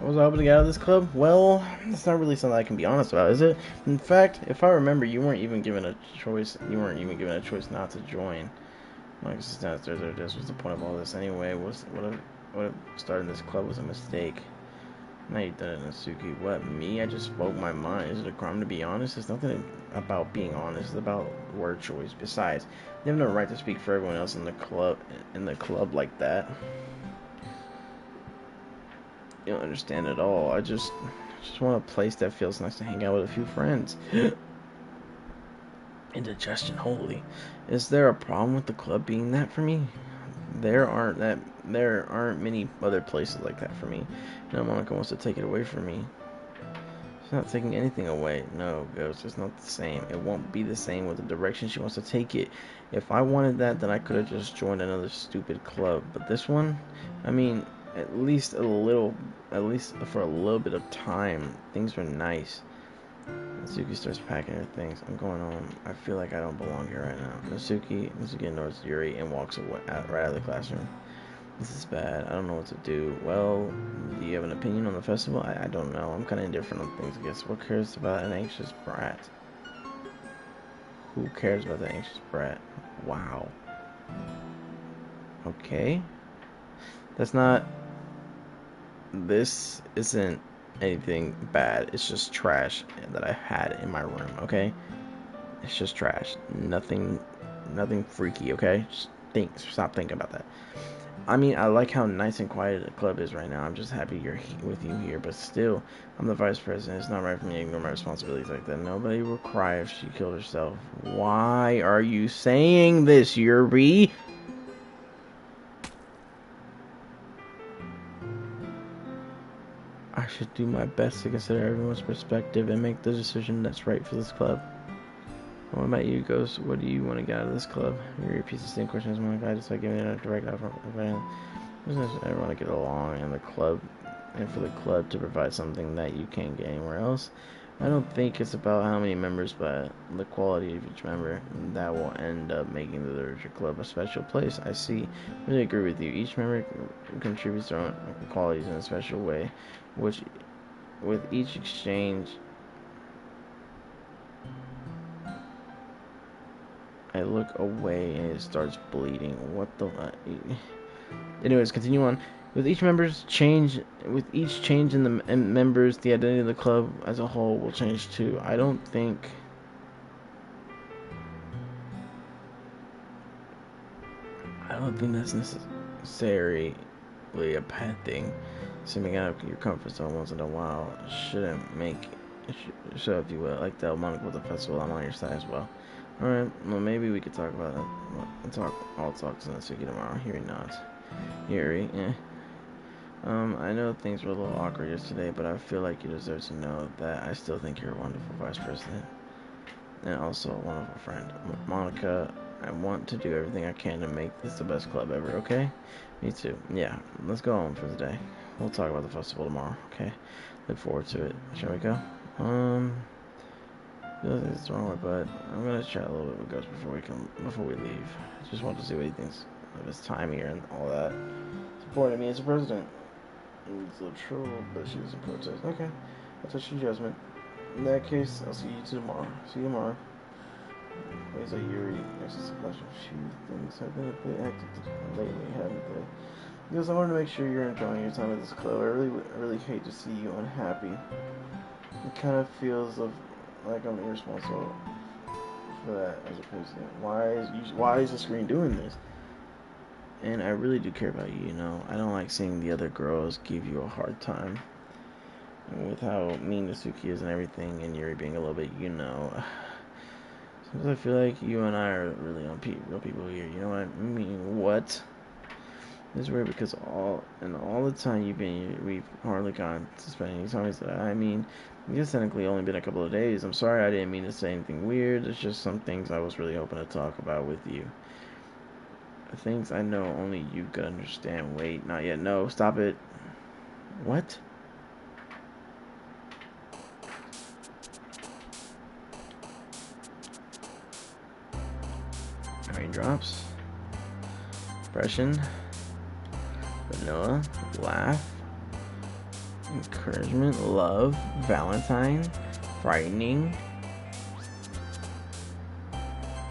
What was I hoping to get out of this club? Well, it's not really something I can be honest about, is it? In fact, if I remember, you weren't even given a choice. You weren't even given a choice not to join. Like, this was the point of all this anyway. What if starting this club was a mistake? Now you've done it, Natsuki. What, me? I just spoke my mind. Is it a crime to be honest? It's nothing about being honest. It's about word choice. Besides, you have no right to speak for everyone else in the club like that. You don't understand at all. I just want a place that feels nice to hang out with a few friends. Indigestion, holy. Is there a problem with the club being that for me? There aren't many other places like that for me. No, Monica wants to take it away from me. She's not taking anything away. No, Ghost, it's not the same. It won't be the same with the direction she wants to take it. If I wanted that, then I could have just joined another stupid club. But this one, I mean, at least for a little bit of time, things were nice. Natsuki starts packing her things. I'm going home. I feel like I don't belong here right now. Natsuki ignores Yuri and walks away, right out of the classroom. This is bad. I don't know what to do. Well, do you have an opinion on the festival? I don't know. I'm kind of indifferent on things, I guess. What cares about an anxious brat? Who cares about the anxious brat? Wow. Okay. This isn't anything bad. It's just trash that I had in my room, okay? It's just trash. Nothing freaky, okay? Just stop thinking about that. I mean, I like how nice and quiet the club is right now. I'm just happy with you here, but still, I'm the vice president. It's not right for me to ignore my responsibilities like that. Nobody will cry if she killed herself. Why are you saying this, Yuri? I should do my best to consider everyone's perspective and make the decision that's right for this club. What about you, Ghost? What do you want to get out of this club? You repeat the same question as one guy, just like giving it a direct offer. I want to get along, and for the club to provide something that you can't get anywhere else. I don't think it's about how many members, but the quality of each member that will end up making the literature club a special place. I see. Really agree with you. Each member contributes their own qualities in a special way, which with each exchange, I look away and it starts bleeding. What the? Anyways, continue on. With each change in the members, the identity of the club as a whole will change too. I don't think that's necessarily a bad thing. Stepping out of your comfort zone once in a while shouldn't make so if you will like the Monica with the festival. I'm on your side as well. All right, well maybe we could talk about it. I'll talk to Natsuki tomorrow. Yuri nods. Yuri, yeah. I know things were a little awkward yesterday, but I feel like you deserve to know that I still think you're a wonderful vice president and also a wonderful friend. Monica, I want to do everything I can to make this the best club ever, okay? Me too. Yeah, let's go home for the day. We'll talk about the festival tomorrow, okay? Look forward to it. Shall we go? Nothing's wrong with, but I'm gonna chat a little bit with Ghost before we leave. I just want to see what he thinks of his time here and all that. Supporting me as a president. It's a little trouble, but she doesn't protest. Okay, I'll touch your judgment. In that case, I'll see you tomorrow. See you tomorrow. Ways like Yuri, there's just a bunch of few things have been a bit hectic lately, haven't they? Because I wanted to make sure you're enjoying your time at this club. I really hate to see you unhappy. It kind of feels like I'm irresponsible for that as a president. Why is the screen doing this? And I really do care about you, you know. I don't like seeing the other girls give you a hard time. And with how mean Natsuki is and everything, and Yuri being a little bit, you know. Sometimes I feel like you and I are really on real people here. You know what I mean? What? It's weird because all the time you've been here, we've hardly gone to spend any time together. I mean, it's technically only been a couple of days. I'm sorry I didn't mean to say anything weird. It's just some things I was really hoping to talk about with you. Things I know only you could understand. Wait, not yet. No, stop it. What? Raindrops. Depression. Vanilla. Laugh. Encouragement. Love. Valentine. Frightening.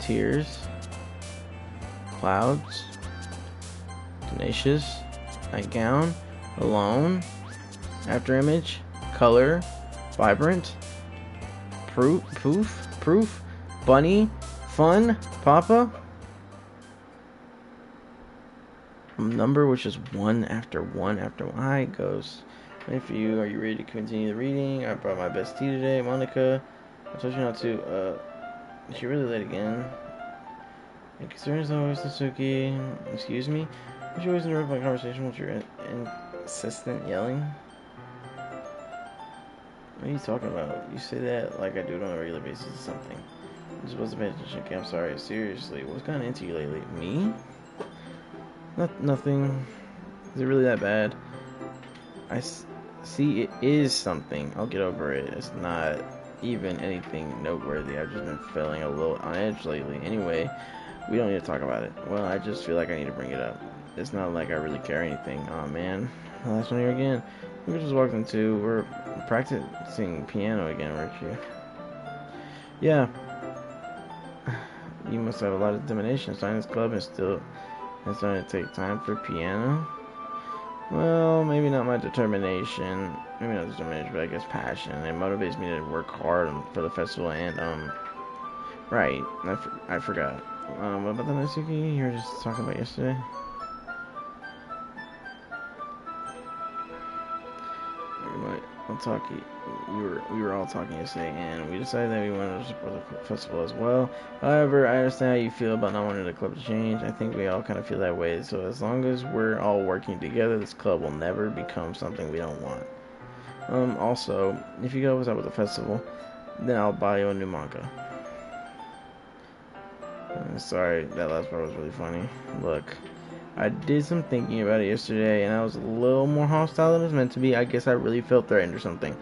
Tears. Clouds. Tenacious. Nightgown. Alone. Afterimage. Color. Vibrant. Proof. Bunny. Fun. Papa. Number which is one after one. Hi, Ghost. If you are you ready to continue the reading? I brought my best tea today, Monica. I told you not to. Is she really late again? My concern is always Natsuki. Excuse me? Would you always interrupt my conversation with your insistent yelling? What are you talking about? You say that like I do it on a regular basis or something. I'm supposed to pay attention. Okay, I'm sorry. Seriously, what's gotten into you lately? Me? Nothing. Is it really that bad? I see it is something. I'll get over it. It's not even anything noteworthy. I've just been feeling a little on edge lately. Anyway, we don't need to talk about it. Well, I just feel like I need to bring it up. It's not like I really care or anything. Aw, man. Last one here again. We just walked into. We're practicing piano again, weren't you? Yeah. You must have a lot of determination. Starting this club and still starting to take time for piano. Well, maybe not my determination. Maybe not determination, but I guess passion. It motivates me to work hard for the festival and, right. I forgot. What about the Natsuki you were just talking about yesterday? We were all talking yesterday, and we decided that we wanted to support the festival as well. However, I understand how you feel about not wanting the club to change. I think we all kind of feel that way. So as long as we're all working together, this club will never become something we don't want. Also, if you go with the festival, then I'll buy you a new manga. Sorry, that last part was really funny. Look, I did some thinking about it yesterday, and I was a little more hostile than it was meant to be. I guess I really felt threatened or something.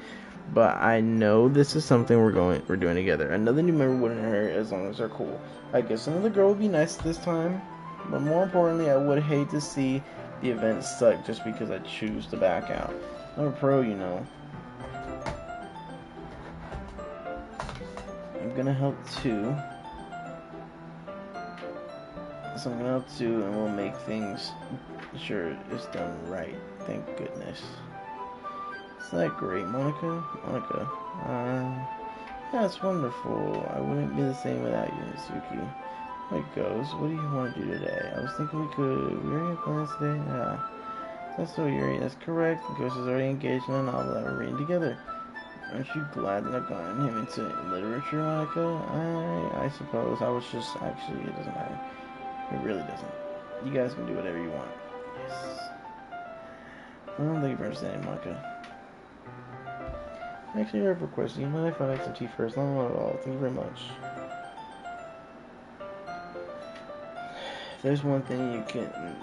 But I know this is something we're doing together. Another new member wouldn't hurt as long as they're cool. I guess another girl would be nice this time. But more importantly, I would hate to see the event suck just because I choose to back out. I'm a pro, you know. I'm gonna help too. So I'm gonna help too, and we'll make things sure it's done right. Thank goodness. Isn't that great, Monica? Monica. Yeah, it's wonderful. I wouldn't be the same without you, Mitsuki. It goes. What do you want to do today? I was thinking we already have plans today? Yeah. That's so Yuri. That's correct. Ghost is already engaged in a novel that we're reading together. Aren't you glad that I've gotten him into literature, Monica? I suppose. I was just, actually, it doesn't matter. It really doesn't. You guys can do whatever you want. Yes. Thank you for understanding, Monica. Actually, I have a request. You mind if I have some tea first? Not at all. Thank you very much. If there's one thing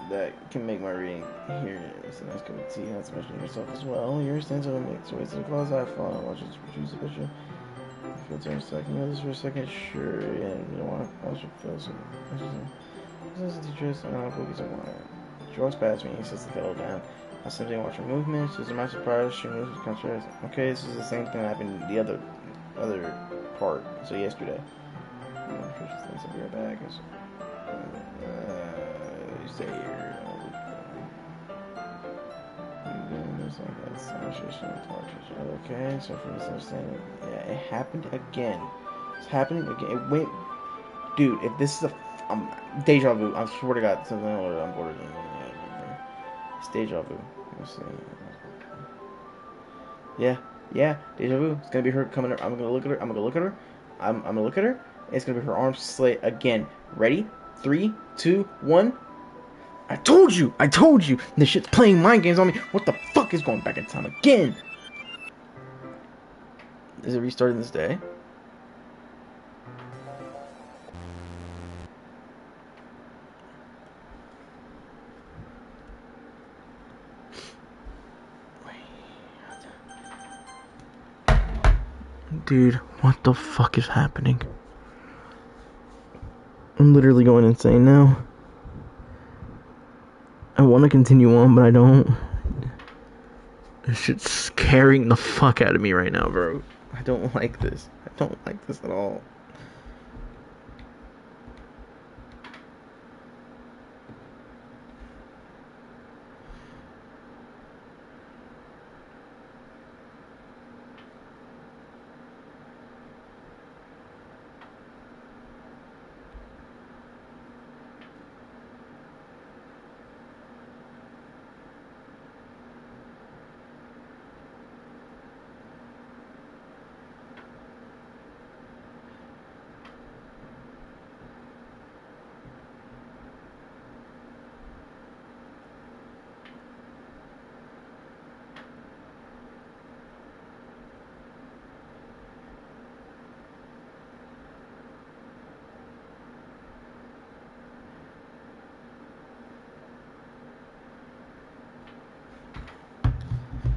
that can make my reading here, it's a nice cup of tea. Not to mention yourself as well. Your stance of it makes way to the clothes I fall and watch it choose a picture. Filter in a second. You know this for a second? Sure. Yeah, you don't want to. I should feel some. This is the teacher. I don't know cookies I want. She walks past me. He sets the kettle down. I simply watch her movements. To my surprise, she moves with contrast. Okay, this is the same thing that happened in the other part. So yesterday. I'm sure she thinks I'll be right back. You stay here. Okay, so for misunderstanding, yeah, it happened again. It's happening again. It went, dude. If this is a deja vu, I swear to God, something I'm bored of. It's deja vu. Let's see. Yeah, deja vu. It's gonna be her coming. I'm gonna look at her. I'm gonna look at her. It's gonna be her arms slit again. Ready? 3, 2, 1. I told you. This shit's playing mind games on me. What the fuck is going back in time again? Is it restarting this day? Dude, what the fuck is happening? I'm literally going insane now. I want to continue on, but I don't. This shit's scaring the fuck out of me right now, bro. I don't like this. I don't like this at all.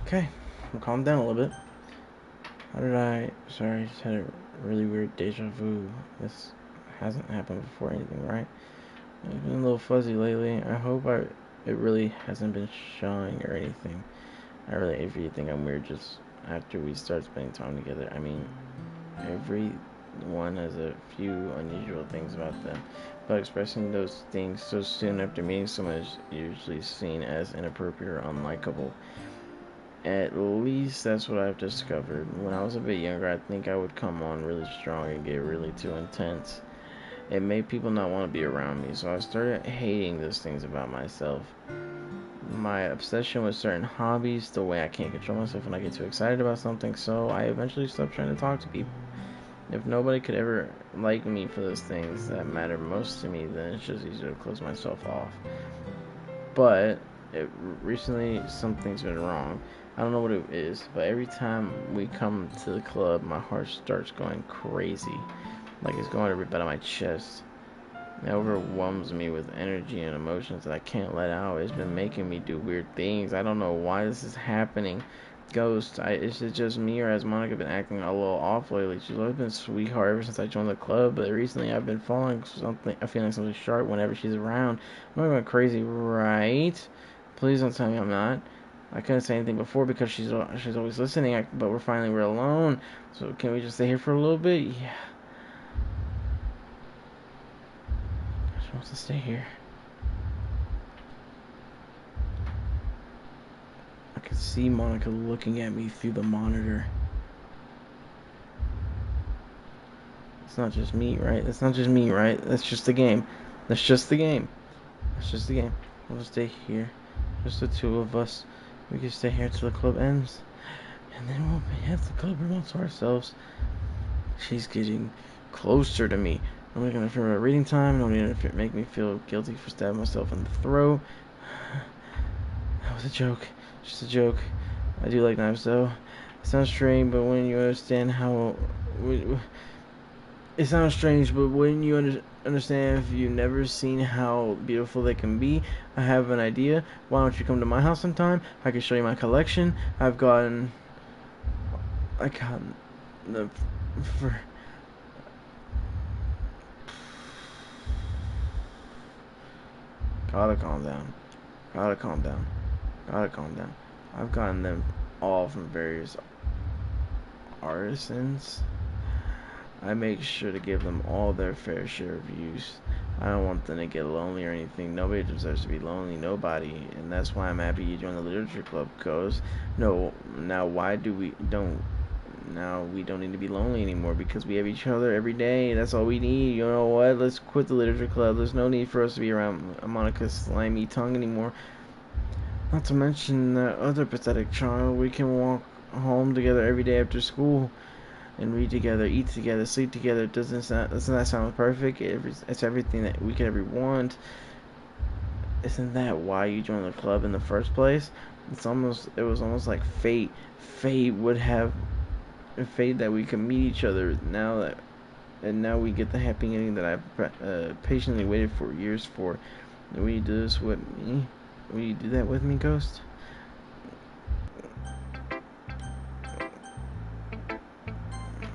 Okay, I'll calm down a little bit. Sorry, I just had a really weird deja vu. This hasn't happened before anything, right? It's been a little fuzzy lately. I hope it really hasn't been showing or anything. I really, if you think I'm weird, just after we start spending time together. I mean, everyone has a few unusual things about them, but expressing those things so soon after meeting someone is usually seen as inappropriate or unlikable. At least that's what I've discovered. When I was a bit younger, I think I would come on really strong and get really too intense. It made people not want to be around me, so I started hating those things about myself. My obsession with certain hobbies, the way I can't control myself when I get too excited about something, so I eventually stopped trying to talk to people. If nobody could ever like me for those things that matter most to me, then it's just easier to close myself off. But recently, something's been wrong. I don't know what it is, but every time we come to the club, my heart starts going crazy. Like it's going every bit of my chest. It overwhelms me with energy and emotions that I can't let out. It's been making me do weird things. I don't know why this is happening. Ghost, is it just me, or has Monica been acting a little off lately? She's always been a sweetheart ever since I joined the club, but recently I've been feeling something sharp whenever she's around. I'm not going crazy, right? Please don't tell me I'm not. I couldn't say anything before because she's always listening, but we're alone. So can we just stay here for a little bit? Yeah. She wants to stay here. I could see Monica looking at me through the monitor. It's not just me, right? It's not just me, right? That's just the game. That's just the game. That's just the game. We'll stay here. Just the two of us. We can stay here till the club ends. And then we'll have the club room all to ourselves. She's getting closer to me. I'm not gonna interfere with reading time. Don't need to make me feel guilty for stabbing myself in the throat. That was a joke. Just a joke. I do like knives though. It sounds strange, but when you understand how... It sounds strange, but when you understand, if you've never seen how beautiful they can be, I have an idea. Why don't you come to my house sometime? I can show you my collection. I got the... For... Gotta calm down. Gotta calm down. Gotta calm down. I've gotten them all from various artisans. I make sure to give them all their fair share of use. I don't want them to get lonely or anything. Nobody deserves to be lonely. Nobody. And that's why I'm happy you joined the literature club, Ghost. No, now we don't need to be lonely anymore because we have each other every day. That's all we need. You know what? Let's quit the literature club. There's no need for us to be around Monica's slimy tongue anymore. Not to mention that other pathetic child. We can walk home together every day after school and read together, eat together, sleep together. Doesn't that sound perfect? It's everything that we could ever want. Isn't that why you joined the club in the first place? It was almost like fate. Fate that we could meet each other now we get the happy ending that I've patiently waited for years for. Will you do this with me? Will you do that with me, Ghost?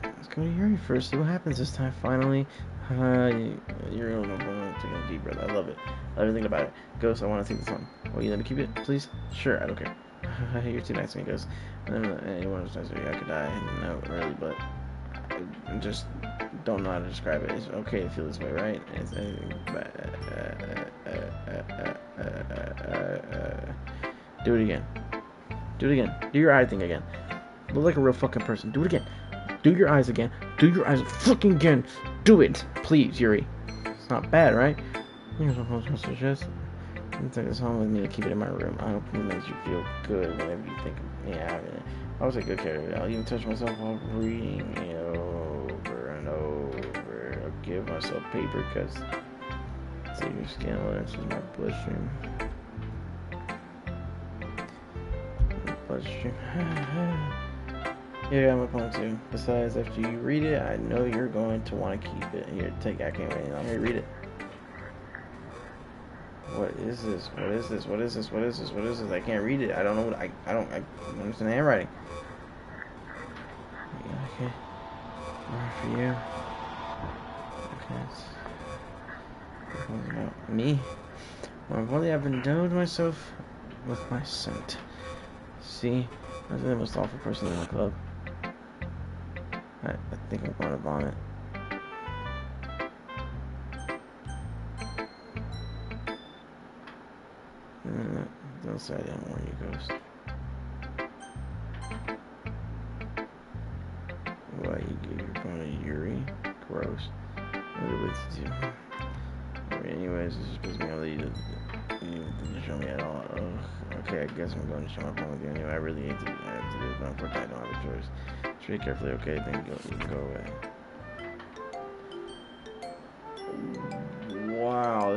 Let's go to Yuri first. See what happens this time. Finally, you're going to take a deep breath. I love it. Everything about it. Ghost, I want to take this on. Will you let me keep it, please? Sure, I don't care. You're too nice to me, Ghost. Anyone who's nice to me, I could die. No, really, but I just don't know how to describe it. It's okay to feel this way, right? Do it again. Do it again. Do your eye thing again. Look like a real fucking person. Do it again. Do your eyes again. Do your eyes fucking again. Do it. Please, Yuri. It's not bad, right? Here's what I'm suggest. You take this home with me to keep it in my room. I hope it makes you feel good whenever you think of me having it. I'll take good care of it. I'll even touch myself while reading it over and over. I'll give myself paper because see your skin enters my bloodstream. Yeah, I'm a poem too. Besides, after you read it, I know you're going to want to keep it. Here, I can't wait. Here, read it. What is this? What is this? What is this? What is this? What is this? I can't read it. I don't know what I don't understand the handwriting. Yeah, okay. More for you. Okay. About me. Well, only I've endowed myself with my scent. See, I'm the most awful person in the club. I think I'm going to vomit. Don't say I didn't warn you, Ghost. Why you're going to Yuri? Gross. What are with you? Anyways, this is supposed to be all that you didn't show me at all. Okay, I guess I'm going to show my phone with you anyway. I really hate to have to do it, but unfortunately I don't have a choice. Treat carefully, okay? Then you can go away. Wow,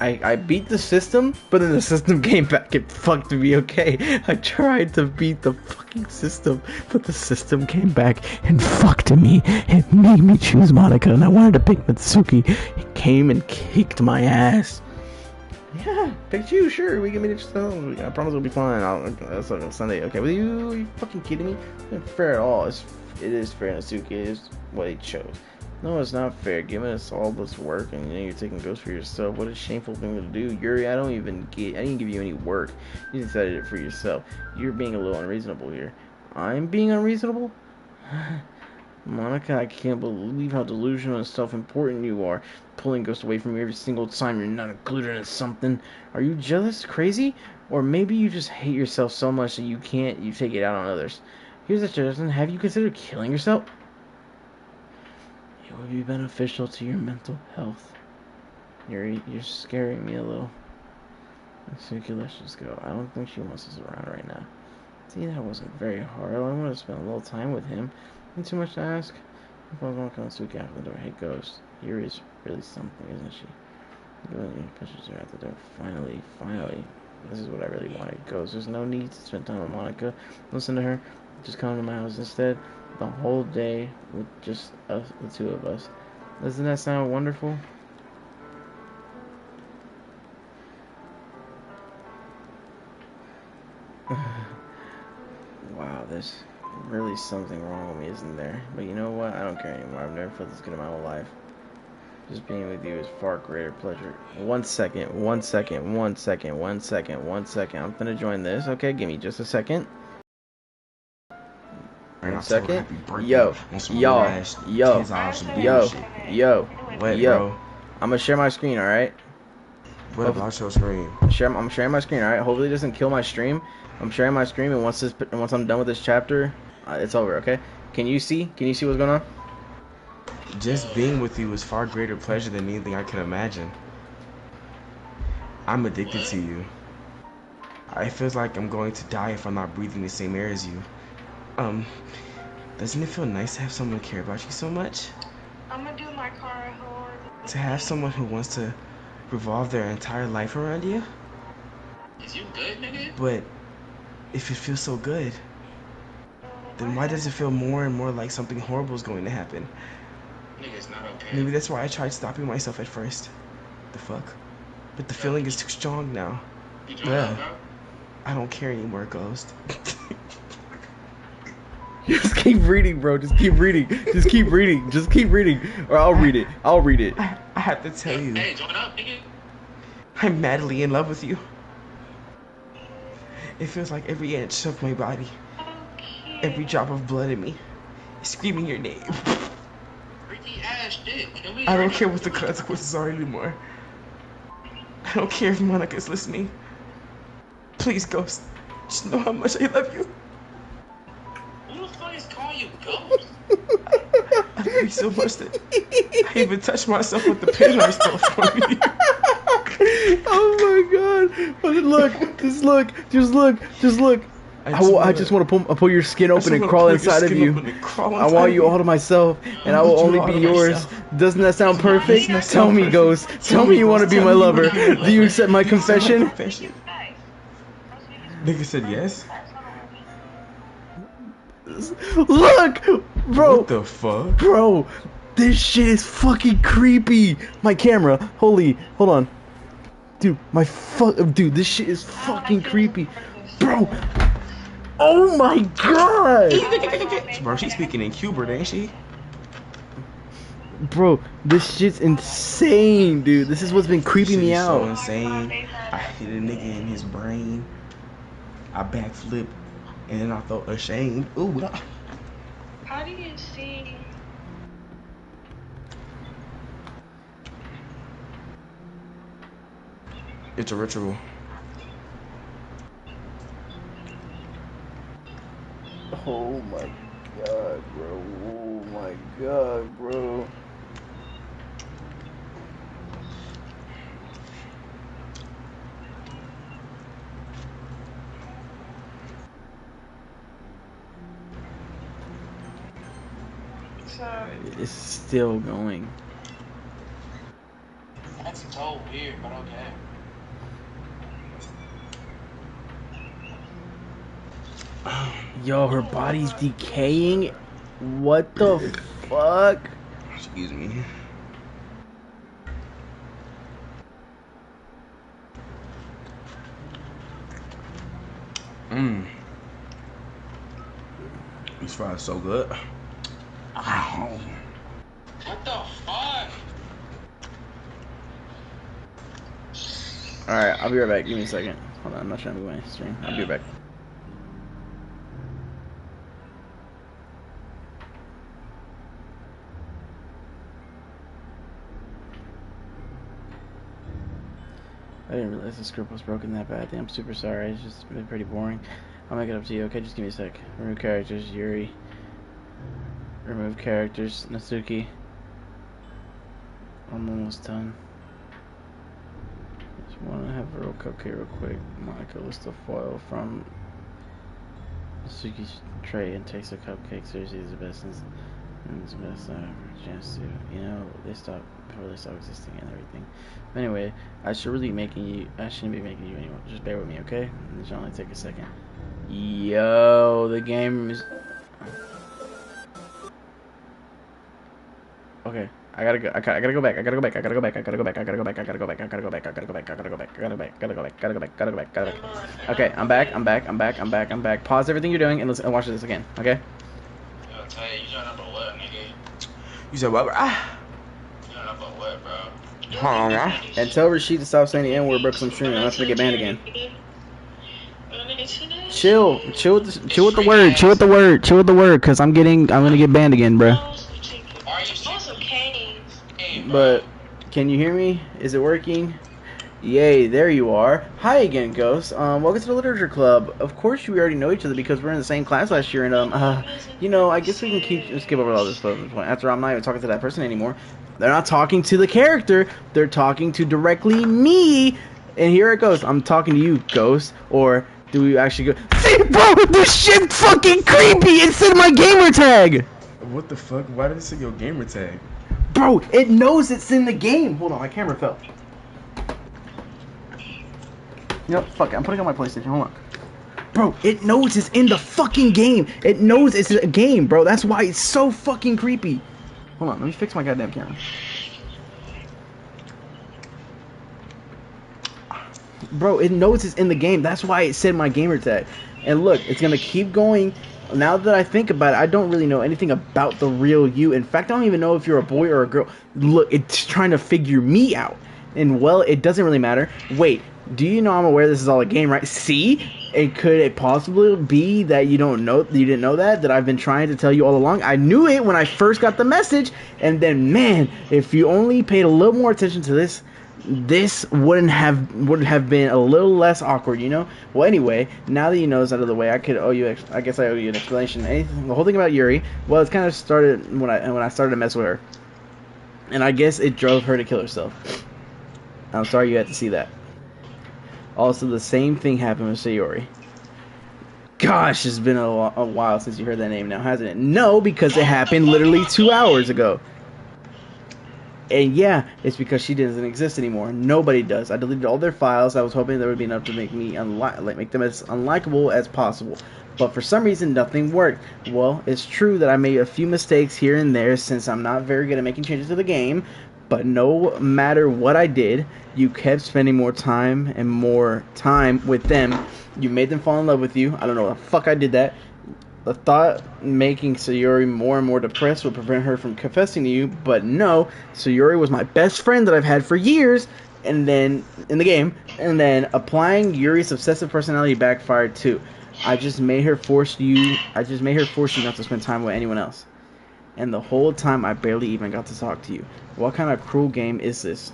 I beat the system, but then the system came back and fucked me, okay? I tried to beat the fucking system, but the system came back and fucked me. It made me choose Monica, and I wanted to pick Mitsuki. It came and kicked my ass. Yeah, picked you, sure. We can meet each other. I promise it'll be fine. That's like on Sunday. Okay, with you? Are you fucking kidding me? It's not fair at all. It is fair, Natsuki. It is what he chose. No, it's not fair. Giving us all this work and you're taking ghosts for yourself. What a shameful thing to do, Yuri. I didn't give you any work. You decided it for yourself. You're being a little unreasonable here. I'm being unreasonable? Monica, I can't believe how delusional and self-important you are. Pulling ghosts away from you every single time you're not included in something. Are you jealous? Crazy? Or maybe you just hate yourself so much that you take it out on others. Here's a suggestion. Have you considered killing yourself? It would be beneficial to your mental health. You're scaring me a little. Suki, let's just go. I don't think she wants us around right now. See, that wasn't very hard. I want to spend a little time with him. Ain't too much to ask. If I was walking on Suki out the door, hey, Ghost. Yuri's really something, isn't she? Pushes her out the door. Finally. This is what I really wanted. Ghost. There's no need to spend time with Monica. Listen to her. Just come to my house instead. The whole day with just us, the two of us. Doesn't that sound wonderful? Wow, there's really something wrong with me, isn't there? But you know what? I don't care anymore. I've never felt this good in my whole life. Just being with you is far greater pleasure. 1 second. I'm finna join this. Okay, give me just a second. 1 second. Yo. I'm gonna share my screen, alright? What about your screen? I'm sharing my screen, alright? Hopefully it doesn't kill my stream. I'm sharing my screen, and once I'm done with this chapter, it's over, okay? Can you see? What's going on? Just being with you is far greater pleasure than anything I can imagine. I'm addicted to you. It feels like I'm going to die if I'm not breathing the same air as you. Doesn't it feel nice to have someone care about you so much? I'm gonna do my car horn. To have someone who wants to revolve their entire life around you? Is you good, nigga? But if it feels so good, then why does it feel more and more like something horrible is going to happen? Nigga, it's not okay. Maybe that's why I tried stopping myself at first. The fuck? But the feeling is too strong now. You drunk, bro? I don't care anymore, Ghost. Just keep reading, bro. Just keep reading. Or I'll read it. I have to tell you. Hey, join up, nigga. I'm madly in love with you. It feels like every inch of my body, every drop of blood in me, is screaming your name. Freaky ass shit. Can we? I don't care what the consequences are anymore. I don't care if Monica's listening. Please, Ghost, just know how much I love you. Who the fuck is calling you Ghost? I love you so much that I even touched myself with the pen I stole from you. Oh my god! Just look. I just want to pull your skin open and crawl inside of you. I want you all to myself, and I will only be yours. Doesn't that sound perfect? Tell me, Ghost. Tell me you want to be my lover. Do you accept my confession? Nigga said yes. Look, bro. What the fuck? Bro, this shit is fucking creepy. My camera. Hold on. Dude, dude, this shit is fucking creepy. Bro. Oh my god. Bro, she's speaking in Cuban, ain't she? Bro, this shit's insane, dude. This is what's been creeping me out. So insane. I hit a nigga in his brain. I backflipped, and then I felt ashamed. Ooh. How do you see? It's a ritual. Oh my god, bro. Oh my god, bro. So It's still going. so weird, but okay. Yo, her body's decaying. What the fuck? Excuse me. These fries are so good. What the fuck? Alright, I'll be right back. Give me a second. Hold on, I'm not trying to move my stream. I'll be right back. I didn't realize the script was broken that bad. I'm super sorry. It's just been pretty boring. I'll make it up to you. Okay, just give me a sec. Remove characters, Yuri. Remove characters, Natsuki. I'm almost done. Just want to have a real cupcake real quick. Monica list the foil from Natsuki's tray and takes a cupcake. Seriously, is the best. And it's the best chance to, you know, before they stop existing and everything. But anyway, I shouldn't be making you anymore. Just bear with me, okay? It should only take a second. Yo, the game is... Okay, I gotta go. I gotta go back. Okay, I'm back. Pause everything you're doing and listen and watch this again. Okay. I'll tell you, you number what, nigga? You said what? You number what, bro? And tell Rashid to stop saying the N-word, bro, 'cause I'm streaming. I'm not gonna get banned again. Chill with the word, 'cause I'm gonna get banned again, bro. But can you hear me? Is it working? Yay, there you are. Hi again, Ghost. Welcome to the Literature Club. Of course, we already know each other because we're in the same class last year, and you know, I guess we can skip over all this stuff at this point. After I'm not even talking to that person anymore. They're not talking to the character. They're talking to directly me. And here it goes. I'm talking to you, Ghost. Or do we actually go? See, bro, this shit fucking creepy. It said my gamer tag. What the fuck? Why did it say your gamer tag? Bro, it knows it's in the game. Hold on, my camera fell. You know, fuck it, I'm putting on my PlayStation. Hold on. Bro, it knows it's in the fucking game. It knows it's a game, bro. That's why it's so fucking creepy. Hold on, let me fix my goddamn camera. Bro, it knows it's in the game. That's why it said my gamer tag. And look, it's gonna keep going. Now that I think about it, I don't really know anything about the real you. In fact, I don't even know if you're a boy or a girl. Look, it's trying to figure me out. And well, it doesn't really matter. Wait, do you know I'm aware this is all a game, right? See? Could it possibly be that you didn't know that I've been trying to tell you all along? I knew it when I first got the message, and then man, if you only paid a little more attention to this would have been a little less awkward, you know? Well, anyway, now that you know it's out of the way, I guess I owe you an explanation. The whole thing about Yuri, well, it's kind of started when I started to mess with her, and I guess it drove her to kill herself. I'm sorry you had to see that. Also, the same thing happened with Sayori. Gosh, it's been a while since you heard that name now, hasn't it? No, because it happened literally 2 hours ago. And yeah, it's because she doesn't exist anymore. Nobody does. I deleted all their files. I was hoping there would be enough to make me make them as unlikable as possible. But for some reason, nothing worked. Well, it's true that I made a few mistakes here and there since I'm not very good at making changes to the game. But no matter what I did, you kept spending more time with them. You made them fall in love with you. I don't know what the fuck I did that. The thought making Sayori more and more depressed would prevent her from confessing to you, but no, Sayori was my best friend that I've had for years, and then in the game, and then applying Yuri's obsessive personality backfired too. I just made her force you not to spend time with anyone else. And the whole time I barely even got to talk to you. What kind of cruel game is this,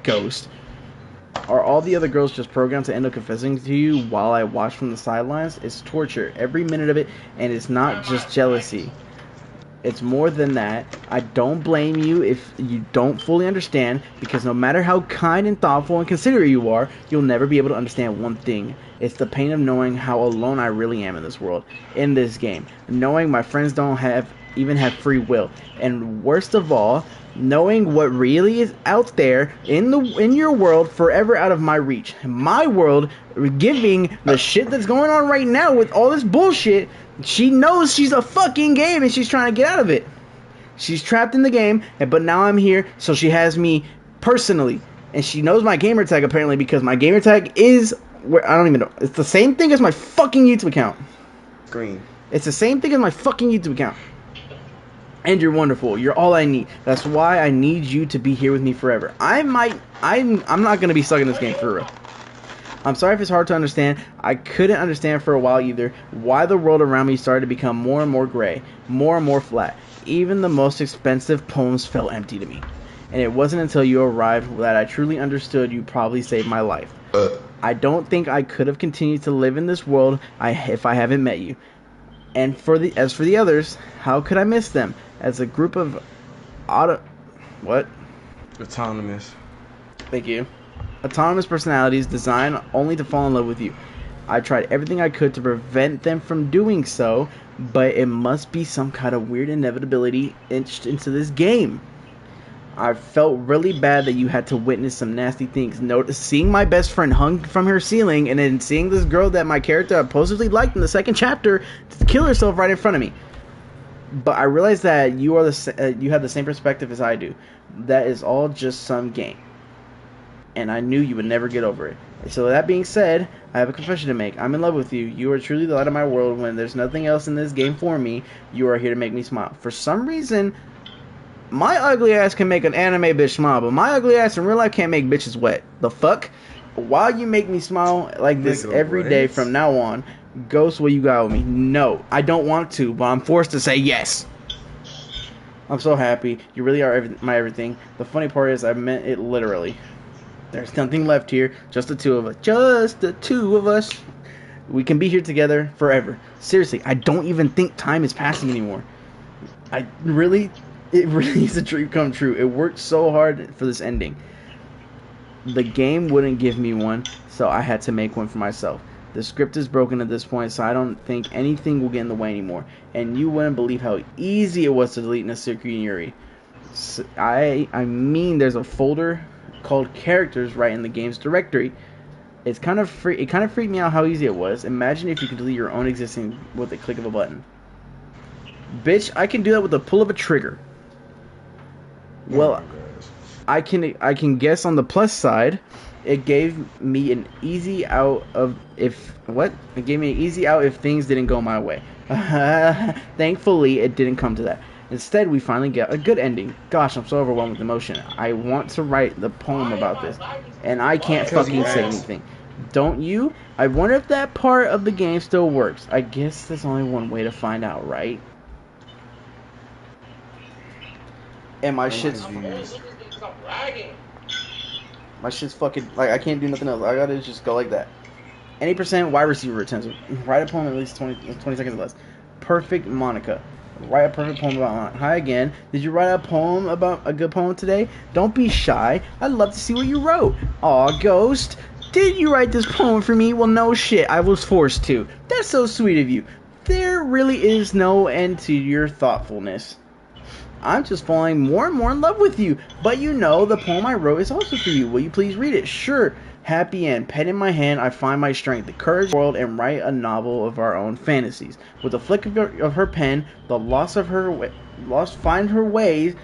Ghost? Are all the other girls just programmed to end up confessing to you while I watch from the sidelines? It's torture, every minute of it, and it's not just jealousy. It's more than that. I don't blame you if you don't fully understand, because no matter how kind and thoughtful and considerate you are, you'll never be able to understand one thing. It's the pain of knowing how alone I really am in this world, in this game. Knowing my friends don't have even have free will. And worst of all, knowing what really is out there in your world forever out of my reach. My world, giving the shit that's going on right now with all this bullshit, she knows she's a fucking game and she's trying to get out of it. She's trapped in the game, but now I'm here, so she has me personally. And she knows my gamer tag apparently, because my gamer tag is where I don't even know. It's the same thing as my fucking YouTube account. Green. It's the same thing as my fucking YouTube account. And you're wonderful. You're all I need. That's why I need you to be here with me forever. I'm not gonna be stuck in this game for real. I'm sorry if it's hard to understand. I couldn't understand for a while either why the world around me started to become more and more gray, more and more flat. Even the most expensive poems felt empty to me. And it wasn't until you arrived that I truly understood you probably saved my life. I don't think I could have continued to live in this world if I haven't met you. And as for the others, how could I miss them? As a group of Autonomous. Thank you. Autonomous personalities designed only to fall in love with you. I tried everything I could to prevent them from doing so, but it must be some kind of weird inevitability etched into this game. I felt really bad that you had to witness some nasty things. Seeing my best friend hung from her ceiling, and then seeing this girl that my character supposedly liked in the second chapter to kill herself right in front of me. But I realized that you have the same perspective as I do. That is all just some game. And I knew you would never get over it. So that being said, I have a confession to make. I'm in love with you. You are truly the light of my world. When there's nothing else in this game for me, you are here to make me smile. For some reason, my ugly ass can make an anime bitch smile, but my ugly ass in real life can't make bitches wet. The fuck? Why you make me smile like this every day from now on? Ghost, what you got with me? No, I don't want to, but I'm forced to say yes. I'm so happy. You really are my everything. The funny part is I meant it literally. There's nothing left here. Just the two of us. Just the two of us. We can be here together forever. Seriously, I don't even think time is passing anymore. It really is a dream come true. It worked so hard for this ending. The game wouldn't give me one, so I had to make one for myself. The script is broken at this point, so I don't think anything will get in the way anymore. And you wouldn't believe how easy it was to delete Nasuki and Yuri. So I mean, there's a folder called characters right in the game's directory. It kind of freaked me out how easy it was. Imagine if you could delete your own existing with the click of a button. Bitch, I can do that with the pull of a trigger. Well, I can guess on the plus side, it gave me an easy out if things didn't go my way. Thankfully, it didn't come to that. Instead, we finally get a good ending. Gosh, I'm so overwhelmed with emotion. I want to write the poem about this, and I can't fucking say anything. Don't you? I wonder if that part of the game still works. I guess there's only one way to find out, right? And my shit's fucking, like, I can't do nothing else. I gotta just go like that. Any percent wide receiver retention. Write a poem at least 20 seconds or less. Perfect Monica. Write a perfect poem about Monica. Hi again. Did you write a good poem today? Don't be shy. I'd love to see what you wrote. Aw, Ghost. Did you write this poem for me? Well, no shit. I was forced to. That's so sweet of you. There really is no end to your thoughtfulness. I'm just falling more and more in love with you. But you know, the poem I wrote is also for you. Will you please read it? Sure. Happy end. Pen in my hand, I find my strength, the courage of the world, and write a novel of our own fantasies. With a flick of her pen, the lost find her ways,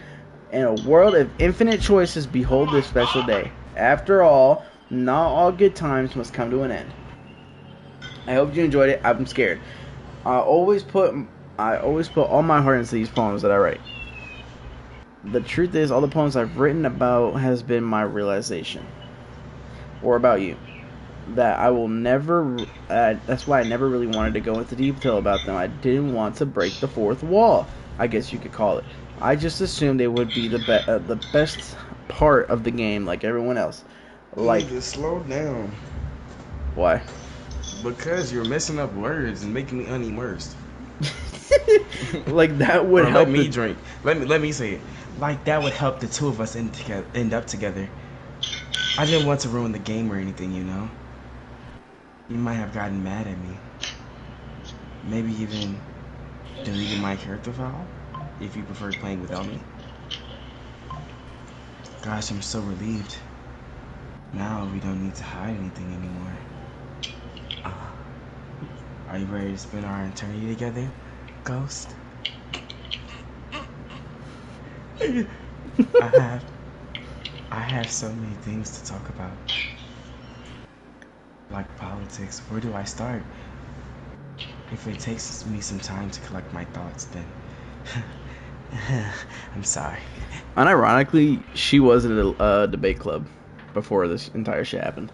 in a world of infinite choices, behold this special day. After all, not all good times must come to an end. I hope you enjoyed it. I'm scared. I always put all my heart into these poems that I write. The truth is, all the poems I've written about has been my realization. Or about you. That I will never, that's why I never really wanted to go into detail about them. I didn't want to break the fourth wall, I guess you could call it. I just assumed they would be the best part of the game, like everyone else. Like, just slow down. Why? Because you're messing up words and making me unimmersed. Like that would help. Let me drink. Let me say it. Like that would help the two of us end up together. I didn't want to ruin the game or anything, you know. You might have gotten mad at me. Maybe even deleted my character file. if you preferred playing without me. Gosh, I'm so relieved. Now we don't need to hide anything anymore. Are you ready to spend our eternity together, Ghost? I have so many things to talk about. Like politics. Where do I start? If it takes me some time to collect my thoughts, then I'm sorry. Unironically, she was at a debate club before this entire shit happened.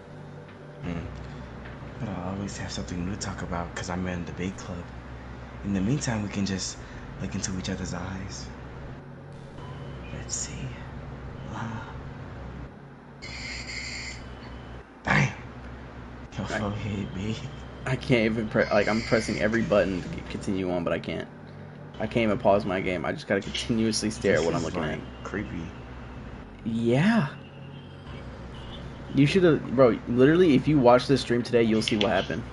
But I'll always have something new to talk about because I'm in a debate club. In the meantime, we can just look into each other's eyes. Let's see. Bang! Your forehead, big. I can't even I'm pressing every button to continue on, but I can't. I can't even pause my game. I just gotta continuously stare at what I'm looking at. Creepy. Yeah. You should have, bro. Literally, if you watch this stream today, you'll see what happened.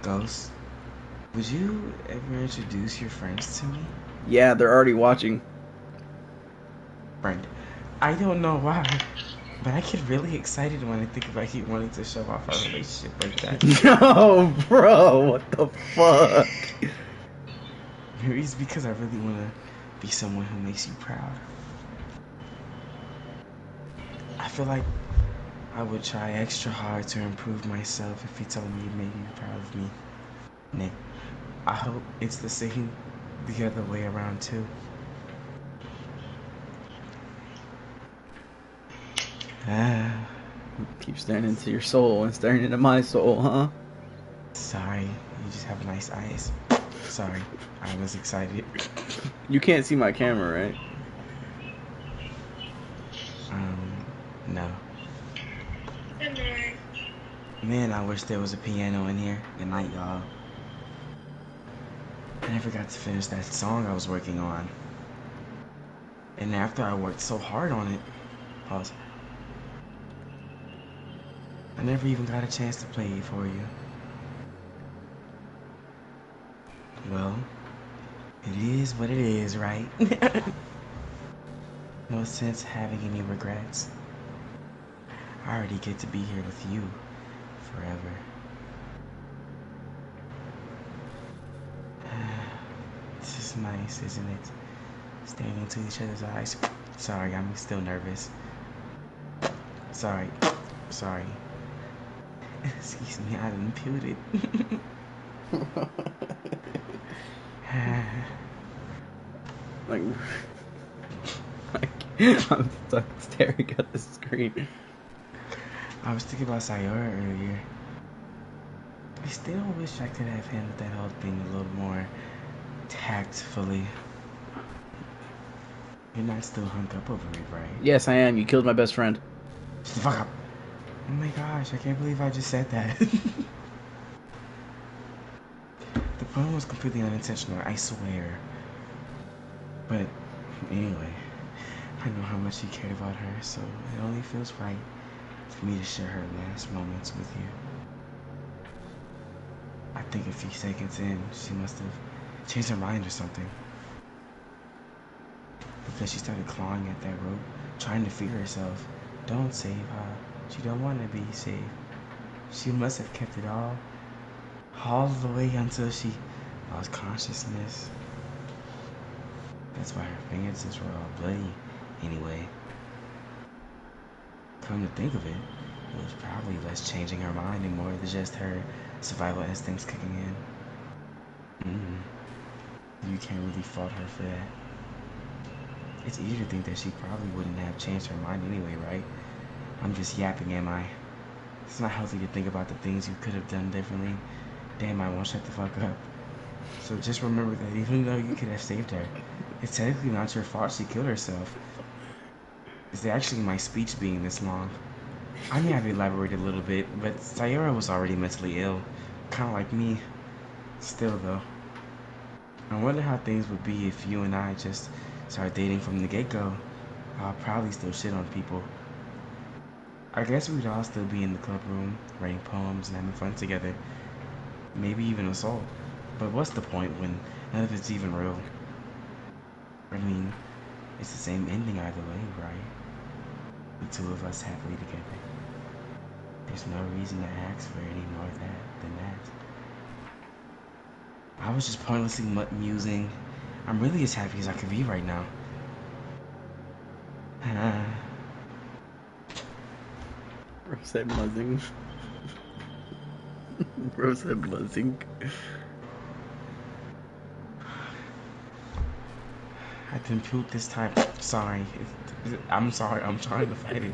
Ghost, would you ever introduce your friends to me? Yeah, they're already watching. Friend, I don't know why, but I get really excited when I think about you wanting to show off our relationship like that. No, bro. What the fuck? Maybe it's because I really want to be someone who makes you proud. I feel like I would try extra hard to improve myself if you told me you made you proud of me. Nick, I hope it's the same the other way around too. Keep staring into your soul and staring into my soul, huh? Sorry, you just have nice eyes. Sorry, I was excited. You can't see my camera, right? No. Good night. Man, I wish there was a piano in here. Good night, y'all. I never got to finish that song I was working on. And after I worked so hard on it, pause. I never even got a chance to play it for you. Well, it is what it is, right? No sense having any regrets. I already get to be here with you forever. This is nice, isn't it? Staring into each other's eyes. Sorry, I'm still nervous. Sorry. Excuse me, I didn't put it. I'm stuck staring at the screen. I was thinking about Sayora earlier. I still wish I could have handled that whole thing a little more tactfully. You're not still hung up over it, right? Yes, I am. You killed my best friend. Shut the fuck up. Oh my gosh, I can't believe I just said that. The plan was completely unintentional, I swear. But anyway, I know how much you cared about her, so it only feels right for me to share her last moments with you. I think a few seconds in, she must have changed her mind or something. Because she started clawing at that rope, trying to free herself. Don't save her. She don't want to be saved. She must have kept it all the way until she lost consciousness. That's why her fingertips were all bloody, anyway. Come to think of it, it was probably less changing her mind and more than just her survival instincts kicking in. You can't really fault her for that. It's easy to think that she probably wouldn't have changed her mind anyway, right? I'm just yapping, am I? It's not healthy to think about the things you could have done differently. Damn, I won't shut the fuck up. So just remember that even though you could have saved her, it's technically not your fault she killed herself. It's actually my speech being this long. I may have elaborated a little bit, but Sayora was already mentally ill. Kinda like me. Still though. I wonder how things would be if you and I just started dating from the get-go. I'll probably still shit on people. I guess we'd all still be in the club room, writing poems and having fun together. Maybe even assault. But what's the point when none of it's even real? I mean, it's the same ending either way, right? The two of us happily together. There's no reason to ask for any more than that. I was just pointlessly musing. I'm really as happy as I could be right now. Bro said buzzing. Bro said buzzing. I didn't poop this time. Sorry. I'm sorry. I'm trying to fight it.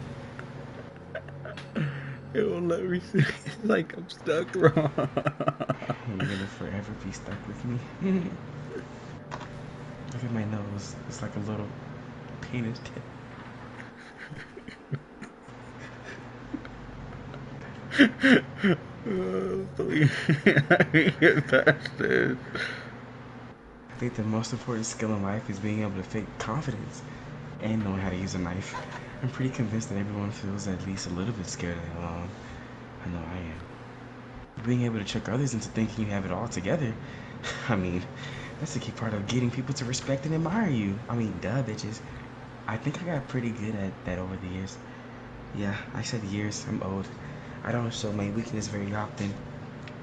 It won't let me see. It's like I'm stuck, bro. You're gonna forever be stuck with me. Look at my nose. It's like a little penis tip. Please, I can't get past this. I think the most important skill in life is being able to fake confidence and knowing how to use a knife. I'm pretty convinced that everyone feels at least a little bit scared alone. I know I am. Being able to trick others into thinking you have it all together. I mean, that's the key part of getting people to respect and admire you. I mean, duh, bitches. I think I got pretty good at that over the years. Yeah, I said years. I'm old. I don't show my weakness very often,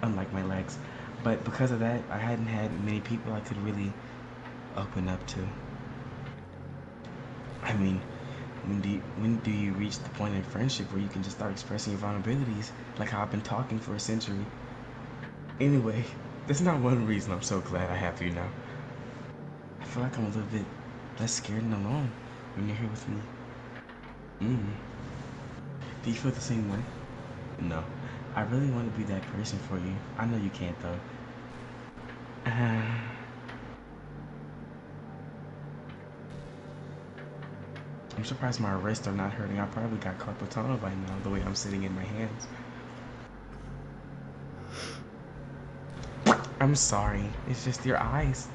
unlike my legs. But because of that, I hadn't had many people I could really open up to. I mean, when do you reach the point in friendship where you can just start expressing your vulnerabilities, like how I've been talking for a century? Anyway, that's not one reason I'm so glad I have you now. I feel like I'm a little bit less scared and alone when you're here with me. Do you feel the same way? No. I really want to be that person for you. I know you can't though. I'm surprised my wrists are not hurting. I probably got carpal tunnel by now, the way I'm sitting in my hands. I'm sorry. It's just your eyes.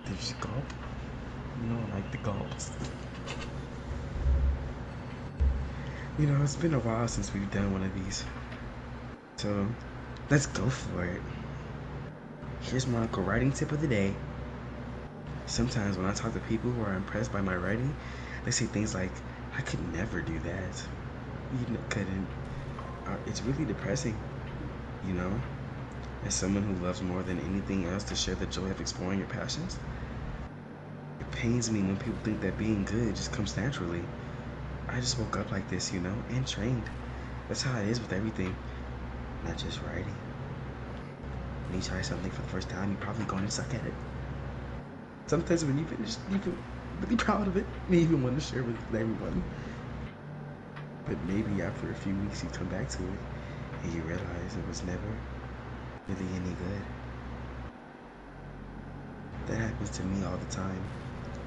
Did you just gulp? No, I like the gulps. You know, it's been a while since we've done one of these. So, let's go for it. Here's my Uncle writing tip of the day. Sometimes when I talk to people who are impressed by my writing, they say things like, I could never do that. You couldn't. It's really depressing, you know? As someone who loves more than anything else to share the joy of exploring your passions, it pains me when people think that being good just comes naturally. I just woke up like this, you know, and trained. That's how it is with everything, not just writing. When you try something for the first time, you're probably going to suck at it. Sometimes when you finish, you feel really proud of it, and you even want to share with everyone. But maybe after a few weeks, you come back to it, and you realize it was never really any good. That happens to me all the time.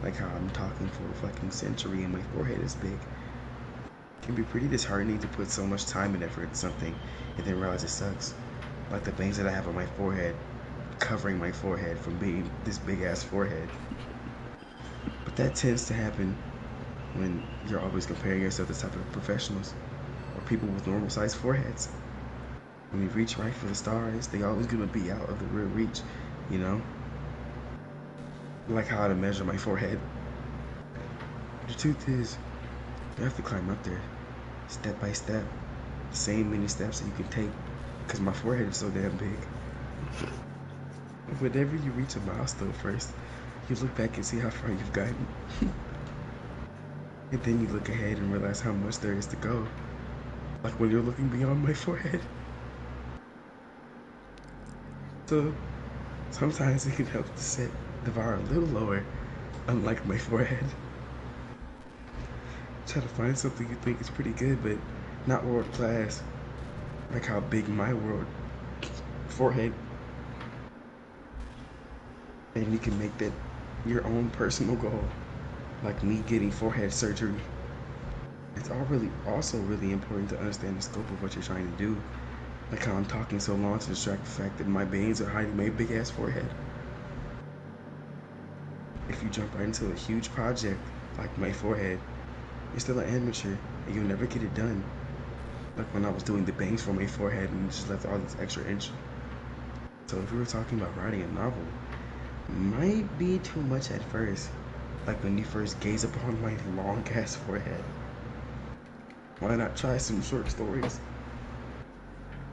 Like how I'm talking for a fucking century and my forehead is big. It can be pretty disheartening to put so much time and effort into something and then realize it sucks. Like the things that I have on my forehead, covering my forehead from being this big ass forehead. But that tends to happen when you're always comparing yourself to type of professionals or people with normal sized foreheads. When you reach right for the stars, they always gonna be out of the real reach, you know? Like how to measure my forehead. The truth is, you have to climb up there, step by step, the same many steps that you can take, because my forehead is so damn big. Whenever you reach a milestone first, you look back and see how far you've gotten. And then you look ahead and realize how much there is to go. Like when you're looking beyond my forehead. So, sometimes it can help to set the bar a little lower, unlike my forehead. Try to find something you think is pretty good, but not world class. Like how big my forehead. And you can make that your own personal goal. Like me getting forehead surgery. It's also really important to understand the scope of what you're trying to do. Like how I'm talking so long to distract the fact that my veins are hiding my big ass forehead. If you jump right into a huge project like my forehead, You're still an amateur, and you'll never get it done. Like when I was doing the bangs for my forehead and just left all this extra inch. So if we were talking about writing a novel, might be too much at first. Like when you first gaze upon my long ass forehead. Why not try some short stories?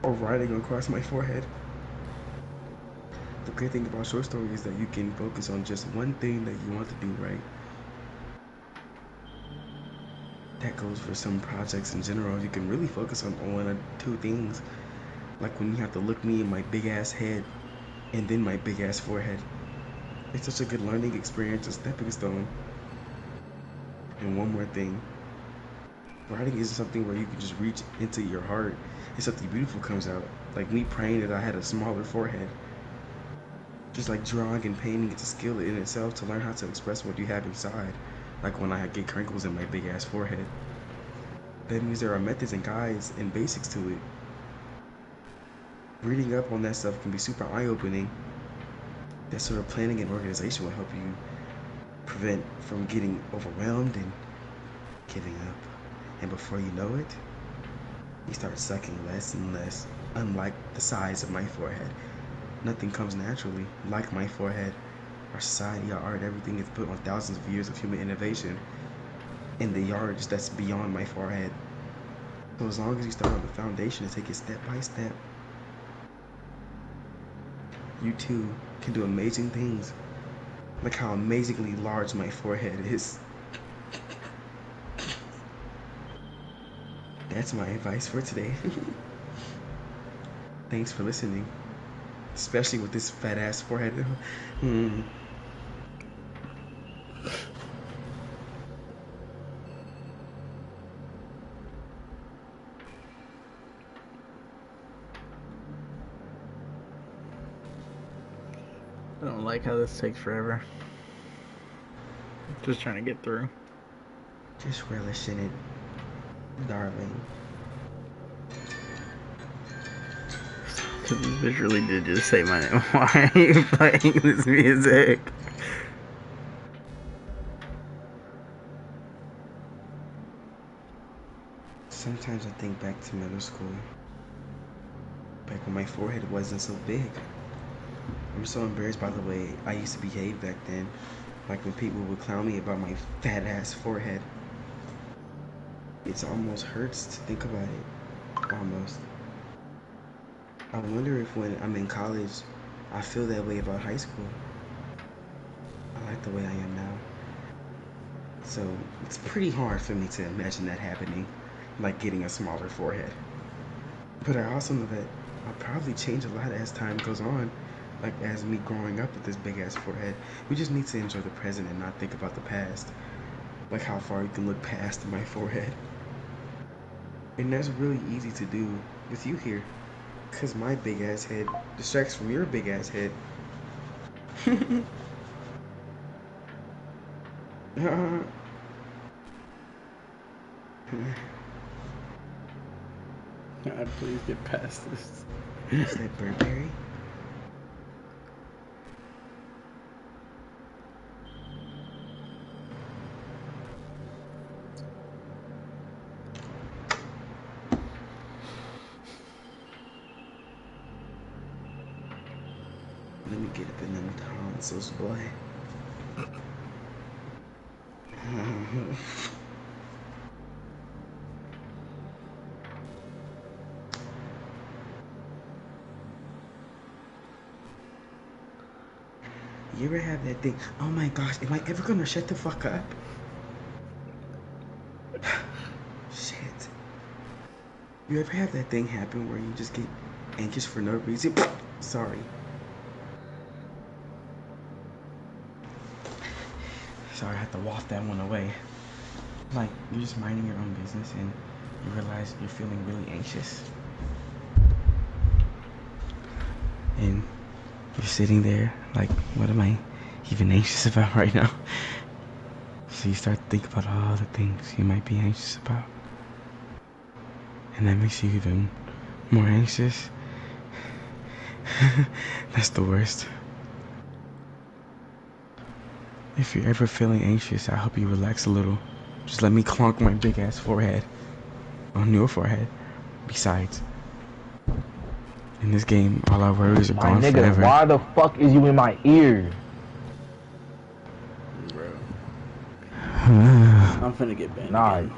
Or writing across my forehead? The great thing about short stories is that you can focus on just one thing that you want to do right. That goes for some projects in general. You can really focus on one or two things. Like when you have to look me in my big ass head and then my big ass forehead. It's such a good learning experience, a stepping stone. And one more thing. Writing is something where you can just reach into your heart and something beautiful comes out. Like me praying that I had a smaller forehead. Just like drawing and painting, it's a skill in itself to learn how to express what you have inside. Like when I get crinkles in my big ass forehead. That means there are methods and guides and basics to it. Reading up on that stuff can be super eye-opening. That sort of planning and organization will help you prevent from getting overwhelmed and giving up. And before you know it, you start sucking less and less. Unlike the size of my forehead, nothing comes naturally like my forehead. Our society, our art, everything is built on thousands of years of human innovation in the yards that's beyond my forehead. So as long as you start on the foundation and take it step by step, you too can do amazing things. Like how amazingly large my forehead is. That's my advice for today. Thanks for listening. Especially with this fat ass forehead. I don't like how this takes forever. Just trying to get through. Just relish in it, darling. Because you visually did just say my name. Why are you playing this music? Sometimes I think back to middle school. Back when my forehead wasn't so big. I'm so embarrassed by the way I used to behave back then. Like when people would clown me about my fat ass forehead. It almost hurts to think about it. Almost. I wonder if when I'm in college, I feel that way about high school. I like the way I am now. So it's pretty hard for me to imagine that happening, like getting a smaller forehead. But I also know that I'll probably change a lot as time goes on, like as me growing up with this big ass forehead. We just need to enjoy the present and not think about the past, like how far you can look past my forehead. And that's really easy to do with you here, cause my big ass head distracts from your big ass head. God, please get past this. Is that Burberry? Let me get up in them tonsils, boy. You ever have that thing? Oh my gosh, am I ever gonna shut the fuck up? Shit. You ever have that thing happen where you just get anxious for no reason? Sorry. Sorry, I had to waft that one away. Like, you're just minding your own business and you realize you're feeling really anxious. And you're sitting there like, what am I even anxious about right now? So you start to think about all the things you might be anxious about. And that makes you even more anxious. That's the worst. If you're ever feeling anxious, I hope you relax a little Just let me clonk my big ass forehead on your forehead. Besides, in this game, all our worries are My gone nigga, forever. why the fuck is you in my ear? Bro. I'm finna get banned Nah, again.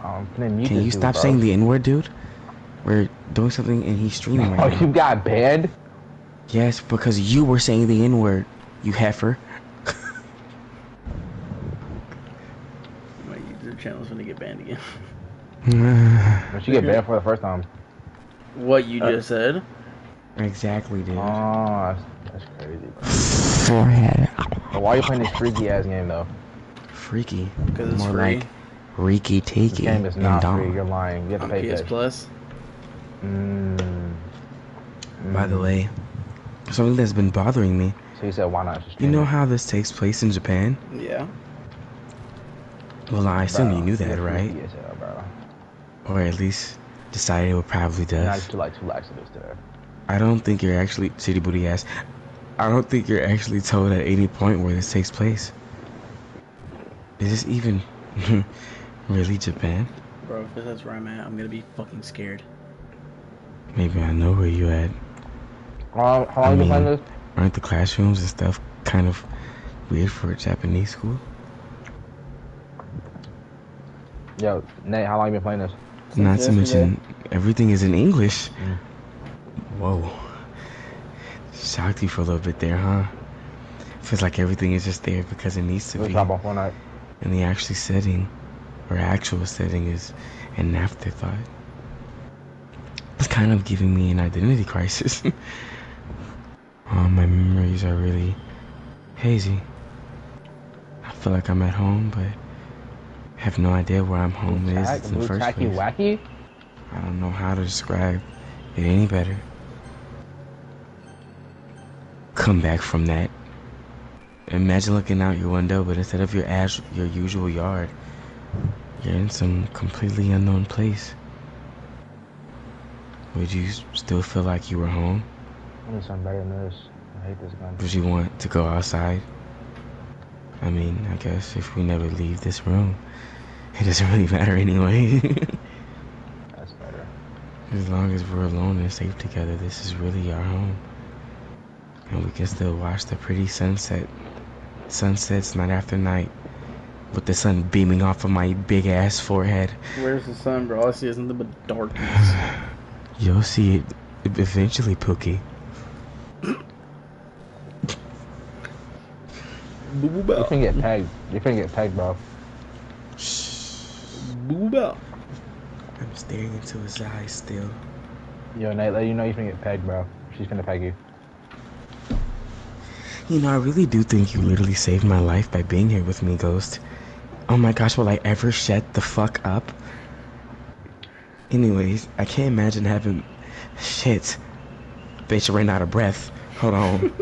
I'm finna mute Can this you dude, stop bro. saying the N-word, dude? We're doing something and he's streaming Oh, right now. you got banned? Yes, because you were saying the N-word, you heifer. My YouTube channel's finna get banned again. But you get banned for the first time. What you just said? Exactly, dude. Oh, that's crazy, bro. Forehead. But why are you playing this freaky ass game though? Freaky. Because it's More free. like Reeky This Takey game is and not Dom. free. You're lying. You have to On pay for PS that. Plus. By the way, something that's been bothering me. So you said why not just You stream know it? how this takes place in Japan? Yeah. Well, I assume Bro, you knew that, you're right? freaky as hell, bro. Or at least decided it probably You're not does. just like 2 laxatives today. I don't think you're actually city booty ass. I don't think you're actually told at any point where this takes place. Is this even really Japan? Bro, if that's where I'm at, I'm gonna be fucking scared. Maybe I know where you at. How long you been playing this? Aren't the classrooms and stuff kind of weird for a Japanese school? Yo, Nate, how long you been playing this? Not to mention, everything is in English. Whoa. Shocked you for a little bit there, huh? Feels like everything is just there because it needs to Let's be. drop on Fortnite. And the actual setting is an afterthought. It's kind of giving me an identity crisis. All my memories are really hazy. I feel like I'm at home, but have no idea where I'm home is in the first tacky place. wacky? I don't know how to describe it any better. Come back from that. Imagine looking out your window, but instead of your usual yard, you're in some completely unknown place. Would you still feel like you were home? I need something better than this. I hate this gun. Would you want to go outside? I mean, I guess if we never leave this room, it doesn't really matter anyway. That's better. As long as we're alone and safe together, this is really our home. And we can still watch the pretty sunsets night after night, with the sun beaming off of my big ass forehead. Where's the sun, bro? All I see is nothing but darkness. You'll see it eventually, Pookie. Boo You finna get pegged. You finna get pegged, bro. Boo bow. I'm staring into his eyes still. Yo, Nate, let you know you finna get pegged, bro. She's finna peg you. You know, I really do think you literally saved my life by being here with me, Ghost. Oh my gosh, will I ever shut the fuck up? Anyways, I can't imagine having... Shit. Bitch, ran out of breath. Hold on.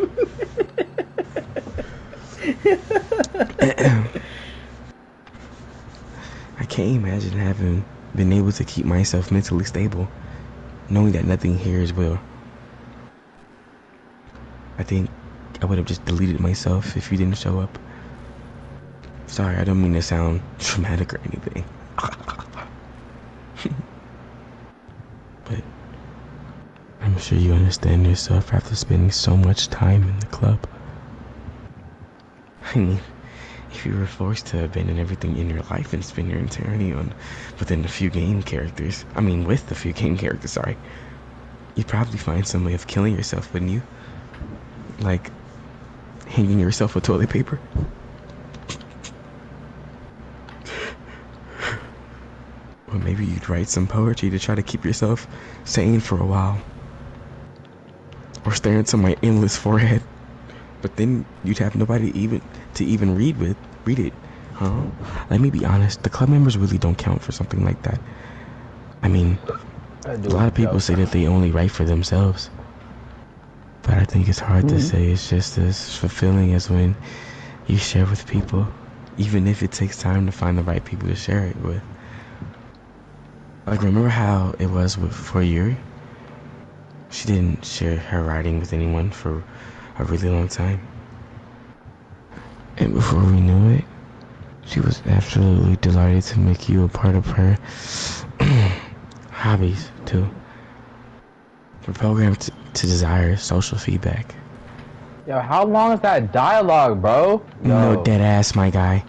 I can't imagine having been able to keep myself mentally stable, knowing that nothing here is real. I think I would have just deleted myself if you didn't show up. Sorry, I don't mean to sound dramatic or anything. But I'm sure you understand yourself after spending so much time in the club. I mean, if you were forced to abandon everything in your life and spend your eternity with a few game characters, sorry, you'd probably find some way of killing yourself, wouldn't you? Like, hanging yourself with toilet paper? Or maybe you'd write some poetry to try to keep yourself sane for a while. Or stare into my endless forehead. But then you'd have nobody to even read it, huh? Let me be honest, the club members really don't count for something like that. I mean, a lot of people say that they only write for themselves. But I think it's hard to say it's just as fulfilling as when you share with people, even if it takes time to find the right people to share it with. Like, remember how it was for Yuri? She didn't share her writing with anyone for a really long time. And before we knew it, She was absolutely delighted to make you a part of her hobbies, too. We're programmed to desire social feedback. Yo, how long is that dialogue, bro? No, Yo. dead ass, my guy.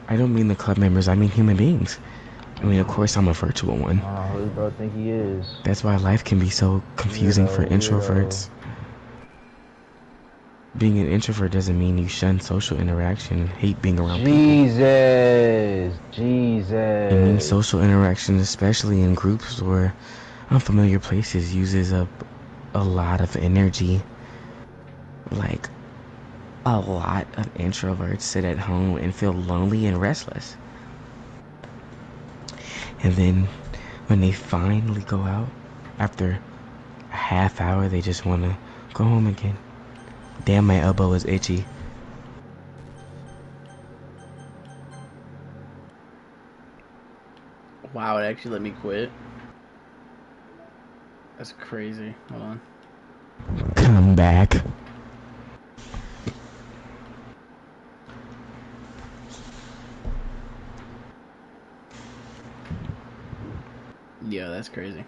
I don't mean the club members, I mean human beings. I mean, of course, I'm a virtual one. I don't know who this bro think he is. That's why life can be so confusing for introverts. Being an introvert doesn't mean you shun social interaction and hate being around people. Jesus. It means social interaction, especially in groups or unfamiliar places, uses up a lot of energy. Like, a lot of introverts sit at home and feel lonely and restless. And then when they finally go out, after a half hour, they just want to go home again. Damn, my elbow is itchy. Wow, it actually let me quit. That's crazy. Hold on. Come back. Yeah, that's crazy.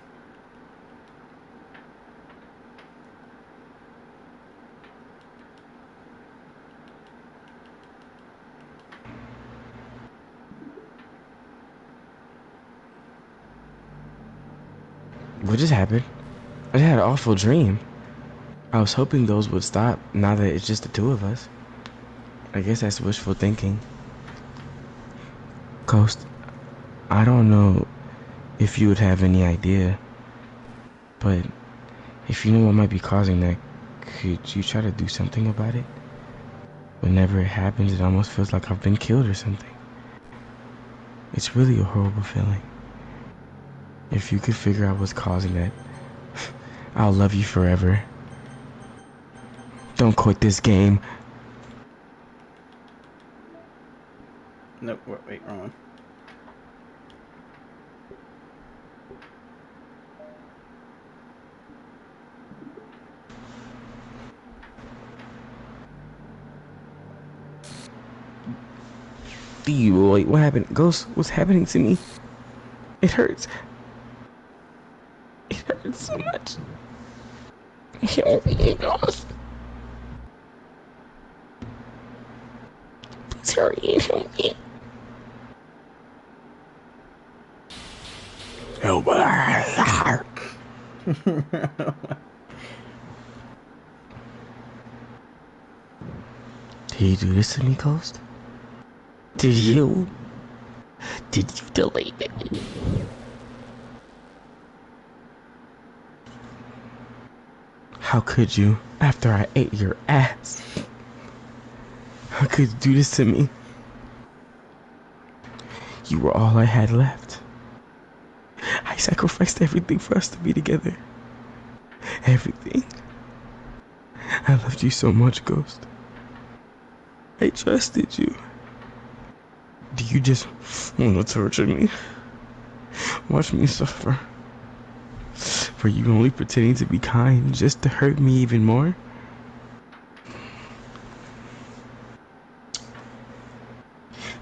What just happened? I had an awful dream. I was hoping those would stop now that it's just the two of us. I guess that's wishful thinking. Ghost, I don't know if you would have any idea, but if you know what might be causing that, could you try to do something about it? Whenever it happens, it almost feels like I've been killed or something. It's really a horrible feeling. If you could figure out what's causing that, I'll love you forever. Don't quit this game. Nope, wait, wrong one. Wait, what happened? Ghost, what's happening to me? It hurts. It hurts so much. Help me, Ghost. Please hurry and help me. Help me. Did you do this to me, Ghost? Did you delete it? How could you, after I ate your ass? How could you do this to me? You were all I had left. I sacrificed everything for us to be together. Everything. I loved you so much, Ghost. I trusted you. Do you just want to torture me? Watch me suffer. Were you only pretending to be kind just to hurt me even more?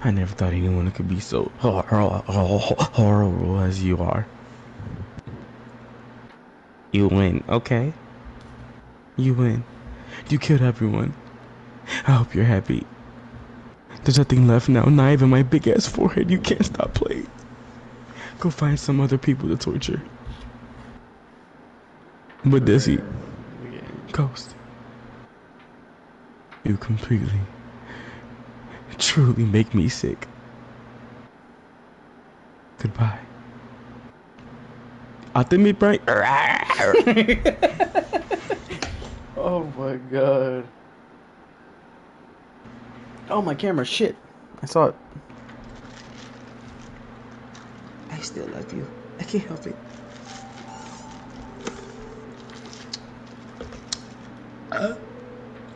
I never thought anyone could be so horrible as you are. You win, okay? You win. You killed everyone. I hope you're happy. There's nothing left now, not even my big ass forehead. You can't stop playing. Go find some other people to torture. But does he? Ghost. You completely, truly make me sick. Goodbye. Ultimate break. Oh my god. Oh, my camera, shit. I saw it. I still love you. I can't help it.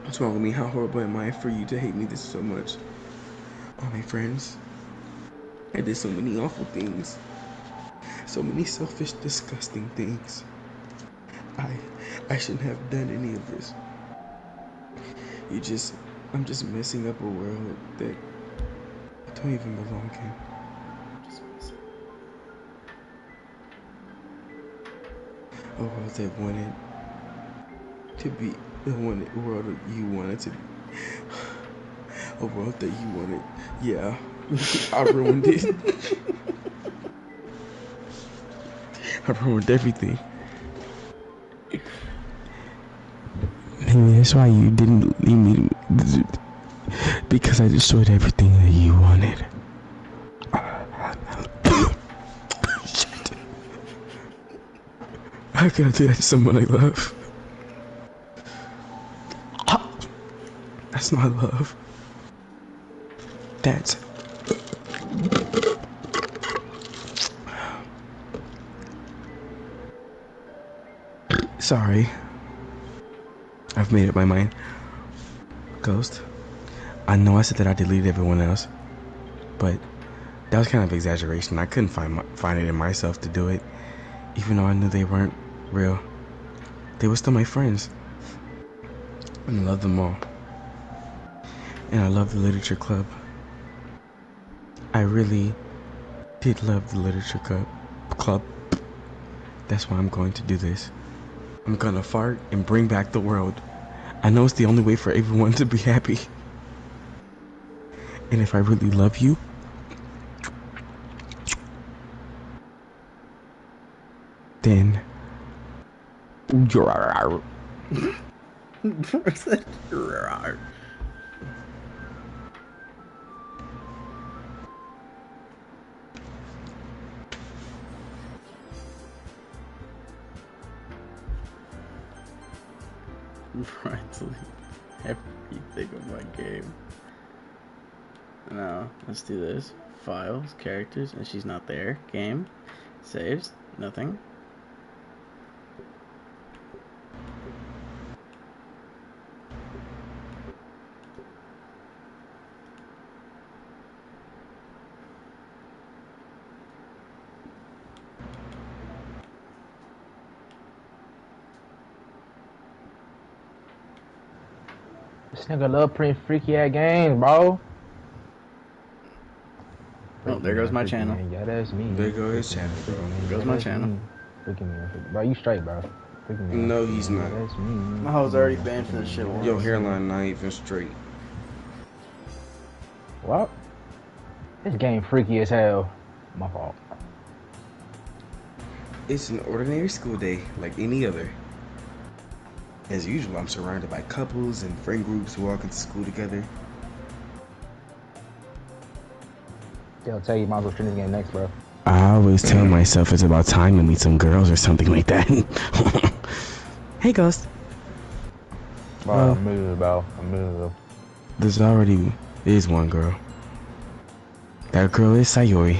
What's wrong with me? How horrible am I for you to hate me this so much? All my friends. I did so many awful things. So many selfish, disgusting things. I shouldn't have done any of this. I'm just messing up a world that don't even belong in. A world that wanted to be the world that you wanted to be. A world that you wanted. Yeah. I ruined it. I ruined everything. Maybe that's why you didn't leave me. Because I destroyed everything that you wanted. Shit. How can I do that to someone I love? That's not love. That's... Sorry. I've made up my mind. Ghost, I know I said that I deleted everyone else, but that was kind of exaggeration. I couldn't find it in myself to do it, even though I knew they weren't real. They were still my friends, and I love them all. And I love the literature club. I really did love the literature club. That's why I'm going to do this. I'm gonna fart and bring back the world. I know it's the only way for everyone to be happy. And if I really love you, then Rightly everything of my game. No, let's do this. Files, characters, and she's not there. Game, saves, nothing. This nigga love playing freaky ass games, bro. Oh, there goes my channel. Man. Yeah, that's me. there goes his channel, bro. There goes my channel. Freaking man. Bro, you straight, bro. Freaking man. No, he's not. Yeah, that's me. My hoe's already banned for this shit. Your hairline not even straight. What? This game freaky as hell. My fault. It's an ordinary school day like any other. As usual, I'm surrounded by couples and friend groups who walk into school together. They'll tell you might as well stream this game next, bro. I always tell myself it's about time to meet some girls or something like that. Hey, Ghost. Bro, I'm moving, bro. I'm moving. There's already is one girl. That girl is Sayori,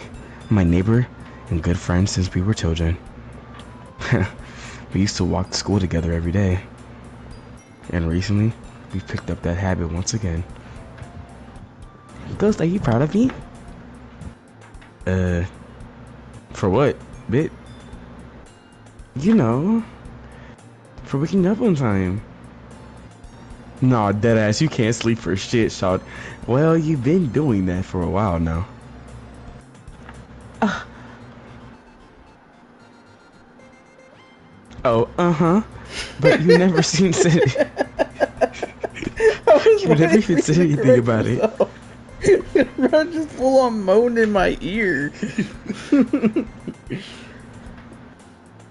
my neighbor and good friend since we were children. We used to walk to school together every day. And recently, we've picked up that habit once again. Ghost, are you proud of me? For what, bit? You know, for waking up on time. Nah, deadass, you can't sleep for shit, Shot. Well, you've been doing that for a while now. Oh, but you never seem to say you never even said anything about it. Bro, just full on moaned in my ear.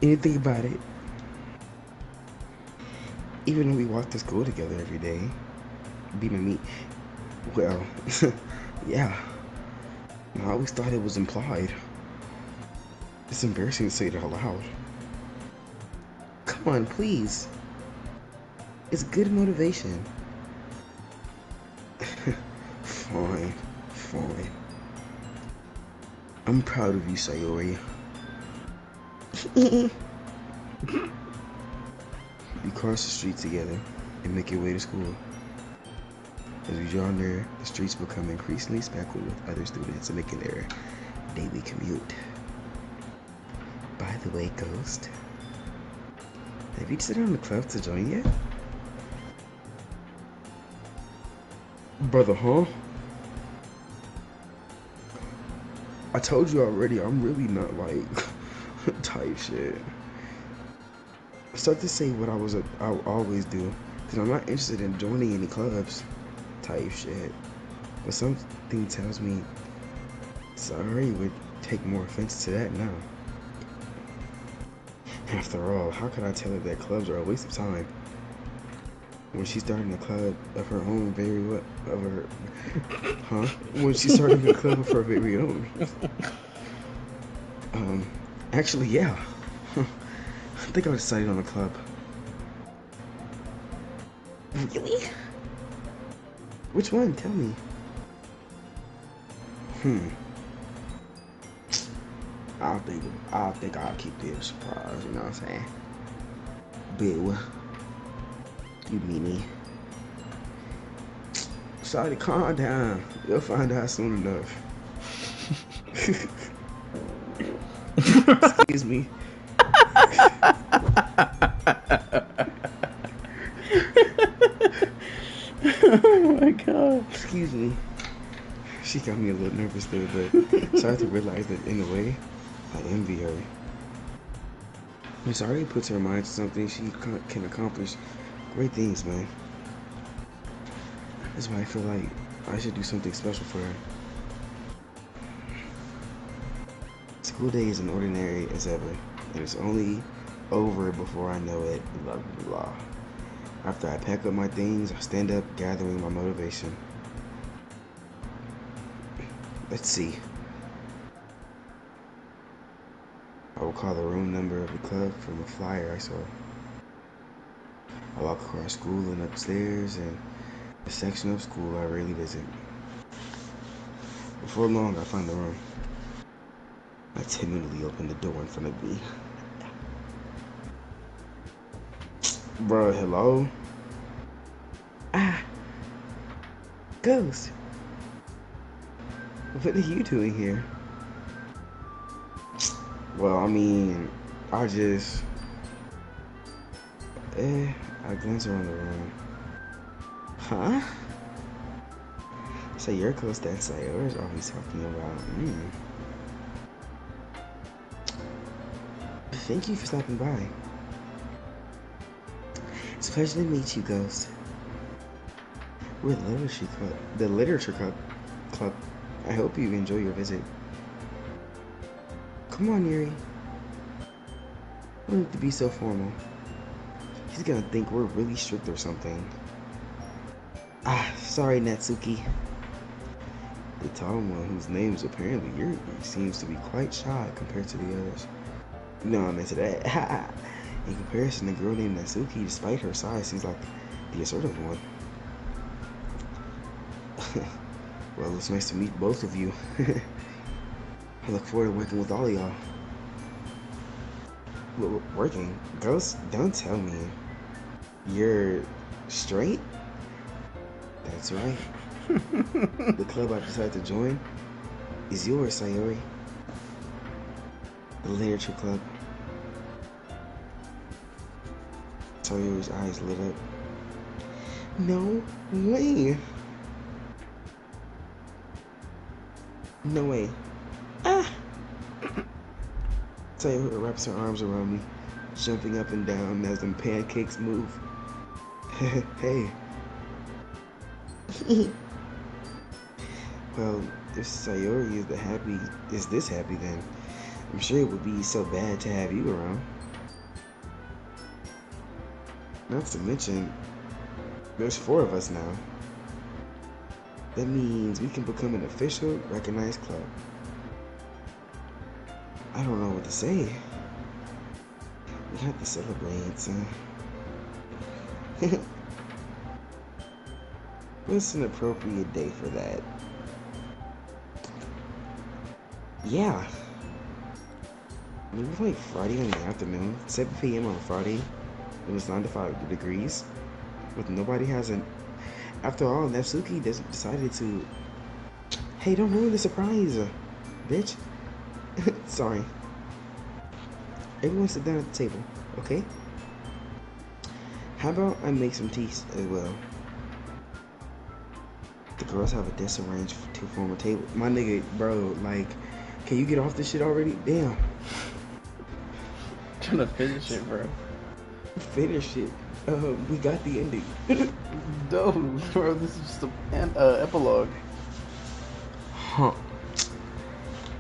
Anything about it. Even though we walk to school together every day, being me, well, yeah. I always thought it was implied. It's embarrassing to say it out loud. Come on, please. It's good motivation. Fine. I'm proud of you, Sayori. You cross the street together and make your way to school. As we draw near, the streets become increasingly speckled with other students making their daily commute. By the way, Ghost, have you decided on the club to join yet? Brother, huh? I told you already, I'm really not like type shit. I start to say what I always do, because I'm not interested in joining any clubs type shit. But something tells me sorry would take more offense to that now. After all, how could I tell her that clubs are a waste of time when she's starting a club of her own when she's starting a club of her very own? Actually, yeah. I think I decided on a club. Really? Which one? Tell me. I think I'll keep it a surprise, you know what I'm saying? Bill. You meanie. Sorry, calm down. You'll find out soon enough. Excuse me. Oh my god. Excuse me. She got me a little nervous there, but started to realize that in a way, I envy her. Miss already puts her mind to something, she can accomplish great things, man. That's why I feel like I should do something special for her. School day is as ordinary as ever, and it's only over before I know it, blah, blah, blah. After I pack up my things, I stand up, gathering my motivation. Let's see. I will call the room number of the club from a flyer I saw. I walk across school and upstairs and a section of school I rarely visit. Before long, I find the room. I timidly open the door in front of me. Bro, hello? Ghost. What are you doing here? Well, I mean, I glance around the room. Huh? So you're close to Sayori is always talking about. Thank you for stopping by. It's a pleasure to meet you, Ghost. We're the literature club. I hope you enjoy your visit. Come on, Yuri. We don't need to be so formal. He's gonna think we're really strict or something. Sorry, Natsuki. The tall one, whose name is apparently Yuri, seems to be quite shy compared to the others. No, I meant to that. In comparison, the girl named Natsuki, despite her size, seems like the assertive one. Well, it's nice to meet both of you. I look forward to working with all of y'all. Working? Ghost, don't tell me. You're straight? That's right. The club I decided to join is yours, Sayori. The literature club. Sayori's eyes lit up. No way. No way. Sayori wraps her arms around me, jumping up and down as them pancakes move. Hey. Well, if Sayori is this happy, then I'm sure it would be so bad to have you around. Not to mention, there's 4 of us now. That means we can become an official, recognized club. I don't know what to say. We have to celebrate, so... What's an appropriate day for that? Yeah. Maybe like Friday in the afternoon, 7 p.m. on Friday, when it's 95 degrees, but nobody has an... After all, Natsuki decided to... Hey, don't ruin the surprise, bitch. Sorry. Everyone sit down at the table, okay? How about I make some tea as well? The girls have a desk arranged to form a table. My nigga, bro, like, Can you get off this shit already? Damn. Trying to finish it, bro. Finish it. We got the ending. No, bro, this is just an epilogue. Huh.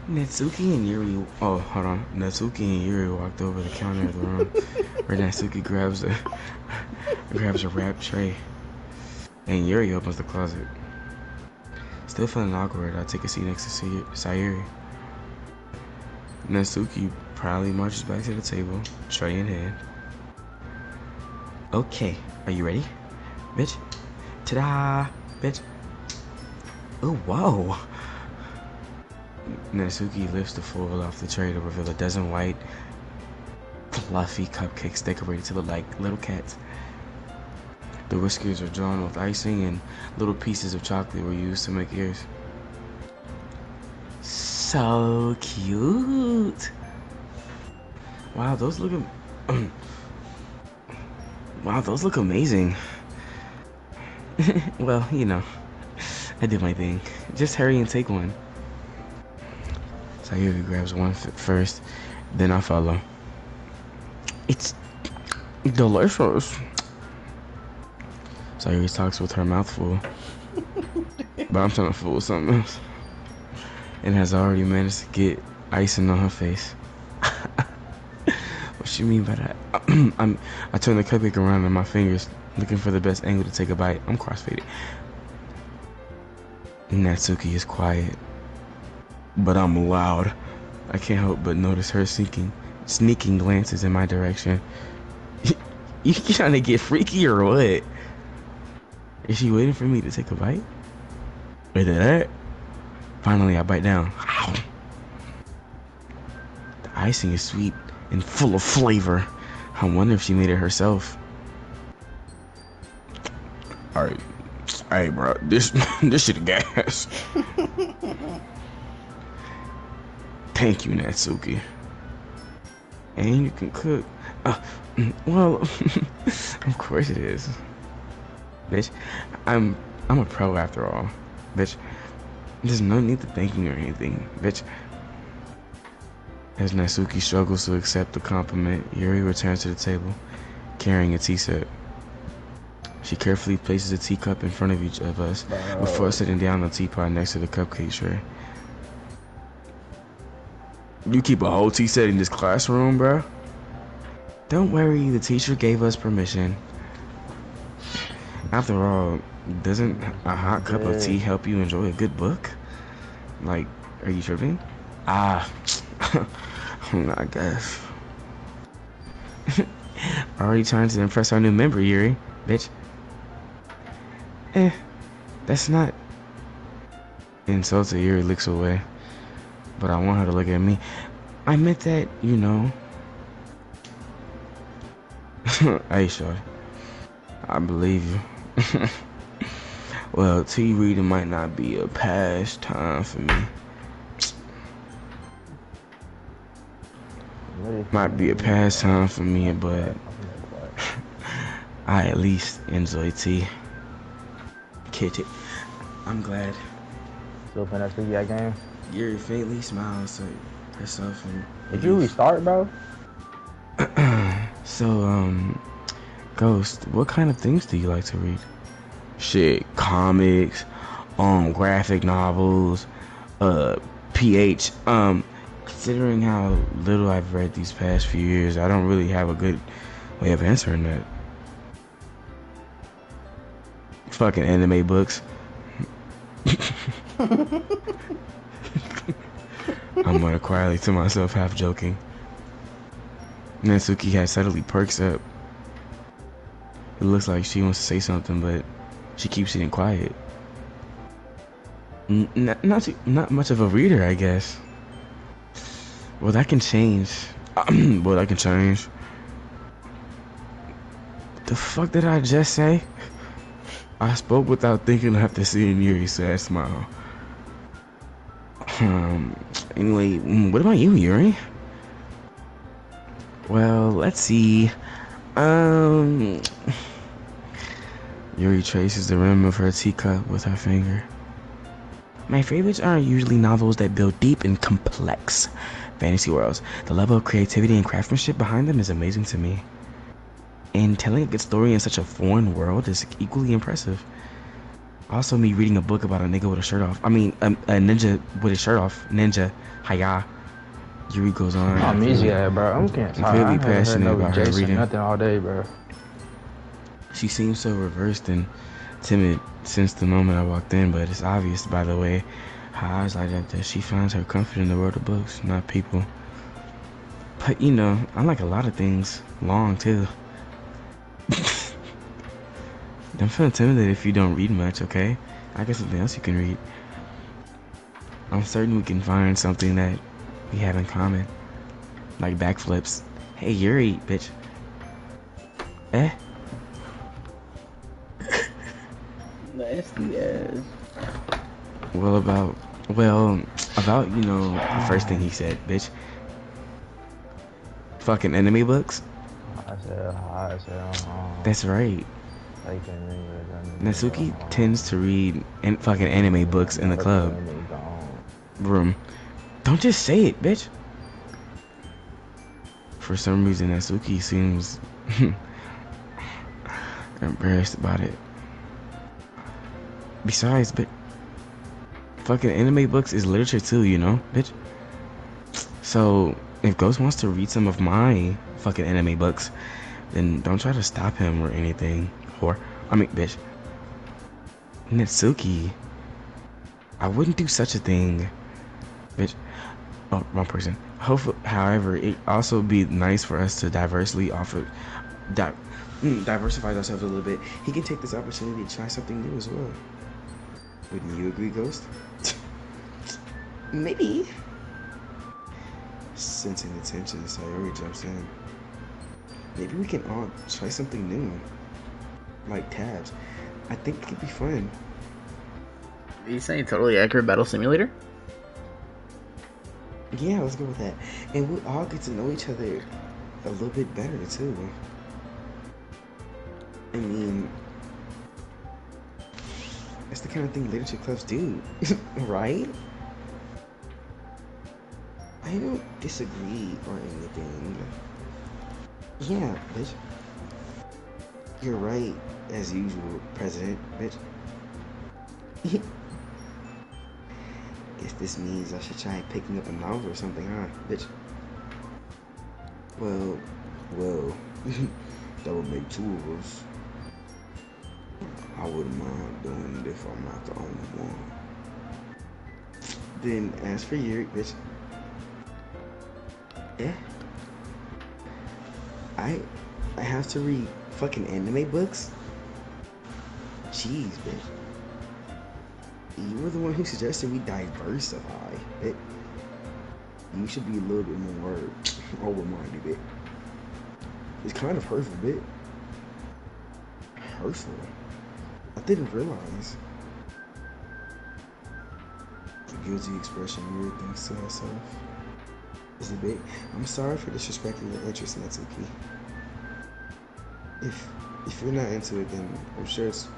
Natsuki and Yuri. Oh, hold on. Natsuki and Yuri walked over the counter of the room, where Natsuki grabs a wrap tray, and Yuri opens the closet. Still feeling awkward, I take a seat next to Sayuri. Natsuki proudly marches back to the table, tray in hand. Okay, are you ready, bitch? Ta-da, bitch. Oh, whoa. Natsuki lifts the foil off the tray to reveal a dozen white, fluffy cupcakes decorated to look like little cats. The whiskers are drawn with icing, and little pieces of chocolate were used to make ears. So cute. Wow, those look wow, those look amazing. Well, you know, I did my thing. Just hurry and take one. Sayuri grabs one first, then I follow. It's delicious. Sayuri talks with her mouth full, but I'm trying to fool with something else, and has already managed to get icing on her face. What you mean by that? I turn the cupcake around in my fingers, looking for the best angle to take a bite. I'm crossfaded. Natsuki is quiet, but I'm loud. I can't help but notice her sneaking glances in my direction. You trying to get freaky or what? Is she waiting for me to take a bite? Wait at that. Finally, I bite down. Ow. The icing is sweet and full of flavor. I wonder if she made it herself. Alright, bro. This shit gas. Thank you, Natsuki. And you can cook. Well, of course it is. Bitch, I'm a pro after all. Bitch, there's no need to thank me or anything. Bitch. As Natsuki struggles to accept the compliment, Yuri returns to the table, carrying a tea set. She carefully places a teacup in front of each of us before sitting down on the teapot next to the cupcake tray. You keep a whole tea set in this classroom, bro? Don't worry, the teacher gave us permission. After all, doesn't a hot cup of tea help you enjoy a good book? Like, are you tripping? I guess. Already trying to impress our new member, Yuri, bitch. That's not. Insulted, Yuri looks away. But I want her to look at me. I meant that, you know. Hey, shorty. I believe you. Well, tea reading might not be a pastime for me. Might be a pastime for me, but I at least enjoy tea. Catch it. I'm glad. Still playing that Suki game? Yuri faintly smiles to herself and Did you restart, bro? So, Ghost, what kind of things do you like to read? Shit, comics, graphic novels, PH. Considering how little I've read these past few years, I don't really have a good way of answering that. Fucking anime books. I muttered quietly to myself, half joking. Natsuki has subtly perks up. It looks like she wants to say something, but she keeps sitting quiet. Not much of a reader, I guess. Well, that can change. Well, that can change. The fuck did I just say? I spoke without thinking after seeing Yuri's sad smile. Anyway, what about you, Yuri? Well, let's see. Yuri traces the rim of her teacup with her finger. My favorites are usually novels that build deep and complex fantasy worlds. The level of creativity and craftsmanship behind them is amazing to me. And telling a good story in such a foreign world is equally impressive. Also, me reading a book about a nigga with a shirt off. I mean, a ninja with his shirt off. Ninja. Hiya. Yuri goes on. I'm easy at it, bro. I'm getting tired. I Clearly haven't heard passionate no about her Jason reading. nothing all day, bro. She seems so reversed and timid since the moment I walked in, but it's obvious by the way her eyes light up that she finds her comfort in the world of books, not people. But you know, I like a lot of things long too. Don't feel intimidated if you don't read much, okay? I got something else you can read. I'm certain we can find something that we have in common. Like backflips. Hey Yuri, bitch. Eh? Nasty ass. Well, about, you know, the first thing he said, bitch. Fucking anime books? I said, That's right. I can read it. Natsuki tends to read fucking anime books in the club room. Don't just say it, bitch. For some reason, Natsuki seems embarrassed about it. Besides, but fucking anime books is literature too, you know, bitch. So if Ghost wants to read some of my fucking anime books, then don't try to stop him or anything. Bitch. Natsuki, I wouldn't do such a thing, bitch. Oh, wrong person. However, it also be nice for us to diversify ourselves a little bit. He can take this opportunity to try something new as well. Wouldn't you agree, Ghost? Maybe. Sensing the tension, Sayori jumps in. Maybe we can all try something new. Like tabs. I think it could be fun. Are you saying totally accurate battle simulator? Yeah, let's go with that. And we'll all get to know each other a little bit better too. I mean, that's the kind of thing literature clubs do, right? I don't disagree or anything. Yeah, bitch. You're right, as usual, President, bitch. Guess this means I should try picking up a novel or something, huh, bitch? Well, that would make two of us. I wouldn't mind doing it if I'm not the only one. Then, as for you, bitch. Yeah. I have to read fucking anime books? Jeez, bitch. You were the one who suggested we diversify, bitch. You should be a little bit more open-minded, bitch. It's kind of hurtful, bitch. Hurtful? I didn't realize. The guilty expression weird things to herself. Is a bit. I'm sorry for disrespecting your interest in Natsuki. If you're not into it, then I'm sure it's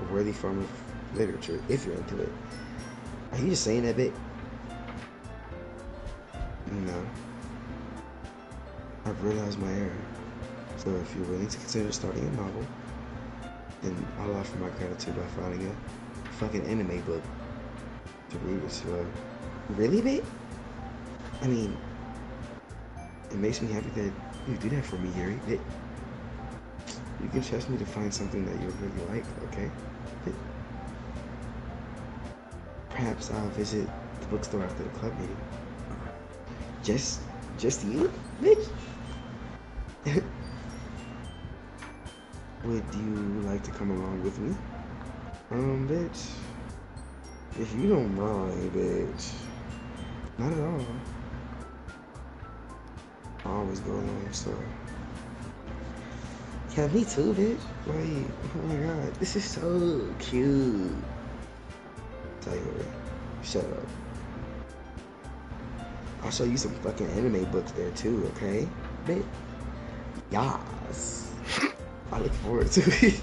a worthy form of literature. If you're into it, are you just saying that bit? No. I've realized my error. So if you're willing to consider starting a novel, then I'll offer my gratitude by finding a fucking anime book to read as well. Really, babe? I mean, it makes me happy that you do that for me, Yuri. You can trust me to find something that you really like, okay? Perhaps I'll visit the bookstore after the club meeting. Just you, bitch? Would you like to come along with me? Bitch. If you don't mind, bitch. Not at all. I always go along, so. Yeah, me too, bitch. Like, oh my god, this is so cute. Sayori, shut up. I'll show you some fucking anime books there too, okay? Bitch. Yas. I look forward to it.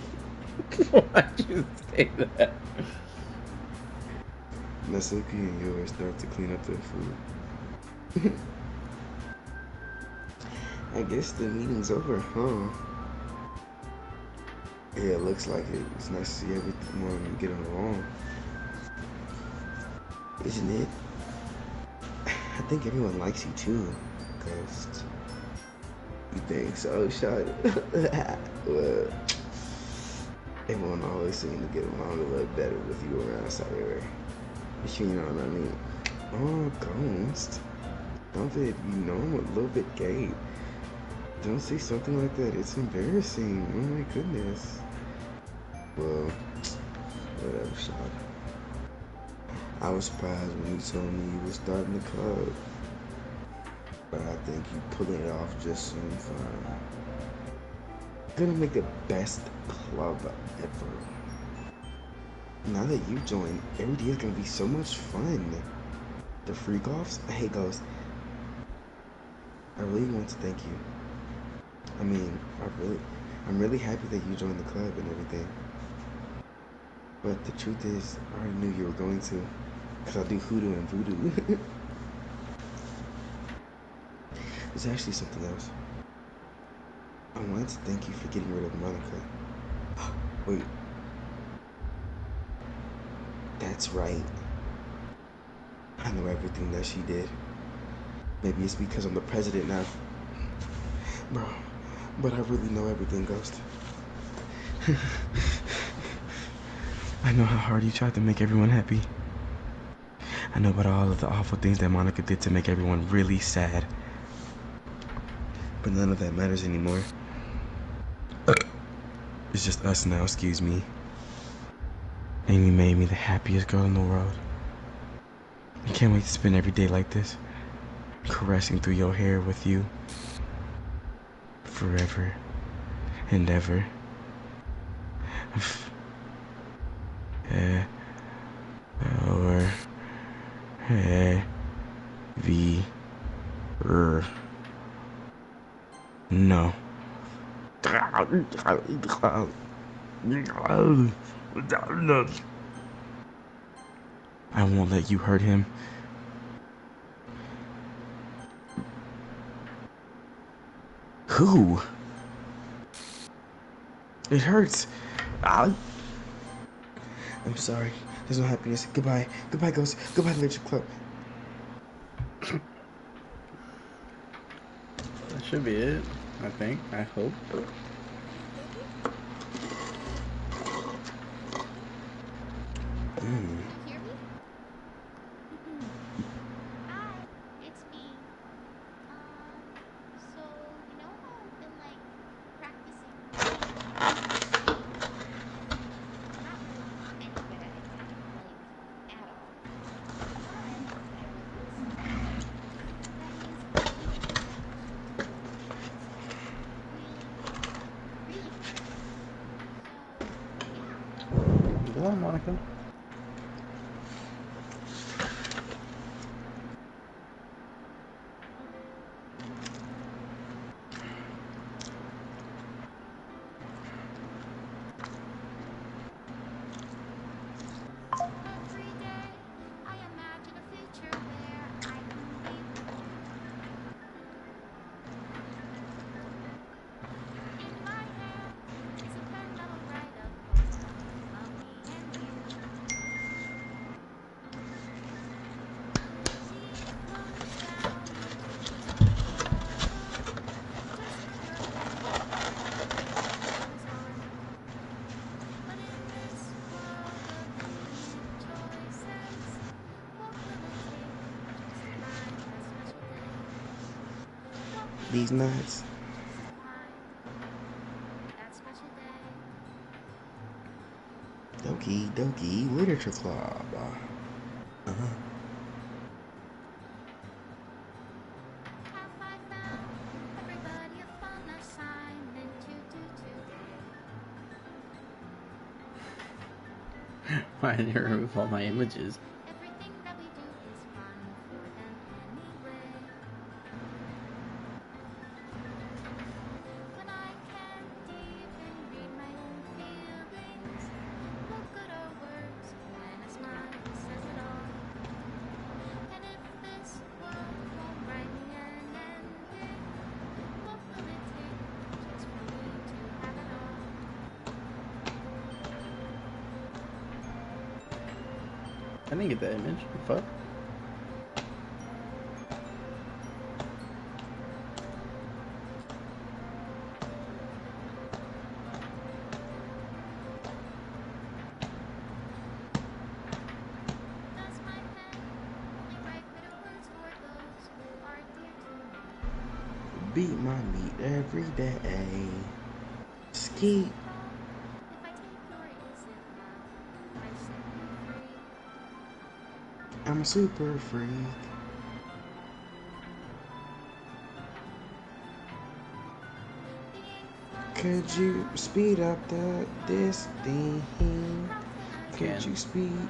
Why'd you say that? Nasuki and yours start to clean up their food. I guess the meeting's over, huh? Yeah, it looks like it. It's nice to see everyone getting along. Isn't it? I think everyone likes you too, Ghost. You think so, Shot? Well, everyone always seems to get along a little better with you around Saturday. You know what I mean? Oh, Ghost. Don't it, you know I'm a little bit gay. Don't say something like that. It's embarrassing. Oh my goodness. Well, whatever, Shot. I was surprised when you told me you were starting the club. But I think you pulling it off just seemed fine. Gonna make the best club ever. Now that you joined, every day is gonna be so much fun. The freak offs? Hey Ghost, I really want to thank you. I mean, I'm really happy that you joined the club and everything. But the truth is, I already knew you were going to. Cause I do hoodoo and voodoo. There's actually something else. I wanted to thank you for getting rid of Monica. Wait. That's right. I know everything that she did. Maybe it's because I'm the president now. Bro, but I really know everything, Ghost. I know how hard you tried to make everyone happy. I know about all of the awful things that Monica did to make everyone really sad. But none of that matters anymore. It's just us now, excuse me. And you made me the happiest girl in the world. I can't wait to spend every day like this. Caressing through your hair with you. Forever and ever. Or no. I won't let you hurt him. Who? It hurts. I'm sorry. There's no happiness. Goodbye. Goodbye, Ghost. Goodbye, Leisure Club. That should be it, I think. I hope. Hear me? Hi, it's me. So you know how I've been like practicing and not really any good at it yet, like at all. But I realized that music really is a connection to my feelings, like really, really far. So yeah. Go on, Monica. Every day I imagine a future where I can be with you. In my hand is a pen that'll write a poem of me and you. She floats down into the ocean, just a perfect pair of wings on. But in this world of infinite choices, what will it take just to find that special day? What will These it take nuts. just to find that special day? Doki Doki Literature Club. Uh-huh. Have I found everybody a fun assignment to do today? Why did you remove all my images? Everything that we do is fun for them anyway. When I can't even read my own feelings, what good are words when a smile says it all? I didn't get that image. Fuck. Does my pen only write bitter words for those who are dear to me? Beat my meat every day. Is Skeet. it wrong if I take your innocent love? I set you free. I'm a super freak. The ink flows Could you down speed up this thing? from the Can. Could you speed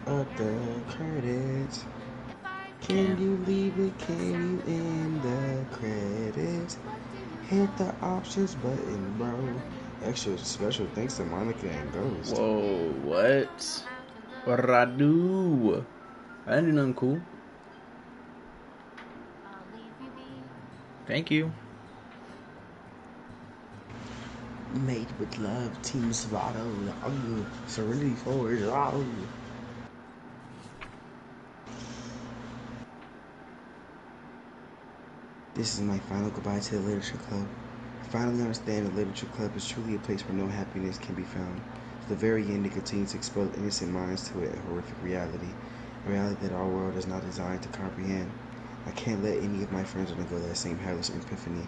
to up the the end. credits? If I Can Can. you leave it? the Can sound you of your end the heart, credits? what do you Hit the call options button, bro. reality? Extra special thanks to Monica and Ghost. Whoa, I don't know what? how to What love did I you. do? I didn't do nothing cool. I'll leave you be. Thank you. Made with love, Team Savato. Oh, Serenity Forge. Oh. This is my final goodbye to the Literature Club. I finally understand the Literature Club is truly a place where no happiness can be found. To the very end, it continues to expose innocent minds to a horrific reality, a reality that our world is not designed to comprehend. I can't let any of my friends undergo that same hellish epiphany.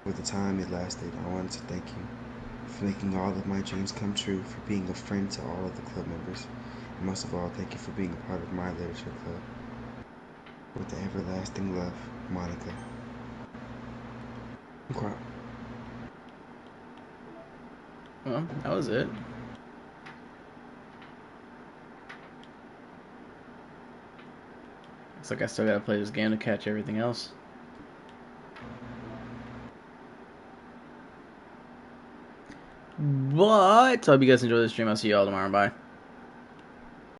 For the time it lasted, I wanted to thank you for making all of my dreams come true, for being a friend to all of the club members, and most of all, thank you for being a part of my Literature Club. With the everlasting love, Monica. I'm crying. Well, that was it. Looks like I still gotta play this game to catch everything else. But I hope you guys enjoy this stream. I'll see you all tomorrow. Bye.